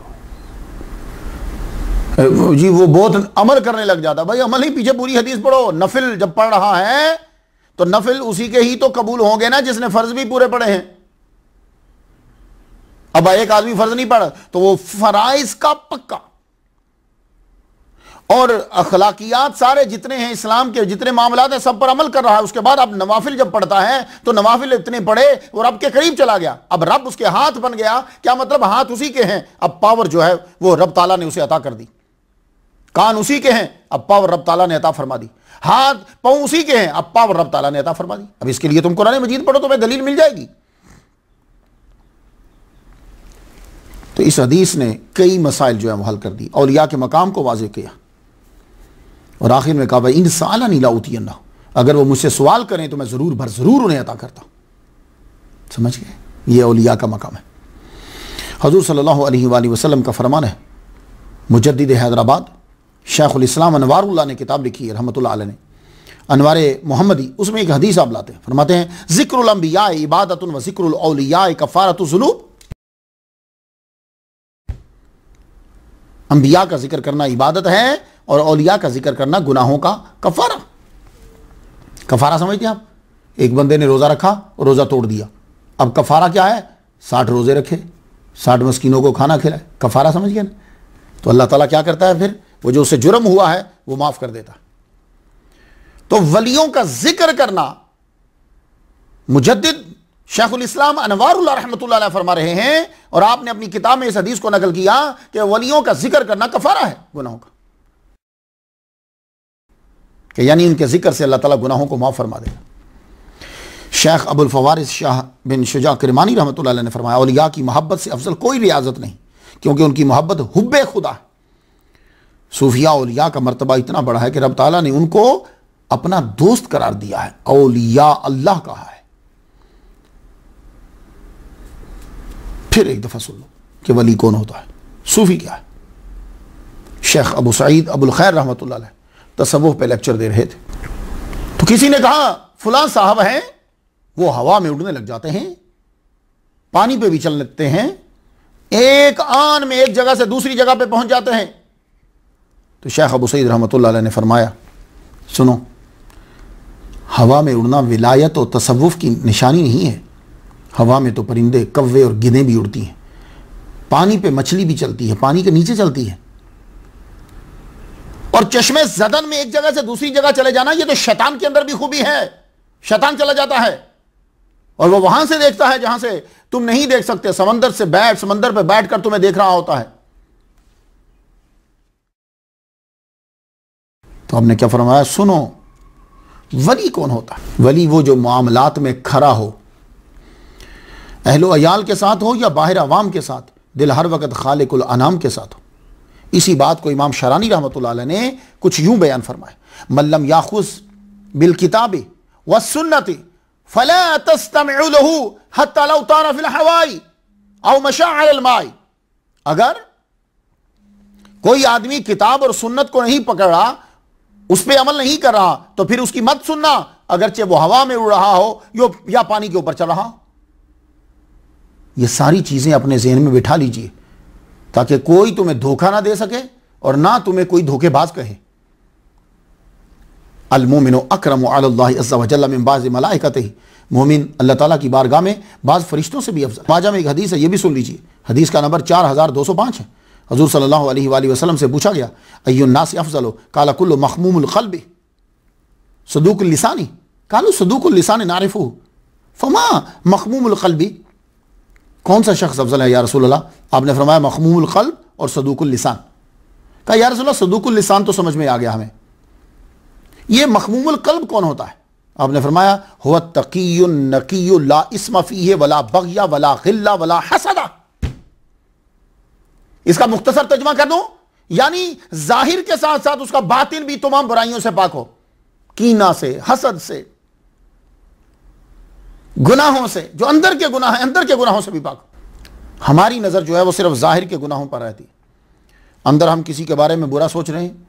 जी, वो बहुत अमल करने लग जाता। भाई अमल ही पीछे पूरी हदीस पढ़ो। नफिल जब पढ़ रहा है तो नफिल उसी के ही तो कबूल होंगे ना जिसने फर्ज भी पूरे पढ़े हैं। अब एक आदमी फर्ज नहीं पढ़ा तो वो फराइज का पक्का, और अखलाकियात सारे जितने हैं इस्लाम के, जितने मामलात हैं, सब पर अमल कर रहा है। उसके बाद अब नवाफिल जब पढ़ता है तो नवाफिल इतने पढ़े और रब के करीब चला गया। अब रब उसके हाथ बन गया। क्या मतलब? हाथ उसी के हैं, अब पावर जो है वो रब ताला ने उसे अता कर दी। कान उसी के हैं, अब पावर रब ताला ने अता फरमा दी। हाथ पांव उसी के हैं, अब पावर रब ताला ने अता फरमा दी। अब इसके लिए तुम कुरान मजीद पढ़ो, तुम्हें दलील मिल जाएगी। तो इस हदीस ने कई मसाइल जो है वो हल कर दी, औलिया के मकाम को वाज़ेह किया, और आखिर में कहा भाई इन साला नीला उतियन्ना, अगर वो मुझसे सवाल करें तो मैं ज़रूर भर ज़रूर उन्हें अता करता हूँ। समझ गए? ये औलिया का मकाम है। हजूर सल्लल्लाहु अलैहि वसल्लम का फरमान है, मुजद्दिद हैदराबाद शेखुल इस्लाम अनवारुल्लाह ने किताब लिखी है रहमतुल्लाह अलैह ने, अनवारे मोहम्मदी, उसमें एक हदीस आप लाते हैं, फरमाते हैं ज़िक्रुल अंबिया इबादतुन व ज़िक्रुल औलिया कफ़ारतु ज़ुनूब। अंबिया का जिक्र करना इबादत है और औलिया का जिक्र करना गुनाहों का कफ़ारा। कफ़ारा समझते हैं आप? एक बंदे ने रोज़ा रखा और रोज़ा तोड़ दिया, अब कफ़ारा क्या है? 60 रोज़े रखे, 60 मस्कीनों को खाना खिलाए, कफ़ारा समझ गए ना? तो अल्लाह ताला क्या करता है फिर? वो जो उससे जुर्म हुआ है वो माफ़ कर देता है। तो वलियों का जिक्र करना, मुजद्दिद शेखुल इस्लाम अनवारुल्लाह रहमतुल्लाह अलैह फरमा रहे हैं, और आपने अपनी किताब में इस हदीस को नकल किया कि वलियों का जिक्र करना कफारा है गुनाहों का, कि यानी इनके जिक्र से अल्लाह ताला गुनाहों को माफ फरमा देगा। शेख अबुल फवारिस शाह बिन शुजा किरमानी रहमतुल्लाह अलैह ने फरमाया, औलिया की मोहब्बत से अफजल कोई रियाजत नहीं, क्योंकि उनकी मोहब्बत हुब्बे खुदा है। सूफिया औलिया का मर्तबा इतना बड़ा है कि रब ताला ने उनको अपना दोस्त करार दिया है, औलिया अल्लाह कहा है। फिर एक दफा सुन लो कि वली कौन होता है, सूफी क्या है। शेख अबू सईद अबुल खैर रहमतुल्लाह अलैह तसव्वुफ पे लेक्चर दे रहे थे, तो किसी ने कहा फलां साहब हैं, वो हवा में उड़ने लग जाते हैं, पानी पे भी चल लगते हैं, एक आन में एक जगह से दूसरी जगह पे पहुंच जाते हैं। तो शेख अबू सईद रहमतुल्लाह अलैह ने फरमाया, सुनो, हवा में उड़ना विलायत और तसव्वुफ की निशानी नहीं है। हवा में तो परिंदे, कव्वे और गिद्दें भी उड़ती हैं, पानी पे मछली भी चलती है, पानी के नीचे चलती है। और चश्मे ज़दन में एक जगह से दूसरी जगह चले जाना, ये तो शैतान के अंदर भी खूबी है। शैतान चला जाता है और वो वहां से देखता है जहां से तुम नहीं देख सकते। समंदर पे बैठकर तुम्हें देख रहा होता है। तो हमने क्या फरमाया, सुनो, वली कौन होता है? वली वो जो मामलात में खरा हो, अहलो अयाल के साथ हो या बाहर अवाम के साथ, दिल हर वक्त खालिकुल अनाम के साथ हो। इसी बात को इमाम शरानी रहमतुल्लाह अलैह ने कुछ यूं बयान फरमाया, मल्लम याखुज़ बिल किताबी व सुन्नती फला तस्तमिउ लहू हत्ता लौ तारा फिल हवाई औ मशा अलल माई। अगर कोई आदमी किताब और सुन्नत को नहीं पकड़ रहा, उस पर अमल नहीं कर रहा, तो फिर उसकी मत सुनना, अगरचे वो हवा में उड़ रहा हो या पानी के ऊपर चल रहा हो। ये सारी चीजें अपने ज़हन में बिठा लीजिए, ताकि कोई तुम्हें धोखा ना दे सके और ना तुम्हें कोई धोखेबाज कहे। अल मोमिनो अकरमु अलल्लाहि अज़्ज़ा व जल्ला मिन बाज़ि मलाइकतिही, मोमिन अल्लाह ताला की बारगाह में बाज़ फरिश्तों से भी अफजल। माजा में एक हदीस है, ये भी सुन लीजिए। हदीस का नंबर 4205 है। हजूर सल्लल्लाहु अलैहि वसल्लम से पूछा गया, अय्युन नासि अफ़ज़लु, काला कुल्लु मख़मूमुल क़ल्बि सदूकुल लिसानी, कालू सदूकुल लिसानी नारिफुहु फमा मख़मूमुल क़ल्बि, कौन सा शख्स अफजल है या रसूलल्लाह? आपने फरमाया मख़मूमुल क़ल्ब और सदूकुल लिसान। कहा या रसूलल्लाह सदूकुल लिसान तो समझ में आ गया हमें, ये मख़मूमुल क़ल्ब कौन होता है? आपने फरमाया हुवा तक़ियुन नक़िय्यु ला इस्म फ़ीहि वला बग़या वला ग़िल्ला वला हसदा। इसका मुख्तसर तर्जुमा कर दूं, यानी जाहिर के साथ साथ उसका बातिन भी तमाम बुराइयों से पाक हो, कीना से, हसद से, गुनाहों से, जो अंदर के गुनाह है, अंदर के गुनाहों से भी पाक हो। हमारी नजर जो है वो सिर्फ जाहिर के गुनाहों पर रहती है। अंदर हम किसी के बारे में बुरा सोच रहे हैं,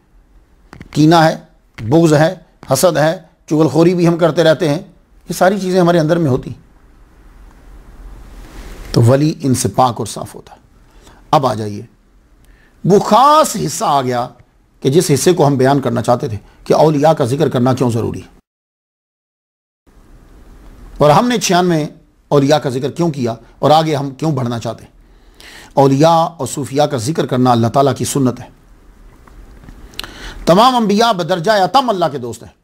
कीना है, बुग़्ज़ है, हसद है, चुगलखोरी भी हम करते रहते हैं, ये सारी चीजें हमारे अंदर में होती। तो वली इनसे पाक और साफ होता है। अब आ जाइए, वो खास हिस्सा आ गया कि जिस हिस्से को हम बयान करना चाहते थे कि औलिया का जिक्र करना क्यों जरूरी है, और हमने 96 औलिया का जिक्र क्यों किया और आगे हम क्यों बढ़ना चाहते हैं। औलिया और सूफिया का जिक्र करना अल्लाह ताला की सुन्नत है। तमाम अंबिया बदरजा अतम अल्लाह के दोस्त हैं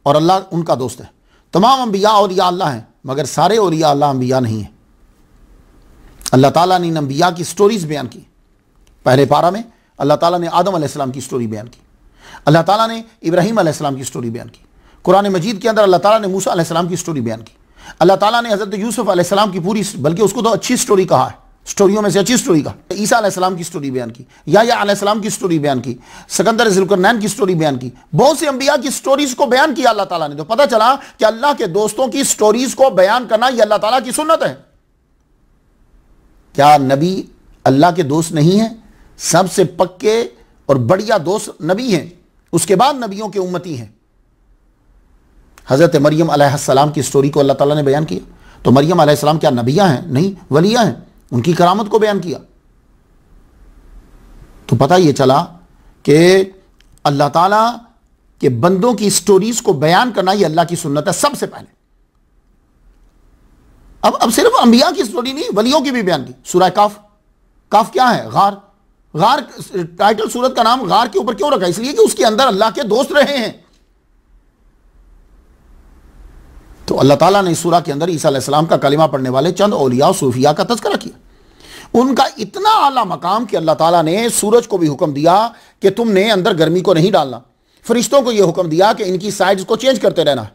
और अल्लाह उनका दोस्त है। तमाम अंबिया औलिया अल्लाह हैं, मगर सारे औलिया अल्लाह अंबिया नहीं है। अल्लाह ताला ने इन अंबिया की स्टोरीज बयान की। पहले पारा में अल्लाह ताला ने आदम अलैहिस्सलाम की स्टोरी बयान की, अल्लाह ताला ने इब्राहीम अलैहिस्सलाम की स्टोरी बयान की। कुरान मजीद के अंदर अल्लाह ताला ने मूसा अलैहिस्सलाम की स्टोरी बयान की। अल्लाह ताला ने हज़रत यूसुफ अलैहिस्सलाम की पूरी, बल्कि उसको तो अच्छी स्टोरी कहा है, स्टोरियों में से अच्छी स्टोरी कहा। ईसा अलैहिस्सलाम की स्टोरी बयान की, याह्या अलैहिस्सलाम की स्टोरी बयान की, सिकंदर ज़ुल्करनैन की स्टोरी बयान की। बहुत से अंबिया की स्टोरीज को बयान किया अल्लाह ताला ने। तो पता चला कि अल्लाह के दोस्तों की स्टोरीज को बयान करना यह अल्लाह ताला की सुन्नत है। क्या नबी अल्लाह के दोस्त नहीं हैं, सबसे पक्के और बढ़िया दोस्त नबी हैं, उसके बाद नबियों के उम्मती हैं। हज़रत मरियम अलैहिस्सलाम की स्टोरी को अल्लाह ताला ने बयान किया, तो मरियम अलैहिस्सलाम क्या नबिया हैं? नहीं, वलिया हैं। उनकी करामत को बयान किया। तो पता ये चला कि अल्लाह ताला के बंदों की स्टोरीज को बयान करना ये अल्लाह की सुन्नत है सबसे पहले। अब सिर्फ अंबिया की स्टोरी नहीं, वलियों की भी बयान की। सूरह काफ, काफ क्या है? गार। गार टाइटल सूरत का नाम गार के ऊपर क्यों रखा? इसलिए कि उसके अंदर अल्लाह के दोस्त रहे हैं। तो अल्लाह ताला ने इस सूरह के अंदर ईसा अलैहिस्सलाम का कलिमा पढ़ने वाले चंद औलिया और सूफिया का तज़किरा किया। उनका इतना आला मकाम कि अल्लाह ताला ने सूरज को भी हुक्म दिया कि तुमने अंदर गर्मी को नहीं डालना, फरिश्तों को यह हुक्म दिया कि इनकी साइड्स को चेंज करते रहना,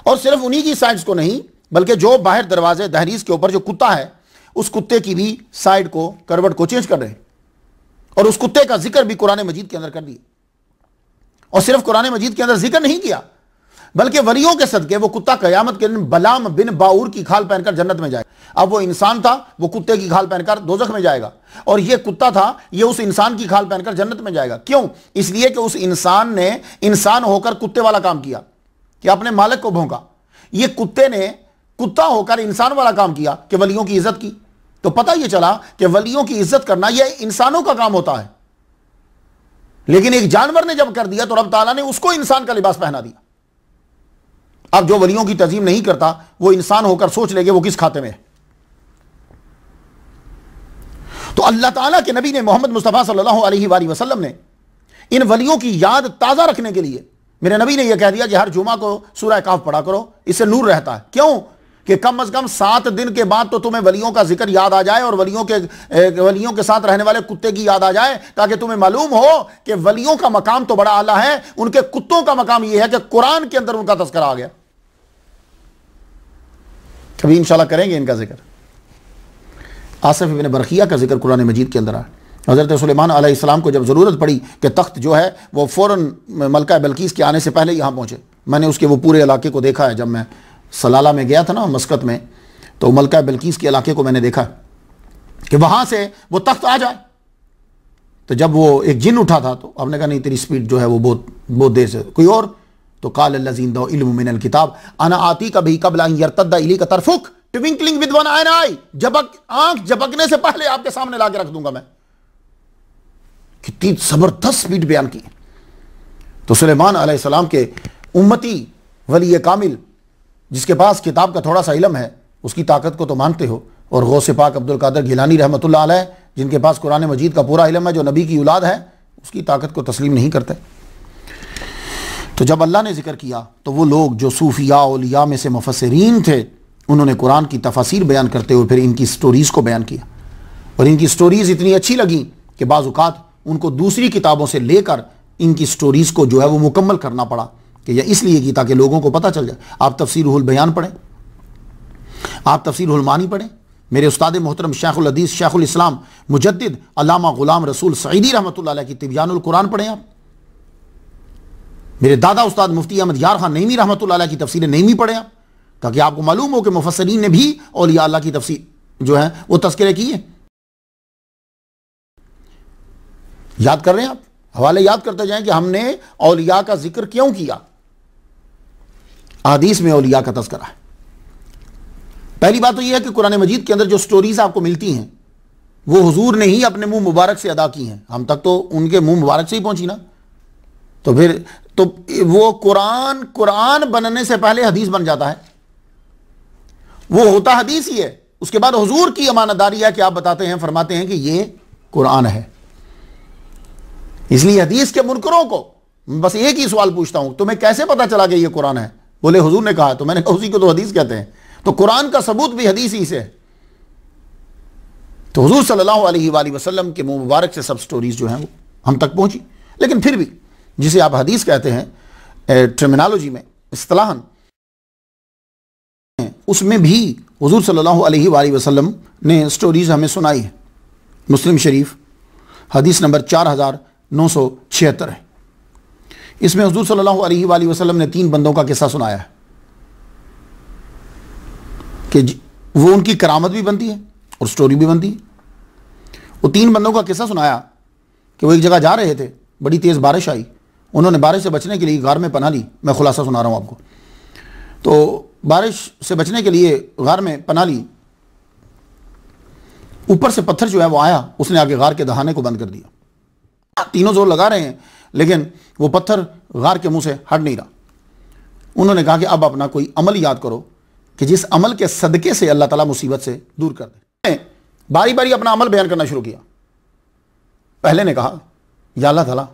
और सिर्फ उन्हीं की साइड्स को नहीं बल्कि जो बाहर दरवाजे दहलीज के ऊपर जो कुत्ता है उस कुत्ते की भी साइड को, करवट को चेंज कर रहे हैं। और उस कुत्ते का जिक्र भी कुरान मजीद के अंदर कर दिया। और सिर्फ कुरान मजीद के अंदर जिक्र नहीं किया बल्कि वलियों के सदके वो कुत्ता कयामत के दिन बलाम बिन बाऊर की खाल पहनकर जन्नत में जाएगा। अब वो इंसान था, वो कुत्ते की खाल पहनकर दोजख में जाएगा, और ये कुत्ता था, ये उस इंसान की खाल पहनकर जन्नत में जाएगा। क्यों? इसलिए कि उस इंसान ने इंसान होकर कुत्ते वाला काम किया कि अपने मालिक को भौंका। ये कुत्ते ने कुत्ता होकर इंसान वाला काम किया कि वलियों की इज्जत की। तो पता यह चला कि वलियों की इज्जत करना यह इंसानों का काम होता है, लेकिन एक जानवर ने जब कर दिया तो रब ताला ने उसको इंसान का लिबास पहना दिया। अब जो वलियों की तज़ीम नहीं करता वो इंसान होकर सोच लेंगे वो किस खाते में है। तो अल्लाह ताला के नबी ने मोहम्मद मुस्तफ़ा सल्लल्लाहु अलैहि वसल्लम ने इन वलियों की याद ताज़ा रखने के लिए मेरे नबी ने यह कह दिया कि हर जुमा को सूरह काफ पढ़ा करो, इससे नूर रहता है। क्यों? कि कम अज कम 7 दिन के बाद तो तुम्हें वलियों का जिक्र याद आ जाए और वलियों के साथ रहने वाले कुत्ते की याद आ जाए, ताकि तुम्हें मालूम हो कि वलियों का मकाम तो बड़ा आला है, उनके कुत्तों का मकाम यह है कि कुरान के अंदर उनका तज़किरा आ गया। कभी इंशाल्लाह करेंगे इनका जिक्र। आसिफ इब्न बरखिया का जिक्र कुरान मजीद के अंदर है। हज़रत सुलेमान अलैहिस्सलाम को जब ज़रूरत पड़ी कि तख्त जो है वो फ़ौरन मलका बिल्कीस के आने से पहले यहाँ पहुँचे। मैंने उसके वो पूरे इलाके को देखा है। जब मैं सलाला में गया था ना, मस्कत में, तो मलका बिल्कीस के इलाके को मैंने देखा कि वहाँ से वो तख्त आ जाए। तो जब वो एक जिन उठा था तो आपने कहा नहीं तेरी स्पीड जो है वो बहुत देर से, कोई और। तो काल लज़ीन दो इल्म मिनल किताब अना आती कभी कबला यरतद्दा इलैका तरफुक ट्विंकलिंग विद वन आई, आंख झपकने से पहले आपके सामने लाके रख दूंगा मैं। कितनी जबरदस्त स्पीड बयान की। तो सुलेमान अलैहिस्सलाम के उम्मती वली कामिल जिसके पास किताब का थोड़ा सा इल्म है, उसकी ताकत को तो मानते हो। और गौसे पाक अब्दुल कादिर गिलानी रहमतुल्लाह अलैह जिनके पास कुरान मजीद का पूरा इल्म है, जो नबी की औलाद है, उसकी ताकत को तस्लीम नहीं करते। तो जब अल्लाह ने जिक्र किया तो वो लोग जो सूफिया औलिया में से मुफस्सिरीन थे, उन्होंने कुरान की तफसीर बयान करते हुए फिर इनकी स्टोरीज़ को बयान किया। और इनकी स्टोरीज़ इतनी अच्छी लगी कि बाज़ औक़ात उनको दूसरी किताबों से लेकर इनकी स्टोरीज़ को जो है वो मुकम्मल करना पड़ा कि यह इसलिए कि ताकि लोगों को पता चल जाए। आप तफसीरुल बयान पढ़ें, आप तफसीरुल मानी पढ़ें। मेरे उस्ताद मोहतरम शेखुल हदीस शेखुल इस्लाम मुजद्दिद अल्लामा गुलाम रसूल सईदी रहमतुल्लाह अलैह की तिबयानुल कुरान पढ़ें आप। मेरे दादा उस्ताद मुफ्ती अहमद यार खान नईमी रहमतुल्लाह अलैह की तफसीर नईमी पढ़ें आप, ताकि आपको मालूम हो कि मुफस्सिरीन ने भी औलिया अल्लाह की तफसीर जो है वो तज़किरे की है। याद कर रहे हैं आप, हवाले याद करते जाएं कि हमने औलिया का जिक्र क्यों किया। हदीस में औलिया का तज़किरा है। पहली बात तो यह है कि कुरान मजीद के अंदर जो स्टोरीज आपको मिलती हैं वो हुजूर ने ही अपने मुंह मुबारक से अदा की हैं। हम तक तो उनके मुंह मुबारक से ही पहुंची ना। तो फिर तो वो कुरान बनने से पहले हदीस बन जाता है, वो होता हदीस ही है। उसके बाद हुजूर की अमानतदारी है कि आप बताते हैं, फरमाते हैं कि ये कुरान है। इसलिए हदीस के मुनकरों को बस एक ही सवाल पूछता हूं, तुम्हें कैसे पता चला कि ये कुरान है? बोले हुजूर ने कहा। तो मैंने कहा उसी को तो हदीस कहते हैं। तो कुरान का सबूत भी हदीस ही से है। तो हुजूर सल्लल्लाहु अलैहि वसल्लम के मुंह मुबारक से सब स्टोरीज जो हैं वो हम तक पहुंची। लेकिन फिर भी जिसे आप हदीस कहते हैं टर्मिनोलॉजी में, इस्तिलाहन, उसमें भी हुजूर सल्लल्लाहु अलैहि वसल्लम ने स्टोरीज हमें सुनाई है। मुस्लिम शरीफ हदीस नंबर 4976 है। इसमें हुजूर सल्लल्लाहु अलैहि वसल्लम ने 3 बंदों का किस्सा सुनाया है कि वो उनकी करामत भी बनती है और स्टोरी भी बनती है। वो 3 बंदों का किस्सा सुनाया कि वो एक जगह जा रहे थे, बड़ी तेज़ बारिश आई, उन्होंने बारिश से बचने के लिए गार में पनाह ली। मैं खुलासा सुना रहा हूँ आपको। तो बारिश से बचने के लिए गार में पनाह ली, ऊपर से पत्थर जो है वो आया, उसने आगे गार के दहाने को बंद कर दिया। तीनों जोर लगा रहे हैं लेकिन वो पत्थर गार के मुंह से हट नहीं रहा। उन्होंने कहा कि अब अपना कोई अमल याद करो कि जिस अमल के सदके से अल्लाह ताला मुसीबत से दूर कर दे। बारी बारी अपना अमल बयान करना शुरू किया। पहले ने कहा, या अल्लाह ताला,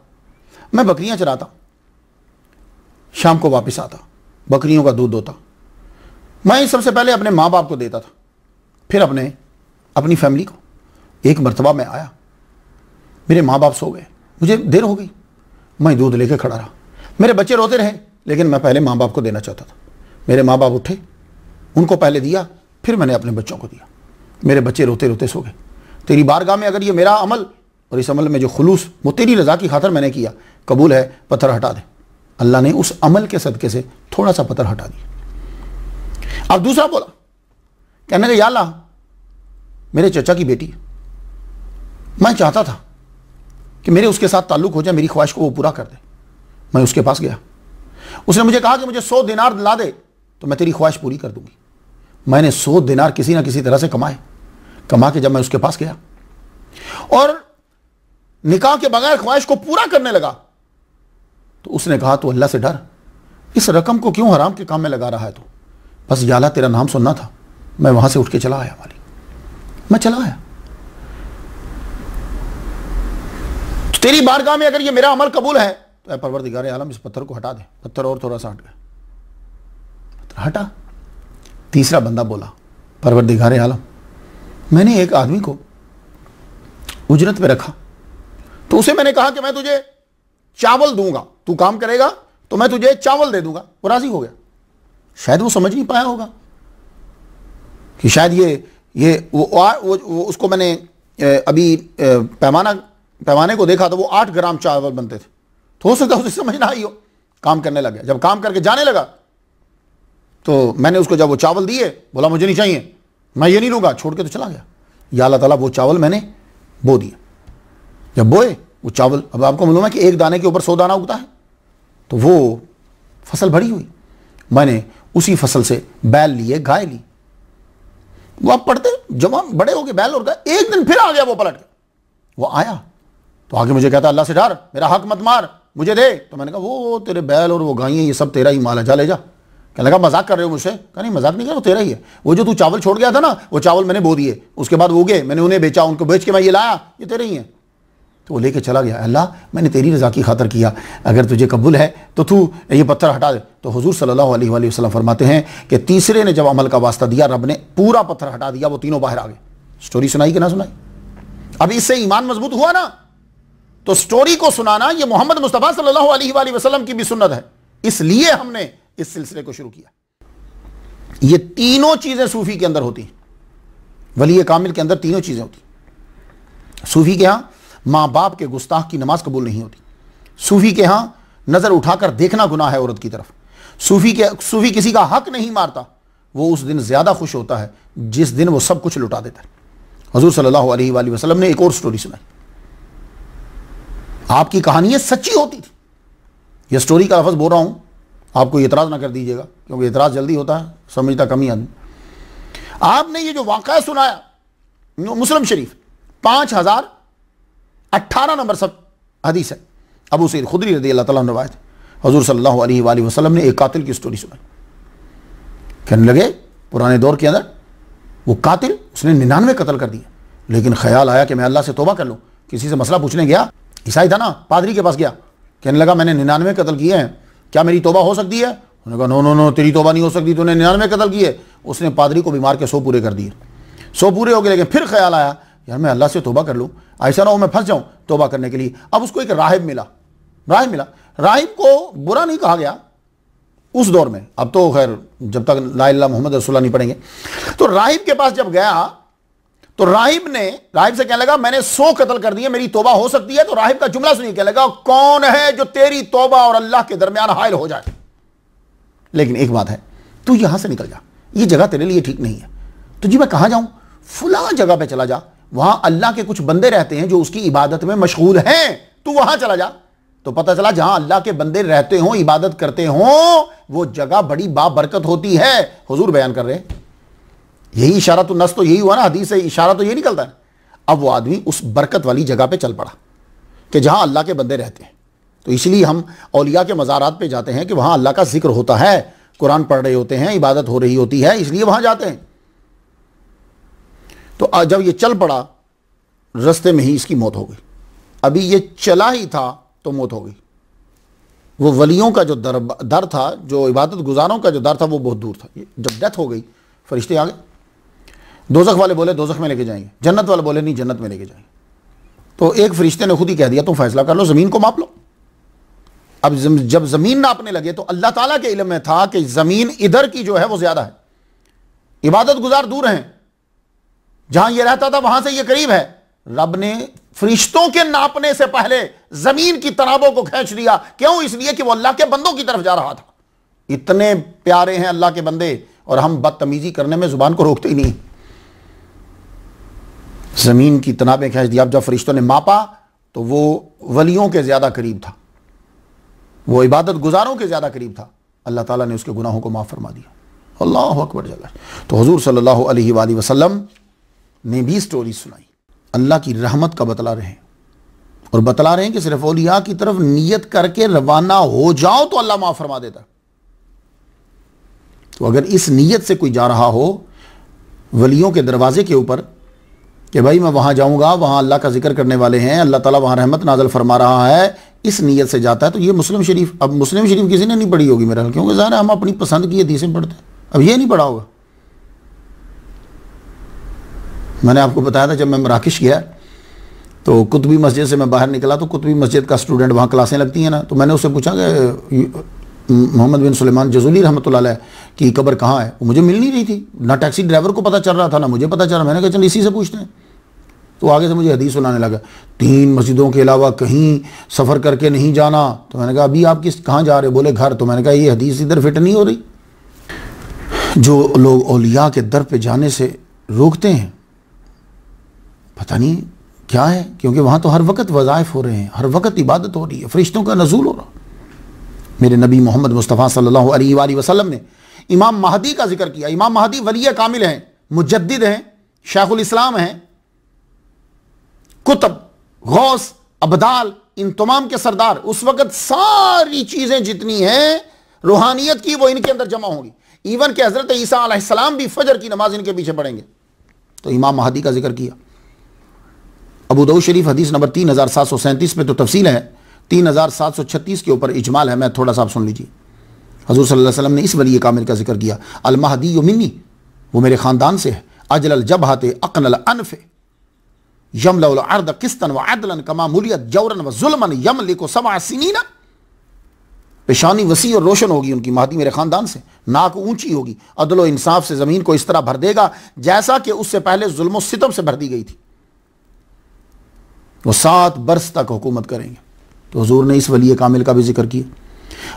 मैं बकरियां चराता, शाम को वापस आता, बकरियों का दूध दोता, मैं सबसे पहले अपने माँ बाप को देता था, फिर अपनी फैमिली को। एक मरतबा मैं आया, मेरे माँ बाप सो गए, मुझे देर हो गई, मैं दूध लेके खड़ा रहा, मेरे बच्चे रोते रहे लेकिन मैं पहले माँ बाप को देना चाहता था। मेरे माँ बाप उठे, उनको पहले दिया, फिर मैंने अपने बच्चों को दिया, मेरे बच्चे रोते रोते सो गए। तेरी बारगाह में अगर ये मेरा अमल और इस अमल में जो खुलूस वो तेरी रज़ा की खातर मैंने किया, कबूल है, पत्थर हटा दे। अल्लाह ने उस अमल के सदके से थोड़ा सा पत्थर हटा दिया। अब दूसरा बोला, कहने लगा, या अल्लाह, मेरे चचा की बेटी, मैं चाहता था कि मेरे उसके साथ ताल्लुक़ हो जाए, मेरी ख्वाहिश को वो पूरा कर दे। मैं उसके पास गया, उसने मुझे कहा कि मुझे 100 दिनार ला दे तो मैं तेरी ख्वाहिश पूरी कर दूंगी। मैंने 100 दिनार किसी ना किसी तरह से कमा के जब मैं उसके पास गया और निकाह के बगैर ख्वाहिश को पूरा करने लगा तो उसने कहा, तू अल्लाह से डर, इस रकम को क्यों हराम के काम में लगा रहा है? तू बस या अल्लाह तेरा नाम सुनना था। मैं वहां से उठ के चला आया, मालिक, मैं चला आया। तो तेरी बारगाह में अगर ये मेरा अमल कबूल है तो परवरदिगार आलम इस पत्थर को हटा दे। पत्थर और थोड़ा सा हट गया, पत्थर हटा। तीसरा बंदा बोला, परवरदिगार आलम, मैंने एक आदमी को उजरत पे रखा तो उसे मैंने कहा कि मैं तुझे चावल दूंगा, तू काम करेगा तो मैं तुझे चावल दे दूंगा। वो राजी हो गया। शायद वो समझ नहीं पाया होगा कि शायद वो उसको मैंने अभी पैमाने को देखा तो वो 8 ग्राम चावल बनते थे, तो हो सकता है उसे समझ ना आई हो। काम करने लग गया, जब काम करके जाने लगा तो मैंने उसको जब वो चावल दिए, बोला मुझे नहीं चाहिए, मैं ये नहीं लूंगा, छोड़ के तो चला गया। या अल्लाह ताला, वो चावल मैंने बो दिए। जब बोए वो चावल, अब आपको मालूम है कि एक दाने के ऊपर 100 दाना उगता है, तो वो फसल बड़ी हुई। मैंने उसी फसल से बैल लिए, गाय ली। वो आप पढ़ते जवान बड़े हो गए बैल और गाय। एक दिन फिर आ गया वो पलट के, वो आया तो आगे मुझे कहता, अल्लाह से डर, मेरा हक मत मार, मुझे दे। तो मैंने कहा, वो तेरे बैल और वो गायें ये सब तेरा ही माल है, जा ले जा। कहने लगा, मजाक कर रहे हो मुझसे? कहा नहीं, मजाक नहीं कर रहा, वो तेरा ही है। वो जो तू चावल छोड़ गया था ना, वो चावल मैंने बो दिए, उसके बाद वो उगे, मैंने उन्हें बेचा, उनको बेच के मैं ये लाया, ये तेरे ही है। तो वो लेके चला गया। अल्लाह, मैंने तेरी रज़ा की खातर किया, अगर तुझे कबूल है तो तू ये पत्थर हटा दे। तो हुजूर सल्लल्लाहु अलैहि वसल्लम फरमाते हैं कि तीसरे ने जब अमल का वास्ता दिया, रब ने पूरा पत्थर हटा दिया, वो तीनों बाहर आ गए। स्टोरी सुनाई कि ना सुनाई? अब इससे ईमान मजबूत हुआ ना। तो स्टोरी को सुनाना ये मोहम्मद मुस्तफ़ा सल्लल्लाहु अलैहि वसल्लम की भी सुन्नत है, इसलिए हमने इस सिलसिले को शुरू किया। ये तीनों चीजें सूफी के अंदर होती, वली कामिल के अंदर तीनों चीजें होती। सूफी के यहां माँ बाप के गुस्ताख की नमाज कबूल नहीं होती। सूफी के यहां नजर उठाकर देखना गुनाह है औरत की तरफ। सूफी किसी का हक नहीं मारता, वो उस दिन ज्यादा खुश होता है जिस दिन वो सब कुछ लुटा देता है। हुजूर सल्लल्लाहु अलैहि वसल्लम ने एक और स्टोरी सुनाई, आपकी कहानियां सच्ची होती थी। यह स्टोरी का लफ्ज बोल रहा हूं, आपको इतराज ना कर दीजिएगा, क्योंकि इतराज जल्दी होता है, समझता कम ही आदमी। आपने ये जो वाक़या सुनाया, मुस्लिम शरीफ 5018 नंबर सब हदीस है, अबू सईद खुदरी रज़ी अल्लाह ताला अन्हु रवायत। हुजूर सल्लल्लाहु अलैहि वसल्लम ने एक कातिल की स्टोरी सुनाई। कहने लगे, पुराने दौर के अंदर वो कातिल, उसने 99 कत्ल कर दिए, लेकिन ख्याल आया कि मैं अल्लाह से तौबा कर लूँ। किसी से मसला पूछने गया, ईसाई था ना, पादरी के पास गया, कहने लगा मैंने 99 कत्ल किए हैं, क्या मेरी तौबा हो सकती है? उन्होंने कहा नो नो नो, तेरी तौबा नहीं हो सकती, तूने 99 कत्ल किए। उसने पादरी को भी मार के 100 पूरे कर दिए। 100 पूरे हो गए, लेकिन फिर ख्याल आया, यार मैं अल्लाह से तौबा कर लूँ, ऐसा ना हो मैं फंस जाऊँ तौबा करने के लिए। अब उसको एक राहिब मिला। राहिब को बुरा नहीं कहा गया उस दौर में, अब तो खैर जब तक ला इलाहा मोहम्मद रसूलुल्लाह नहीं पढ़ेंगे। तो राहिब के पास जब गया तो राहिब से कहने लगा मैंने 100 कत्ल कर दिए, मेरी तौबा हो सकती है? तो राहिब का जुमला सुनिए, कहने लगा कौन है जो तेरी तौबा और अल्लाह के दरमियान हायल हो जाए? लेकिन एक बात है, तू यहां से निकल जा, ये जगह तेरे लिए ठीक नहीं है। तो जी मैं कहां जाऊं? फुला जगह पे चला जा, वहां अल्लाह के कुछ बंदे रहते हैं जो उसकी इबादत में मशगूल हैं, तू वहां चला जा। तो पता चला जहां अल्लाह के बंदे रहते हों, इबादत करते हों, वो जगह बड़ी बाबरकत होती है। हुजूर बयान कर रहे हैं, यही इशारा तो नस तो यही हुआ ना, हदीस से इशारा तो यही निकलता है। अब वो आदमी उस बरकत वाली जगह पे चल पड़ा कि जहां अल्लाह के बंदे रहते हैं। तो इसलिए हम औलिया के मज़ारात पे जाते हैं कि वहां अल्लाह का जिक्र होता है, कुरान पढ़ रहे होते हैं, इबादत हो रही होती है, इसलिए वहां जाते हैं। तो जब ये चल पड़ा, रास्ते में ही इसकी मौत हो गई। अभी ये चला ही था तो मौत हो गई। वो वलियों का जो दर था, जो इबादत गुजारों का जो दर था, वो बहुत दूर था। जब डेथ हो गई, फरिश्ते आ गए। दोजख वाले बोले दोजख में लेके जाएंगे, जन्नत वाले बोले नहीं जन्नत में लेके जाएंगे। तो एक फरिश्ते ने खुद ही कह दिया तुम फैसला कर लो, ज़मीन को माप लो। अब जब ज़मीन नापने लगे तो अल्लाह ताला के इल्म में था कि ज़मीन इधर की जो है वो ज़्यादा है, इबादत गुजार दूर हैं, जहां ये रहता था वहां से ये करीब है। रब ने फरिश्तों के नापने से पहले ज़मीन की तनाबों को खींच दिया। क्यों? इसलिए कि वो अल्लाह के बंदों की तरफ जा रहा था। इतने प्यारे हैं अल्लाह के बंदे और हम बदतमीजी करने में ज़ुबान को रोकते ही नहीं। ज़मीन की तनाबें खींच दी। अब जब फरिश्तों ने मापा तो वो वलियों के ज़्यादा करीब था, वो इबादत गुजारों के ज़्यादा करीब था। अल्लाह ताला ने उसके गुनाहों को माफ़ फरमा दिया। अल्लाहु अकबर जल्ल। तो हुजूर सल्लल्लाहु अलैहि वसल्लम ने भी स्टोरी सुनाई, अल्लाह की रहमत का बतला रहे हैं, और बतला रहे हैं कि सिर्फ औलिया की तरफ नियत करके रवाना हो जाओ तो अल्लाह माफ़ फरमा देता। तो अगर इस नीयत से कोई जा रहा हो वलियों के दरवाजे के ऊपर कि भाई मैं वहां जाऊंगा, वहां अल्लाह का जिक्र करने वाले हैं, अल्लाह ताला वहां रहमत नाज़िल फरमा रहा है, इस नीयत से जाता है, तो ये मुस्लिम शरीफ, अब मुस्लिम शरीफ किसी ने नहीं पढ़ी होगी मेरा, क्योंकि ज़ाहिर है हम अपनी पसंद की हदीसें पढ़ते हैं। अब ये नहीं पढ़ा होगा। मैंने आपको बताया था जब मैं मराकश गया तो कुतुबी मस्जिद से मैं बाहर निकला तो कुतुबी मस्जिद का स्टूडेंट, वहाँ क्लासें लगती हैं ना, तो मैंने उससे पूछा कि मोहम्मद बिन सुलेमान जज़ूली रहमतुल्लाह अलैह की कब्र कहाँ है। वो मुझे मिल नहीं रही थी, ना टैक्सी ड्राइवर को पता चल रहा था, ना मुझे पता चल रहा। मैंने कहा चल इसी से पूछते हैं। तो आगे से मुझे हदीस सुनाने लगा, 3 मस्जिदों के अलावा कहीं सफ़र करके नहीं जाना। तो मैंने कहा अभी आप कहाँ जा रहे हो? बोले घर। तो मैंने कहा ये हदीस इधर फिट नहीं हो रही। जो लोग औलिया के दर पे जाने से रोकते हैं, पता नहीं क्या है, क्योंकि वहाँ तो हर वक्त वज़ाइफ हो रहे हैं, हर वक्त इबादत हो रही है, फरिश्तों का नज़ूल हो रहा। मेरे नबी मोहम्मद मुस्तफ़ा सल्लल्लाहु अलैहि वसल्लम ने इमाम महदी का जिक्र किया। इमाम महदी वली कामिल हैं, मुजद्दिद हैं, शेखुल इस्लाम हैं, कुतुब, गौस, अबदाल, इन तमाम के सरदार। उस वक्त सारी चीज़ें जितनी हैं रूहानियत की वो इनके अंदर जमा होंगी। इवन के हज़रत ईसा अलैहिस्सलाम भी फजर की नमाज इनके पीछे पढ़ेंगे। तो इमाम महदी का जिक्र किया। अबू दाऊद शरीफ हदीस नंबर 3737 पे तो तफसील है, 3736 के ऊपर इजमाल है। मैं थोड़ा सा आप सुन लीजिए। हजूर सल्लल्लाहु अलैहि वसल्लम ने इस वली कामिल का जिक्र किया, अल महदी मिन्नी, वो मेरे ख़ानदान से है, अजलल जबहते अक़नल अनफ़े यमलउल अर्द क़िस्तन व अदलन कमा मुलियत जौरन व ज़ुल्मन यमलिकु सबअ सिनीना। पेशानी वसी और रोशन होगी उनकी, महदी मेरे ख़ानदान से, नाक ऊंची होगी, अदल व इंसाफ से ज़मीन को इस तरह भर देगा जैसा कि उससे पहले जुल्म व सितम से भर दी गई थी। वो 7 बरस तक हुकूमत करेंगे। तो हुजूर ने इस वली कामिल का भी जिक्र किया।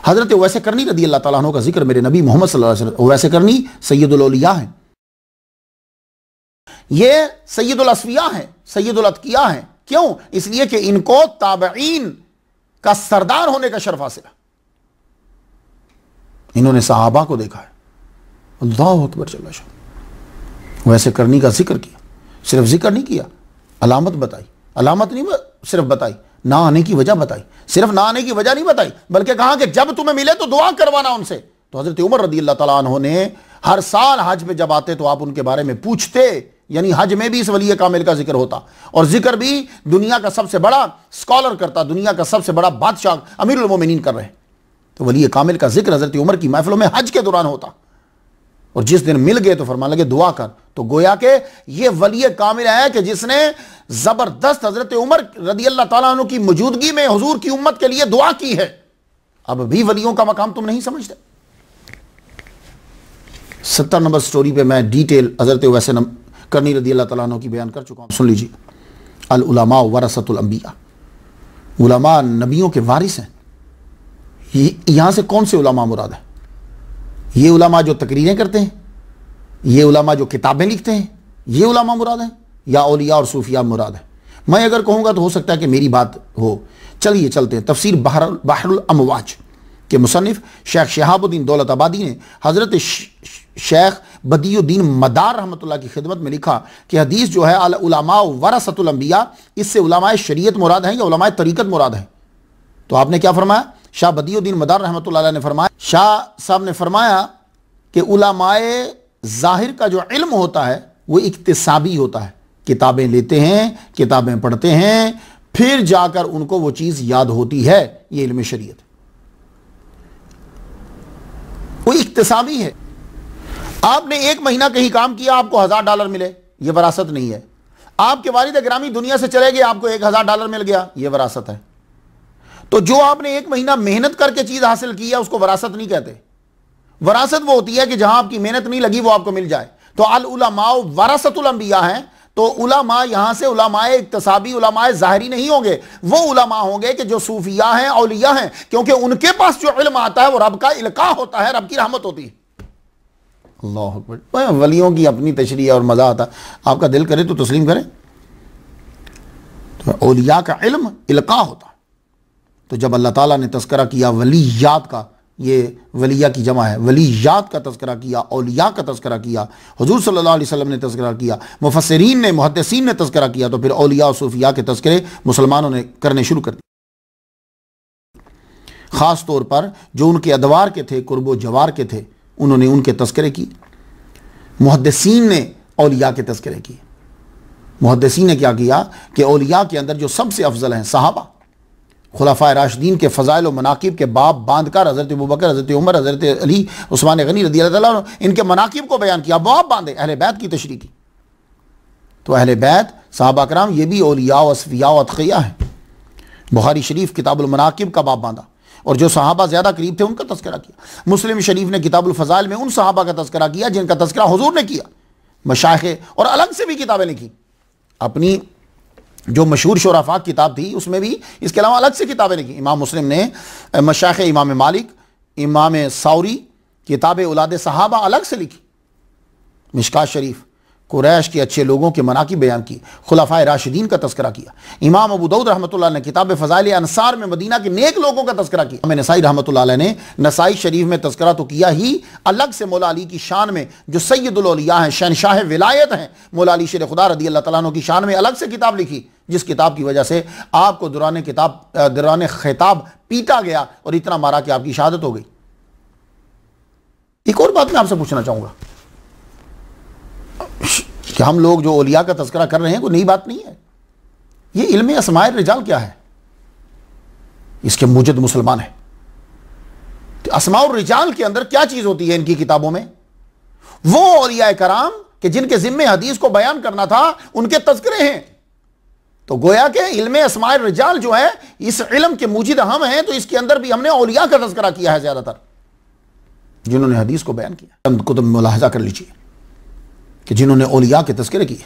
हज़रत उवैस करनी रज़ी अल्लाह ताला अन्हु का जिक्र मेरे नबी मोहम्मद सल्लल्लाहु अलैहि वसल्लम, उवैस करनी सैयदुल औलिया हैं, ये सैयदुल अस्फिया हैं, सैयदुल अतकिया हैं। क्यों? इसलिए कि इनको ताबईन का सरदार होने का शर्फ हासिल है। इन्होंने सहाबा को देखा है। अल्लाहु अकबर जल्ल शाह। वैसे करनी का जिक्र किया, सिर्फ जिक्र नहीं किया, अलामत बताई। अलामत नहीं सिर्फ बताई, ना आने की वजह बताई। सिर्फ ना आने की वजह नहीं बताई, बल्कि कहा कि जब तुम्हें मिले तो दुआ करवाना उनसे। तो हज़रत उमर रज़ी अल्लाह तआला अन्हु ने हर साल हज पे जब आते तो आप उनके बारे में पूछते, यानी हज में भी इस वली कामिल का जिक्र होता, और जिक्र भी दुनिया का सबसे बड़ा स्कॉलर करता, दुनिया का सबसे बड़ा बादशाह अमीरुल मोमिनीन कर रहे हैं। तो वली कामिल का जिक्र हज़रत उमर की महफिलों में हज के दौरान होता, और जिस दिन मिल गए तो फरमान लगे दुआ कर। तो गोया के ये वली कामिल है कि जिसने जबरदस्त हजरत उमर रदी अल्लाह ताला अन्हु की मौजूदगी में हुजूर की उम्मत के लिए दुआ की है। अब भी वलियों का मकाम तुम नहीं समझते। 70 नंबर स्टोरी पे मैं डिटेल हजरत उवैस करनी रदी अल्लाह ताला अन्हु की बयान कर चुका हूं, सुन लीजिए। अल उलमा वरसतुल अंबिया, उलमा नबियों के वारिस हैं। यहां से कौन से उलमा मुराद है? ये उलमा जो तकरीरें करते हैं, ये उलमा जो किताबें लिखते हैं, ये उलमा मुराद हैं, या औलिया और सूफिया मुराद है। मैं अगर कहूँगा तो हो सकता है कि मेरी बात हो। चलिए चलते हैं। तफसीर बहरुल अमवाज के मुसन्निफ शेख शहाबुद्दीन दौलताबादी ने हज़रत शेख बदियुद्दीन मदार रहमतुल्लाह की खिदमत में लिखा कि हदीस जो है अल उलमा वरसतुल अंबिया, इससे उलमाए शरीयत मुराद हैं या उलमाए तरीक़त मुराद हैं। तो आपने क्या फरमाया? शाह बदियुद्दीन मदार रहमतुल्लाह अलैह ने फरमाया, शाह साहब ने फरमाया कि उलमाए ज़ाहिर का जो इल्म होता है वो इक्तिसाबी होता है। किताबें लेते हैं, किताबें पढ़ते हैं, फिर जाकर उनको वो चीज़ याद होती है। ये इल्म शरीयत वो इक्तिसाबी है। आपने 1 महीना कहीं काम किया, आपको $1000 मिले, ये वरासत नहीं है। आपके वालिद गिरामी दुनिया से चले गए, आपको $1000 मिल गया, ये वरासत है। तो जो आपने 1 महीना मेहनत करके चीज हासिल की है उसको वरासत नहीं कहते। वरासत वो होती है कि जहां आपकी मेहनत नहीं लगी वो आपको मिल जाए। तो अल उलमा वरसतुल अंबिया हैं, तो उलमा यहां से उलमाए इक्तसाबी उलमाए ज़ाहिरी नहीं होंगे, वो उलमा होंगे कि जो सूफिया हैं, औलिया हैं, क्योंकि उनके पास जो इल्म आता है वो रब का इल्का होता है, रब की रहमत होती है। अल्लाह अकबर। वलियों की अपनी तशरीह और मज़ा आता, आपका दिल करे तो तस्लीम करें। तो औलिया का इल्म इल्का होता है। तो जब अल्लाह ताला ने तज़किरा किया वलीयात का, ये वलिया की जमा है, वलीयात का तज़किरा किया, औलिया का तज़किरा किया, हुज़ूर सल्लल्लाहु अलैहि वसल्लम ने तज़किरा किया, मुफस्सिरीन ने, मुहद्दिसीन ने तज़किरा किया, तो फिर औलिया और सूफिया के तज़किरे मुसलमानों ने करने शुरू कर दिए। ख़ास तौर पर जो उनके अदवार के थे, कुर्बो जवार के थे, उन्होंने उनके तज़किरे किए। मुहद्दिसीन ने औलिया के तज़किरे किए। मुहद्दिसीन ने क्या किया कि औलिया के अंदर जो सबसे अफजल हैं सहाबा, खुलाफाए राशिदीन के फ़ज़ाइल व मनाकिब के बाब बांधकर हज़रत अबू बकर, हज़रत उमर, हज़रत अली, उस्मान गनी रज़ी अल्लाह ताला अन्हु, इनके मनाकिब को बयान किया, बाब बांधे, अहले बैत की तशरीह की। तो अहले बैत सहाबा कराम ये भी औलिया व असफिया व अतक़िया हैं। बुखारी शरीफ किताबुल मनाकिब का बाब बांधा और जो सहाबा ज़्यादा करीब थे उनका तज़किरा किया। मुस्लिम शरीफ ने किताबुल फ़ज़ाइल में उन सहाबा का तज़किरा किया जिनका तज़किरा हुज़ूर ने किया। मशाइख़ और अलग से भी किताबें लिखी, अपनी जो मशहूर शुराफा किताब थी उसमें भी इसके अलावा अलग से किताबें लिखी। इमाम मुस्लिम ने मशाइख़ इमाम मालिक, इमाम सौरी, किताब औलाद सहाबा अलग से लिखी। मिशकात शरीफ कुरैश के अच्छे लोगों के मनाकिब बयान की, खुलाफाए राशिदीन का तज़किरा किया। इमाम अबू दाऊद रहमतुल्लाह ने किताब फ़ज़ाइल अंसार में मदीना के नेक लोगों का तज़किरा किया। इमाम नसाई रहमतुल्लाह अलैह ने नसाई शरीफ में तज़किरा तो किया ही, अलग से मौला अली की शान में जो सैयदुल औलिया हैं, शहनशाह विलायत हैं, मौला अली शेर खुदा रज़ी अल्लाह तआला अन्हु की शान में अलग से किताब लिखी, जिस किताब की वजह से आपको दौरान खिताब पीटा गया और इतना मारा कि आपकी शहादत हो गई। एक और बात मैं आपसे पूछना चाहूँगा कि हम लोग जो औलिया का तज़किरा कर रहे हैं कोई नई बात नहीं है। ये इल्म अस्माए रिजाल क्या है? इसके मुजद मुसलमान है। तो अस्माउर रिजाल के अंदर क्या चीज़ होती है इनकी किताबों में? वो औलिया कराम कि जिनके ज़िम्मे हदीस को बयान करना था उनके तज़किरे हैं। तो गोया के इल्म अस्माए रिजाल जो है, इस इल्म के मुजिद हम हैं, तो इसके अंदर भी हमने औलिया का तज़किरा किया है ज़्यादातर, जिन्होंने हदीस को बयान किया। कुतुब मुलाहज़ा कर लीजिए कि जिन्होंने औलिया के तज़किरे किए,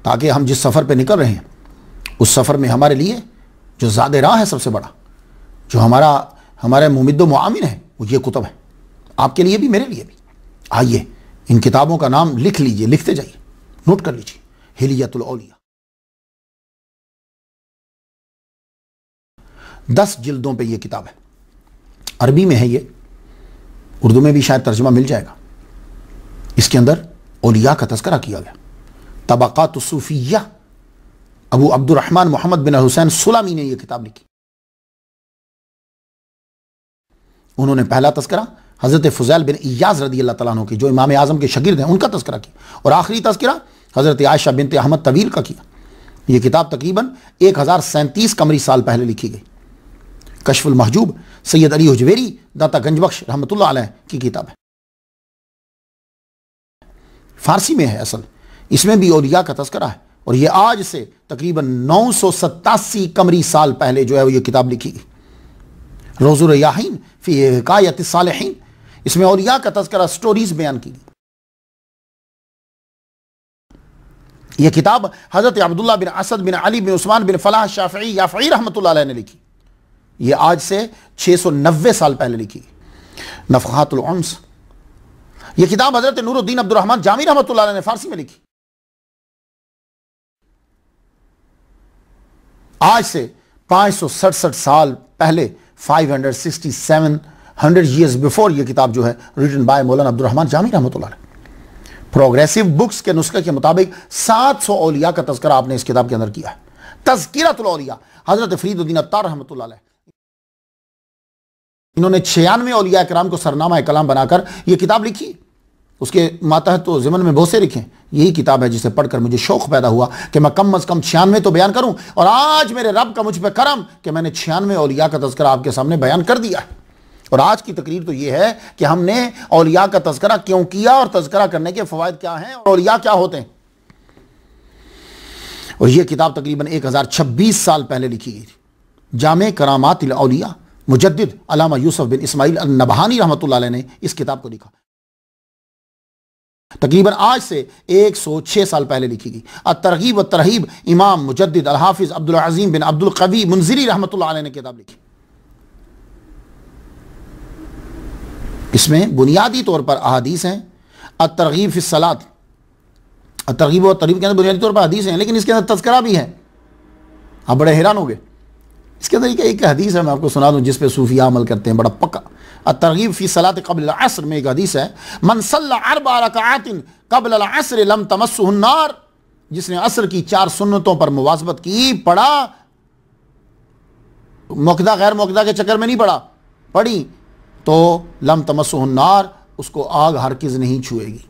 ताकि हम जिस सफ़र पे निकल रहे हैं उस सफ़र में हमारे लिए जो ज़ादे राह है सबसे बड़ा, जो हमारे मुमिद्दो मुआमिन है, वो ये कुतुब है, आपके लिए भी मेरे लिए भी। आइए इन किताबों का नाम लिख लीजिए, लिखते जाइए, नोट कर लीजिए। हिलियतुल औलिया 10 जिल्दों पे ये किताब है, अरबी में है, ये उर्दू में भी शायद तर्जुमा मिल जाएगा। इसके अंदर औलिया का तज़किरा किया गया। तबक़ात सूफिया, अबू अब्दुर्रहमान मोहम्मद बिन हुसैन सुलामी ने यह किताब लिखी। उन्होंने पहला तज़किरा हज़रत फ़ुज़ैल बिन इयाज़ रज़ी अल्लाह तआला अन्हु की, जो इमाम आज़म के शागिर्द हैं, उनका तज़किरा किया। और आखिरी तज़किरा हज़रत आयशा बिनत अहमद तवील का किया। यह किताब तकरीबन 1037 कमरी साल पहले लिखी गई। कश्फुल महजूब सैयद अली हुजवेरी दाता गंजबख्श रहमतुल्लाह अलैह की किताब है, फारसी में है असल। इसमें भी औलिया का तज़किरा है और ये आज से तकरीबन 987 कमरी साल पहले जो है वो ये किताब लिखी गई। रोज़ुर रयाहीन फ़ी हिकायतिस सालिहीन, इसमें औलिया का तज़किरा, स्टोरीज बयान की गई। यह किताब हज़रत अब्दुल्लाह बिन असद बिन अली बिन उस्मान बिन फ़लाह शाफ़ई याफ़ई रहमतुल्लाह अलैह ने लिखी। यह आज से 690 साल पहले लिखी। नफ़ख़ातुल उन्स, यह किताब हज़रत नूरुद्दीन अब्दुर्रहमान जामी रहमतुल्लाह अलैह ने फ़ारसी में लिखी। आज से 567 साल पहले 567 ईयर्स बिफोर ये किताब जो है रिटन बाय मौलाना अब्दुल रहमान जामी रहमतुल्लाह अलैह। प्रोग्रेसिव बुक्स के नुस्खे के मुताबिक 700 औलिया का तज़किरा आपने इस किताब के अंदर किया है। तज़किरतुल औलिया हजरत फरीदुद्दीन अत्तार रहमतुल्लाह अलैह, इन्होंने 96 औलिया किराम को सरनामा कलाम बनाकर यह किताब लिखी। उसके मातहत तो ज़िमन में बहुत से लिखे। यही किताब है जिसे पढ़कर मुझे शौक़ पैदा हुआ कि मैं कम अज़ कम 96 तो बयान करूं, और आज मेरे रब का मुझ पर करम कि मैंने 96 औलिया का तज़किरा आपके सामने बयान कर दिया है। और आज की तकरीर तो यह है कि हमने औलिया का तज़किरा क्यों किया और तज़किरा करने के फ़वाइद क्या हैं और औलिया क्या होते हैं। और यह किताब तकरीबन 1026 साल पहले लिखी गई थी। जामे करामातिल औलिया मुजद्दिद अल्लामा यूसुफ बिन इस्माइल अन-नबहानी रहमतुल्लाह अलैह ने इस किताब को लिखा। तकरीबन आज से 106 साल पहले लिखी गई। अत-तरगीब व तरहीब इमाम मुजद्दिद अल हाफिज अब्दुल अज़ीम बिन अब्दुल कवी मुंज़िरी रहमतुल्लाह अलैह ने किताब लिखी। इसमें बुनियादी तौर पर अहादीस हैं। अत-तरगीब फ़ी सलात, अत-तरगीब व तरहीब के अंदर बुनियादी तौर पर हदीस हैं, लेकिन इसके अंदर तज़किरा भी है। आप बड़े हैरान हो गए। इसके अंदर एक हदीस है, मैं आपको सुना दूं, जिस पे सूफिया अमल करते हैं बड़ा पक्का। अत-तरगीब फ़ी सलात क़ब्ल अल-अस्र में एक हदीस है, मन सल्ला अर्बअ रकाआतिन क़ब्ल अल-अस्र लम तमस्सुहु अन्नार, जिसने असर की 4 सुन्नतों पर मुवाज़बत की, पढ़ा, मुक़दा गैर मुक़दा के चक्कर में नहीं पढ़ी तो लम तमस्सुहु अन्नार, उसको आग हरगिज़ नहीं छुएगी,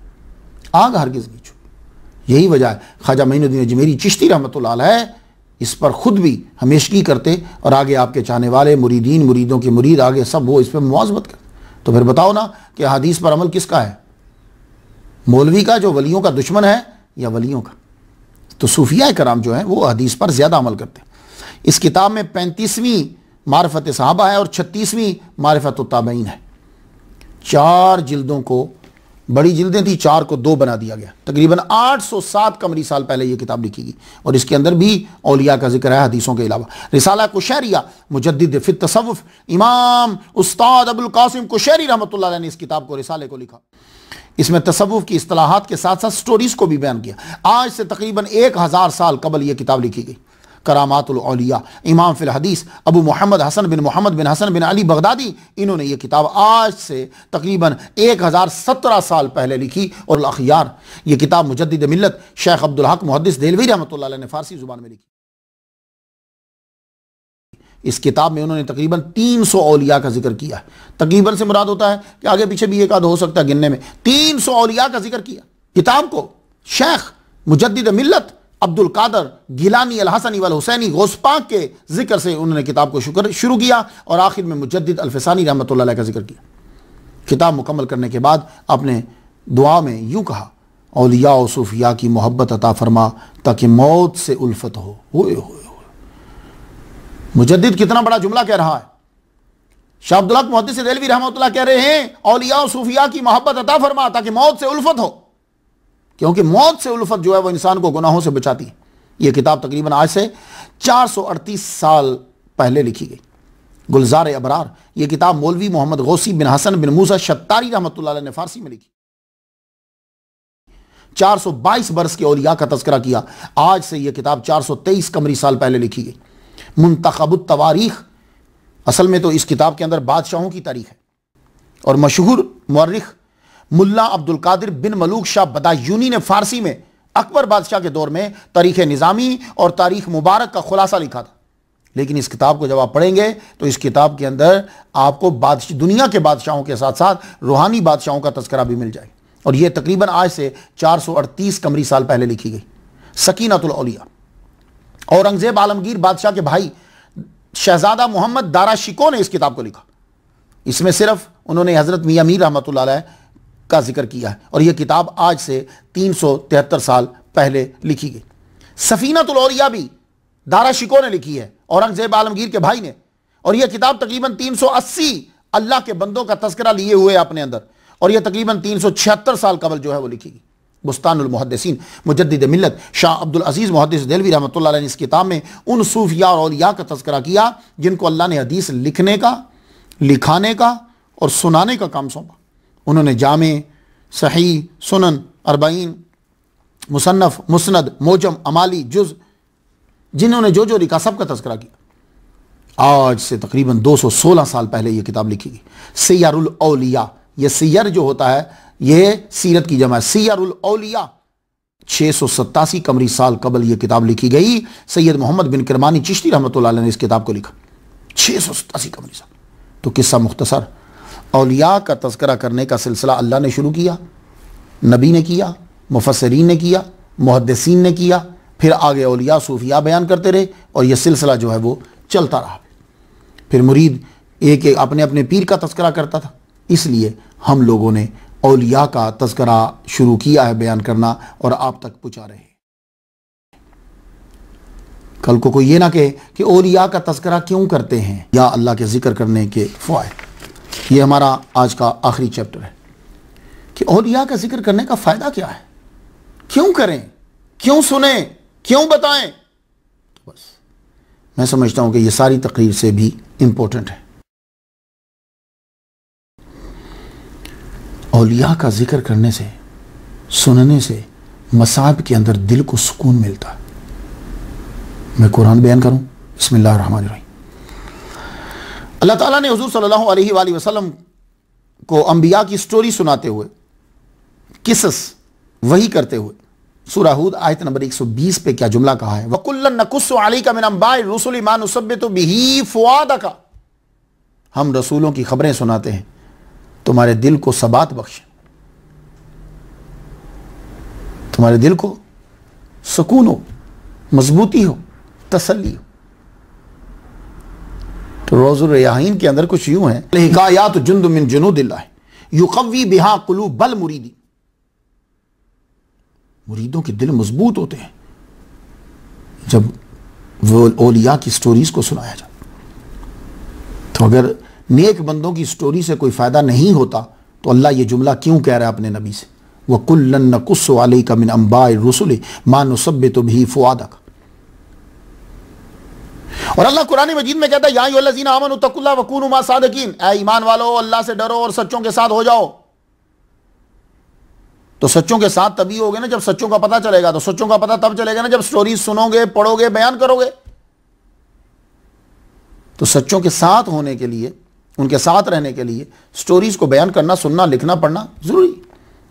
आग हरगिज़ नहीं छुएगी। यही वजह है ख्वाजा मोइनुद्दीन अजमेरी चिश्ती रहमतुल्लाह अलैह इस पर खुद भी हमेशगी करते, और आगे आपके चाहने वाले मुरीदीन, मुरीदों के मुरीद, आगे सब वो इस पर मुवाज़बत करते। तो फिर बताओ ना कि हदीस पर अमल किसका है, मौलवी का जो वलियों का दुश्मन है या वलियों का? तो सूफिया कराम जो है वो हदीस पर ज़्यादा अमल करते हैं। इस किताब में 35वीं मारिफत सहाबा है और 36वीं मारिफत ताबईन है। 4 जिल्दों को, बड़ी जिल्दें थी, 4 को 2 बना दिया गया। तकरीबन 807 कमरी साल पहले ये किताब लिखी गई, और इसके अंदर भी औलिया का जिक्र है हदीसों के अलावा। रिसाला कुशैरिया मुजद्दिद फित तसव्वुफ इमाम उस्ताद अबुल कासिम कुशैरी रहमतुल्लाह अलैह ने इस किताब को, रिसाले को लिखा। इसमें तसव्वुफ की इस्तिलाहात के साथ साथ स्टोरीज को भी बयान किया। आज से तकरीबन 1000 साल कबल यह किताब लिखी गई। करामातुल औलिया इमाम फिल हदीस अबू मोहम्मद हसन बिन अली बगदादी, इन्होंने ये किताब आज से तकरीबन 1017 साल पहले लिखी। और अल-अखयार, ये किताब मुजद्दिद मिल्लत शेख अब्दुल हक मुहद्दिस देलवी रहमतुल्लाह अलैह ने फारसी जुबान में लिखी। इस किताब में उन्होंने तकरीबन 300 औलिया का जिक्र किया है। तकरीबन से मुराद होता है कि आगे पीछे भी एक आध हो सकता है गिनने में। 300 औलिया का जिक्र किया। किताब को शेख मुजद्दिद मिल्लत अब्दुल कादर गिलानी अल हसनी वल हुसैनी गौस पाक के जिक्र से उन्होंने किताब को शुरू किया, और आखिर में मुजद्दिद अल फिसानी रहमतुल्लाह अलैह का जिक्र किया। किताब मुकम्मल करने के बाद आपने दुआ में यूं कहा, औलिया और सूफिया की मोहब्बत अता फरमा ताकि मौत से उल्फत हो। मुजद्दिद कितना बड़ा जुमला कह रहा है। शाह अब्दुल हक मुहद्दिस देलवी रहमतुल्लाह कह रहे हैं, औलिया और सूफिया की मोहब्बत अता फरमा ताकि मौत से उल्फत हो, क्योंकि मौत से उल्फत जो है वो इंसान को गुनाहों से बचाती है। यह किताब तकरीबन आज से 438 साल पहले लिखी गई। गुलजार अबरार, यह किताब मौलवी मोहम्मद गौसी बिन हसन बिन मूसा शत्तारी रहमतुल्लाह अलैह ने फारसी में लिखी। 422 बरस के औलिया का तज़किरा किया। आज से यह किताब 423 कमरी साल पहले लिखी गई। मुंतखबुत तवारीख, असल में तो इस किताब के अंदर बादशाहों की तारीख है, और मशहूर मुअर्रिख मुल्ला अब्दुल कादिर बिन मलूक शाह बदायूनी ने फारसी में अकबर बादशाह के दौर में तारीख निज़ामी और तारीख मुबारक का खुलासा लिखा था। लेकिन इस किताब को जब आप पढ़ेंगे तो इस किताब के अंदर आपको दुनिया के बादशाहों के साथ साथ रूहानी बादशाहों का तज़किरा भी मिल जाए। और यह तकरीबन आज से 438 कमरी साल पहले लिखी गई। सकीनतुल औलिया, औरंगजेब आलमगीर बादशाह के भाई शहजादा मोहम्मद दारा शिको ने इस किताब को लिखा। इसमें सिर्फ उन्होंने हज़रत मियां मीर रहमतुल्लाह अलैह का जिक्र किया है, और यह किताब आज से 373 साल पहले लिखी गई। सफीनतुल औलिया भी दारा शिको ने लिखी है, औरंगजेब आलमगीर के भाई ने, और यह किताब तकरीबन 380 अल्लाह के बंदों का तज़किरा लिए हुए अपने अंदर, और यह तकरीबन 376 साल कबल जो है वो लिखी गई। बुस्तानुल मुहद्दिसीन मुजद्दिद मिल्लत शाह अब्दुल अजीज़ मुहद्दिस देलवी रहमतुल्लाह अलैह ने इस किताब में उन सूफिया और औलिया का तज़किरा किया जिनको अल्लाह ने हदीस लिखने का, लिखाने का और सुनाने का काम सौंपा। उन्होंने जामे, सही, सुनन, अरबाइन, मुसन्नफ़, मुस्नद, मोजम, अमाली, जुज़, जिन्होंने जो जो लिखा सब का तज़किरा किया। आज से तकरीबन 216 साल पहले ये किताब लिखी गई, सियरुल औलिया। ये सियर जो होता है ये सीरत की जमा है, सियरुल औलिया। 687 कमरी साल कबल ये किताब लिखी गई। सैयद मोहम्मद बिन किरमानी चिश्ती रहमतुल्लाह अलैह ने इस किताब को लिखा, 687 कमरी साल। तो किस्सा मुख्तसर, औलिया का तज़किरा करने का सिलसिला अल्लाह ने शुरू किया, नबी ने किया, मुफस्सिरीन ने किया, मुहद्दिसीन ने किया, फिर आगे औलिया सूफिया बयान करते रहे और यह सिलसिला जो है वो चलता रहा। फिर मुरीद एक एक अपने अपने पीर का तज़किरा करता था, इसलिए हम लोगों ने औलिया का तज़किरा शुरू किया है बयान करना और आप तक पहुँचा रहे हैं। कल को कोई ये ना कहे कि औलिया का तज़किरा क्यों करते हैं या अल्लाह के ज़िक्र करने के फ़वाइद। ये हमारा आज का आखिरी चैप्टर है कि औलिया का जिक्र करने का फ़ायदा क्या है, क्यों करें, क्यों सुने, क्यों बताएं। तो बस मैं समझता हूं कि ये सारी तकरीर से भी इंपॉर्टेंट है। औलिया का जिक्र करने से, सुनने से मसाब के अंदर दिल को सुकून मिलता है। मैं कुरान बयान करूं, बिस्मिल्लाहिर्रहमानिर्रहीम। अल्लाह ताला ने हुजूर सल्लल्लाहु अलैहि वसल्लम को अंबिया की स्टोरी सुनाते हुए, किसस वही करते हुए, सूरह हूद आयत नंबर 120 पे क्या जुमला कहा है, वकुल्लन नकुस्सु अलैका मिन अंबाइ रुसुलि मा नुसब्बितु बिही फुआदका। हम रसूलों की खबरें सुनाते हैं तुम्हारे दिल को सबात बख्शे, तुम्हारे दिल को सुकून हो, मजबूती हो, तसल्ली हो। तो रोज़ुर रयाहीन के अंदर कुछ यूं है, हिकायात जुंद मिन जुनूदिल्लाह युक़व्वी बिहा क़ुलूबल मुरीदी। मुरीदों के दिल मजबूत होते हैं जब वो औलिया की स्टोरीज को सुनाया जाए। तो अगर नेक बंदों की स्टोरी से कोई फ़ायदा नहीं होता तो अल्लाह ये जुमला क्यों कह रहा है अपने नबी से, वकुल्लन नकुस्सु अलैका मिन अंबाइ रुसुलि मा नुसब्बितु बिही फुआदका। और अल्लाह कुरान मजीद में कहता है, या अय्युहल्लज़ीना आमनू तक़ुल्लाह वकूनू मा सादिकीन। ऐ ईमान वालो, अल्लाह से डरो और सच्चों के साथ हो जाओ। तो सच्चों के साथ तभी होगे ना जब सच्चों का पता चलेगा। तो सच्चों का पता तब चलेगा ना जब स्टोरीज सुनोगे, पढ़ोगे, बयान करोगे। तो सच्चों के साथ होने के लिए, उनके साथ रहने के लिए स्टोरीज को बयान करना, सुनना, लिखना, पढ़ना जरूरी।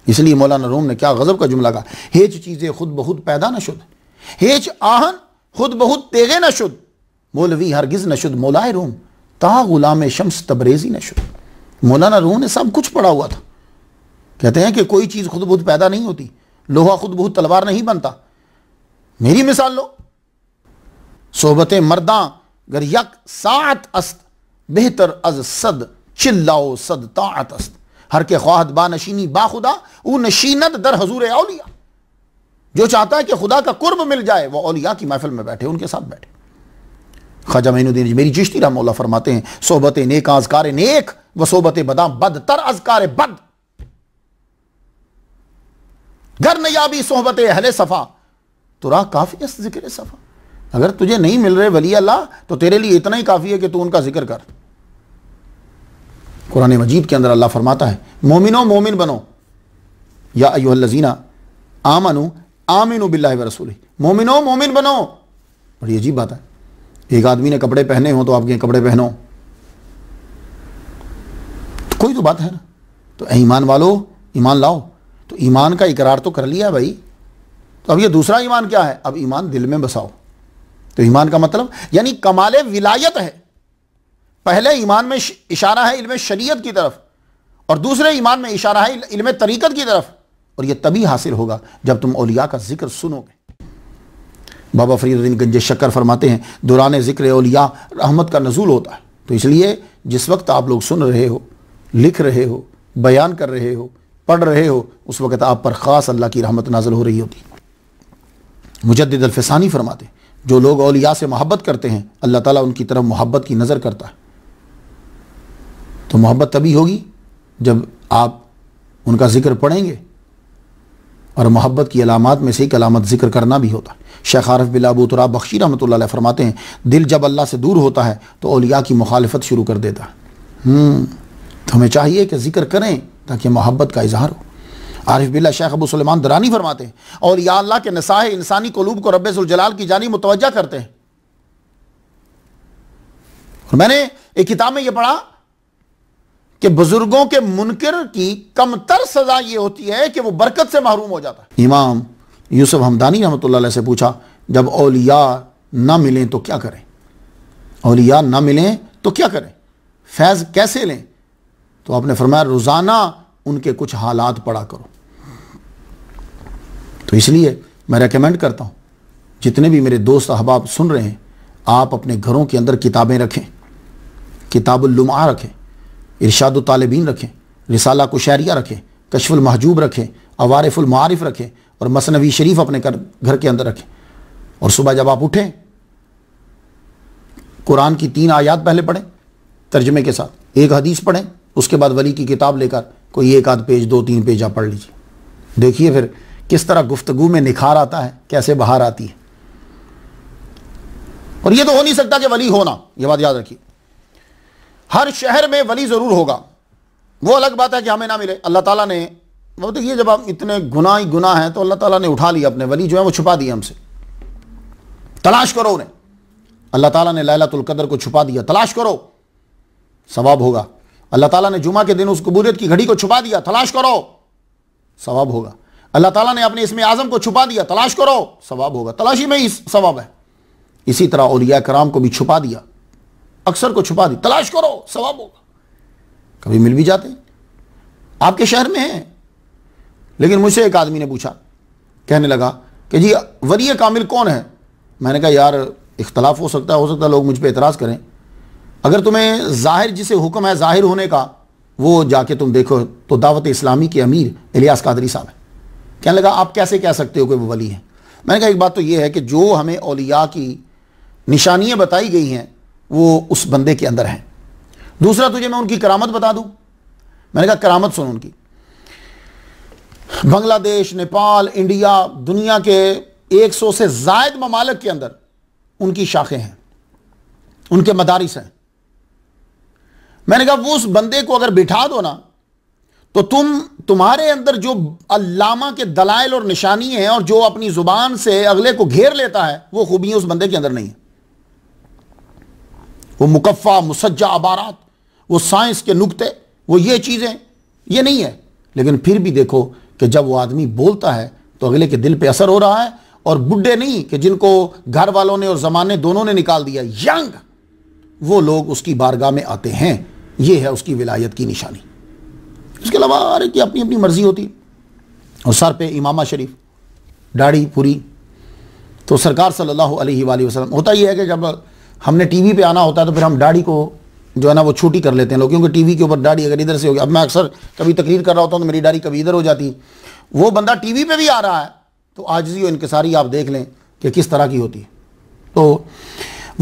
इसलिए मौलाना रूम ने क्या गजब का जुमला कहा, हेच चीजें खुद बहुत पैदा न शुद, हेच आहन खुद बहुत तेगे न शुद, मौलवी हरगिज न शुद मौलाए रूम, ता गुलाम शम्स तबरेजी न शुद। मौलाना रूम ने सब कुछ पढ़ा हुआ था। कहते हैं कि कोई चीज खुद बहुत पैदा नहीं होती, लोहा खुद बहुत तलवार नहीं बनता। मेरी मिसाल लो, सोहबत मर्दा गर यक सात अस्त बेहतर अज सद चिल्लाओ सद ताअत अस्त। हर के ख्वाहद बा नशीनी बा खुदा ऊ नशीनत दर हजूर औलिया। जो चाहता है कि खुदा का कुर्ब मिल जाए वो औलिया की महफिल में बैठे, उनके साथ बैठे। ख्वाजा मोइनुद्दीन अजमेरी चिश्ती रहमतुल्लाह फरमाते हैं, सोहबत नेक अज़कार नेक व सोहबत बदा बदतर अज़कार बद। गर नयाबी सोहबत अहले सफ़ा तो राह काफ़ी है ज़िक्र सफ़ा। अगर तुझे नहीं मिल रहे वली अल्लाह तो तेरे लिए इतना ही काफ़ी है कि तू उनका जिक्र कर। कुरान मजीद के अंदर अल्लाह फरमाता है, मोमिनो मोमिन बनो, या अय्युहल्लज़ीना आमनू आमिनू बिल्लाहि व रसूलिही। मोमिनो मोमिन बनो। बड़ी अजीब बात है, एक आदमी ने कपड़े पहने हो तो आपके कपड़े पहनो, तो कोई तो बात है ना। तो ईमान वालो ईमान लाओ। तो ईमान का इकरार तो कर लिया भाई, तो अब ये दूसरा ईमान क्या है, अब ईमान दिल में बसाओ। तो ईमान का मतलब यानी कमाले विलायत है। पहले ईमान में इशारा है इल्म शरीयत की तरफ और दूसरे ईमान में इशारा है इल्म तरीकत की तरफ। और यह तभी हासिल होगा जब तुम औलिया का जिक्र सुनोगे। बाबा फरीदुद्दीन गंज शक्कर फरमाते हैं, दौरान जिक्र औलिया रहमत का नज़ूल होता है। तो इसलिए जिस वक्त आप लोग सुन रहे हो, लिख रहे हो, बयान कर रहे हो, पढ़ रहे हो, उस वक्त आप पर ख़ास अल्लाह की रहमत नाज़िल हो रही होती। मुजद्दिद अल-फ़सानी फरमाते, जो लोग औलिया से मोहब्बत करते हैं अल्लाह ताला उनकी तरफ मोहब्बत की नज़र करता है। तो मोहब्बत तभी होगी जब आप उनका जिक्र पढ़ेंगे। और मोहब्बत की अलामात में से एक अलामत जिक्र करना भी होता है। शेख आरिफ बिल्ला अबू तुराब बख्शी रहमतुल्लाह अलैह फरमाते हैं, दिल जब अल्लाह से दूर होता है तो औलिया की मुखालिफत शुरू कर देता है। तो हमें चाहिए कि जिक्र करें ताकि मोहब्बत का इजहार हो। आरिफ बिल्ला शेख अबू सुलेमान दरानी फरमाते हैं, और या अल्लाह के नसाहे इंसानी क़ुलूब को रब्बे ज़ुल जलाल की जानिब मुतवज्जा करते हैं। और मैंने एक किताब में यह पढ़ा कि बुजुर्गों के मुनकर की कमतर सजा यह होती है कि वो बरकत से महरूम हो जाता है। इमाम यूसुफ हमदानी रहमतुल्लाह अलैह से पूछा, जब औलिया ना मिलें तो क्या करें? औलिया ना मिलें तो क्या करें, फैज़ कैसे लें? तो आपने फरमाया रोज़ाना उनके कुछ हालात पढ़ा करो। तो इसलिए मैं रेकमेंड करता हूँ, जितने भी मेरे दोस्त अहबाब सुन रहे हैं, आप अपने घरों के अंदर किताबें रखें, किताबुल लुमआ रखें, इरशादुल तालिबीन रखें, रिसाला कुशैरिया रखें, कशफुल महजूब रखें, अवारिफुल मारिफ रखें और मसनवी शरीफ अपने घर के अंदर रखें। और सुबह जब आप उठें, कुरान की 3 आयात पहले पढ़ें तर्जमे के साथ, एक हदीस पढ़ें, उसके बाद वली की किताब लेकर कोई 1 आध पेज 2-3 पेज आप पढ़ लीजिए। देखिए फिर किस तरह गुफ्तगू में निखार आता है, कैसे बाहर आती है। और ये तो हो नहीं सकता कि वली होना, यह बात याद रखिए। हर शहर में वली जरूर होगा, वो अलग बात है कि हमें ना मिले। अल्लाह ताला ने, वो देखिए जब आप इतने गुनाह ही गुनाह हैं तो अल्लाह ताला ने उठा लिया अपने वली जो है वो छुपा दिया हमसे। तलाश करो उन्हें, अल्लाह ताला ने लैलतुल कदर को छुपा दिया, तलाश करो सवाब होगा। अल्लाह ताला ने जुमा के दिन उस कबूलियत की घड़ी को छुपा दिया, तलाश करो सवाब होगा। अल्लाह ताला ने अपने इसमें आज़म को छुपा दिया, तलाश करो सवाब होगा। तलाशी में ही सवाब है। इसी तरह औलिया कराम को भी छुपा दिया, अक्सर को छुपा दी, तलाश करो सवाब होगा। कभी मिल भी जाते हैं, आपके शहर में हैं। लेकिन मुझसे एक आदमी ने पूछा, कहने लगा कि जी वली कामिल कौन है? मैंने कहा यार इख्तलाफ हो सकता है लोग मुझ पर एतराज़ करें। अगर तुम्हें ज़ाहिर जिसे हुक्म है ज़ाहिर होने का, वो जाके तुम देखो तो दावत इस्लामी के अमीर इलियास कादरी साहब है। कहने लगा आप कैसे कह सकते हो कि वो वली हैं? मैंने कहा एक बात तो ये है कि जो हमें औलिया की निशानियाँ बताई गई हैं वो उस बंदे के अंदर हैं। दूसरा तुझे मैं उनकी करामत बता दूं। मैंने कहा करामत सुन उनकी। बांग्लादेश, नेपाल, इंडिया, दुनिया के 100 से ज़ायद ममालिक के अंदर उनकी शाखें हैं, उनके मदारिस हैं। मैंने कहा वो उस बंदे को अगर बिठा दो ना तो तुम्हारे अंदर जो अल्लामा के दलाइल और निशानी है और जो अपनी जुबान से अगले को घेर लेता है, वो खूबियां उस बंदे के अंदर नहीं है। वो मुकफ़ा मुसज्जा अबारात, वो साइंस के नुक्ते, वो ये चीज़ें, ये नहीं है। लेकिन फिर भी देखो कि जब वो आदमी बोलता है तो अगले के दिल पे असर हो रहा है। और बुढ़े नहीं कि जिनको घर वालों ने और ज़माने दोनों ने निकाल दिया, यंग वो लोग उसकी बारगाह में आते हैं। ये है उसकी विलायत की निशानी। उसके अलावा हर एक की अपनी अपनी मर्जी होती है। और सर पे इमामा शरीफ, दाढ़ी पूरी। तो सरकार सल्लल्लाहु अलैहि वसल्लम, होता यह है कि जब हमने टीवी पे आना होता है तो फिर हम दाढ़ी को जो है ना वो छोटी कर लेते हैं लोग, क्योंकि टीवी के ऊपर दाढ़ी अगर इधर से होगी, अब मैं अक्सर कभी तकरीर कर रहा होता हूँ तो मेरी दाढ़ी कभी इधर हो जाती है। वो बंदा टीवी पे भी आ रहा है तो आजिज़ी और इनकिसारी आप देख लें कि किस तरह की होती है। तो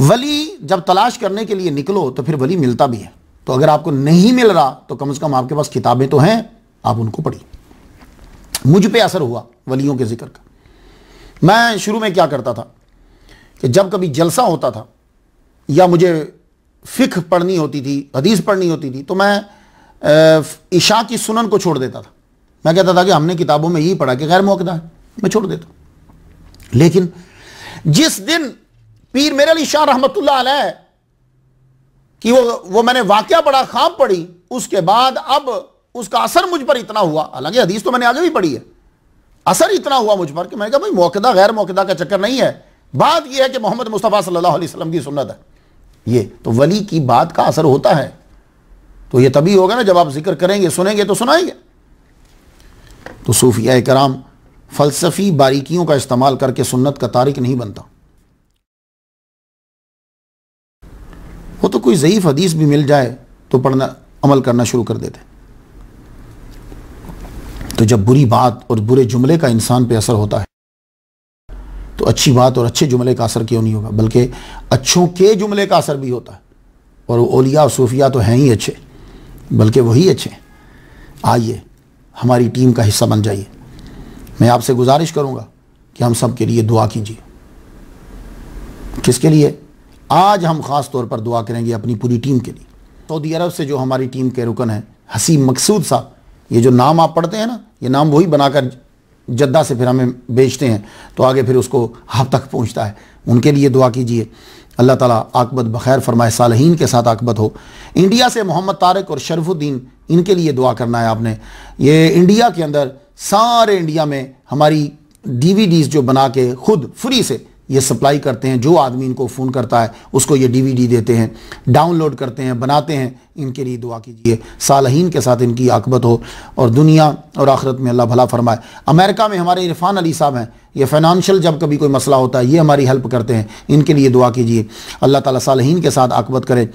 वली जब तलाश करने के लिए निकलो तो फिर वली मिलता भी है। तो अगर आपको नहीं मिल रहा तो कम से कम आपके पास किताबें तो हैं, आप उनको पढ़िए। मुझ पे असर हुआ वलियों के जिक्र का। मैं शुरू में क्या करता था कि जब कभी जलसा होता था या मुझे फ़िक़्ह पढ़नी होती थी, हदीस पढ़नी होती थी, तो मैं इशा की सुनन को छोड़ देता था। मैं कहता था कि हमने किताबों में यही पढ़ा कि गैर मौक़दा है, मैं छोड़ देता। लेकिन जिस दिन पीर मेरे अली शाह रहमतुल्लाह अलैह कि वो मैंने वाक़या पढ़ा, ख्वाब पढ़ी, उसके बाद अब उसका असर मुझ पर इतना हुआ, हालांकि हदीस तो मैंने आगे भी पढ़ी है, असर इतना हुआ मुझ पर कि मैंने कहा भाई मौक़दा गैर मौक़दा का चक्कर नहीं है, बात यह है कि मोहम्मद मुस्तफ़ा सल्लल्लाहु अलैहि वसल्लम की सुन्नत है। ये तो वली की बात का असर होता है। तो ये तभी होगा ना जब आप जिक्र करेंगे, सुनेंगे तो सुनाएंगे। तो सूफिया कराम फ़लसफ़ी बारीकियों का इस्तेमाल करके सुन्नत का तारिक नहीं बनता। वो तो कोई ज़ईफ़ हदीस भी मिल जाए तो पढ़ना, अमल करना शुरू कर देते। तो जब बुरी बात और बुरे जुमले का इंसान पे असर होता है तो अच्छी बात और अच्छे जुमले का असर क्यों नहीं होगा, बल्कि अच्छों के जुमले का असर भी होता है। और औलिया और सूफिया तो हैं ही अच्छे, बल्कि वही अच्छे। आइए हमारी टीम का हिस्सा बन जाइए। मैं आपसे गुजारिश करूंगा कि हम सब के लिए दुआ कीजिए। किसके लिए? आज हम ख़ास तौर पर दुआ करेंगे अपनी पूरी टीम के लिए। सऊदी अरब से जो हमारी टीम के रुकन हैं हसीम मकसूद साहब, ये जो नाम आप पढ़ते हैं ना, ये नाम वही बनाकर जद्दा से फिर हमें बेचते हैं तो आगे फिर उसको आप तक पहुंचता है। उनके लिए दुआ कीजिए। अल्लाह ताला आकबत बखैर फरमाए, सालहीन के साथ आकबत हो। इंडिया से मोहम्मद तारिक और शरफुद्दीन, इनके लिए दुआ करना है आपने। ये इंडिया के अंदर, सारे इंडिया में हमारी DVDs जो बना के खुद फ्री से ये सप्लाई करते हैं। जो आदमी इनको फ़ोन करता है उसको ये DVD देते हैं, डाउनलोड करते हैं, बनाते हैं। इनके लिए दुआ कीजिए, सालहीन के साथ इनकी आकबत हो और दुनिया और आखिरत में अल्लाह भला फरमाए। अमेरिका में हमारे इरफान अली साहब हैं, ये फाइनेंशियल जब कभी कोई मसला होता है ये हमारी हेल्प करते हैं, इनके लिए दुआ कीजिए, अल्लाह ताला सालहीन के साथ आकबत करे।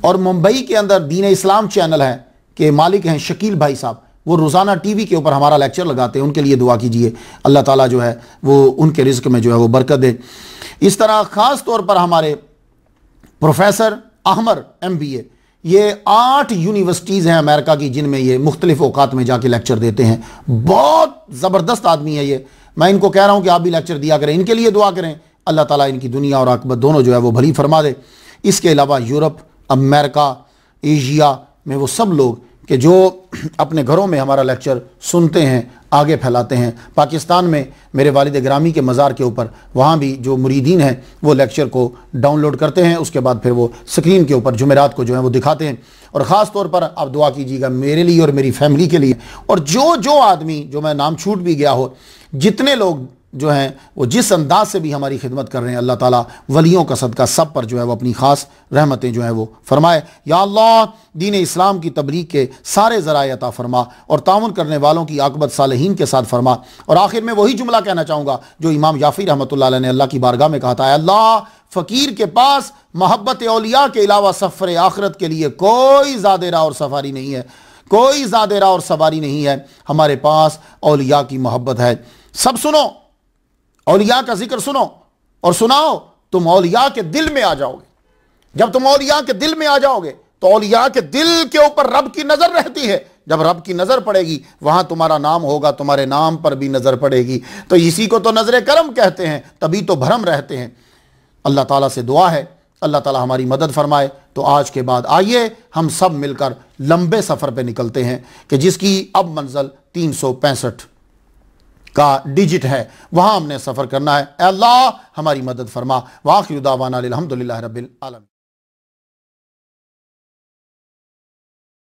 और मुंबई के अंदर दीन इस्लाम चैनल है के मालिक हैं शकील भाई साहब, वो रोज़ाना TV के ऊपर हमारा लेक्चर लगाते हैं, उनके लिए दुआ कीजिए, अल्लाह ताला जो है वो उनके रिज़्क में जो है वो बरकत दे। इस तरह ख़ास तौर पर हमारे प्रोफेसर अहमर MBA, ये 8 यूनिवर्सिटीज़ हैं अमेरिका की जिनमें ये मुख्तलिफ औकात में जाके लेक्चर देते हैं। बहुत ज़बरदस्त आदमी है ये, मैं इनको कह रहा हूँ कि आप भी लेक्चर दिया करें, इनके लिए दुआ करें, अल्लाह ताला इनकी दुनिया और आकबत दोनों जो है वो भली फरमा दे। इसके अलावा यूरोप, अमेरिका, एशिया में वो सब लोग कि जो अपने घरों में हमारा लेक्चर सुनते हैं, आगे फैलाते हैं। पाकिस्तान में मेरे वालिद ग्रामी के मज़ार के ऊपर, वहाँ भी जो मुरीदीन हैं वो लेक्चर को डाउनलोड करते हैं, उसके बाद फिर वो स्क्रीन के ऊपर जुमेरात को जो है वो दिखाते हैं। और ख़ास तौर पर आप दुआ कीजिएगा मेरे लिए और मेरी फैमिली के लिए। और जो आदमी, जो मैं नाम छूट भी गया हो, जितने लोग जो हैं वो जिस अंदाज से भी हमारी खिदमत कर रहे हैं, अल्लाह ताला वलियों का सदका सब पर जो है वो अपनी ख़ास रहमतें जो है वो फरमाए। या अल्लाह दीन इस्लाम की तबलीग के सारे ज़राए अता फरमा और ताउन करने वालों की आकबत सालहीन के साथ फरमा। और आखिर में वही जुमला कहना चाहूँगा जो इमाम याफ़ी रहमतुल्लाह अलैह ने अल्लाह की बारगाह में कहा था, अल्लाह फ़कीर के पास मोहब्बत औलिया के अलावा सफ़र आखिरत के लिए कोई ज़ादेरा और सवारी नहीं है, कोई ज़ादेरा और सवारी नहीं है, हमारे पास औलिया की मोहब्बत है। सब सुनो, औलिया का जिक्र सुनो और सुनाओ, तुम औलिया के दिल में आ जाओगे। जब तुम औलिया के दिल में आ जाओगे तो औलिया के दिल के ऊपर रब की नजर रहती है। जब रब की नजर पड़ेगी वहां तुम्हारा नाम होगा, तुम्हारे नाम पर भी नजर पड़ेगी। तो इसी को तो नजर करम कहते हैं, तभी तो भरम रहते हैं। अल्लाह ताला से दुआ है अल्लाह ताला हमारी मदद फरमाए। तो आज के बाद आइए हम सब मिलकर लंबे सफर पे निकलते हैं कि जिसकी अब मंजिल 365 का डिजिट है, वहां हमने सफर करना है। अल्लाह हमारी मदद फरमा। वाखिर दावाना अल्हम्दुलिल्लाहि रब्बिल आलमीन।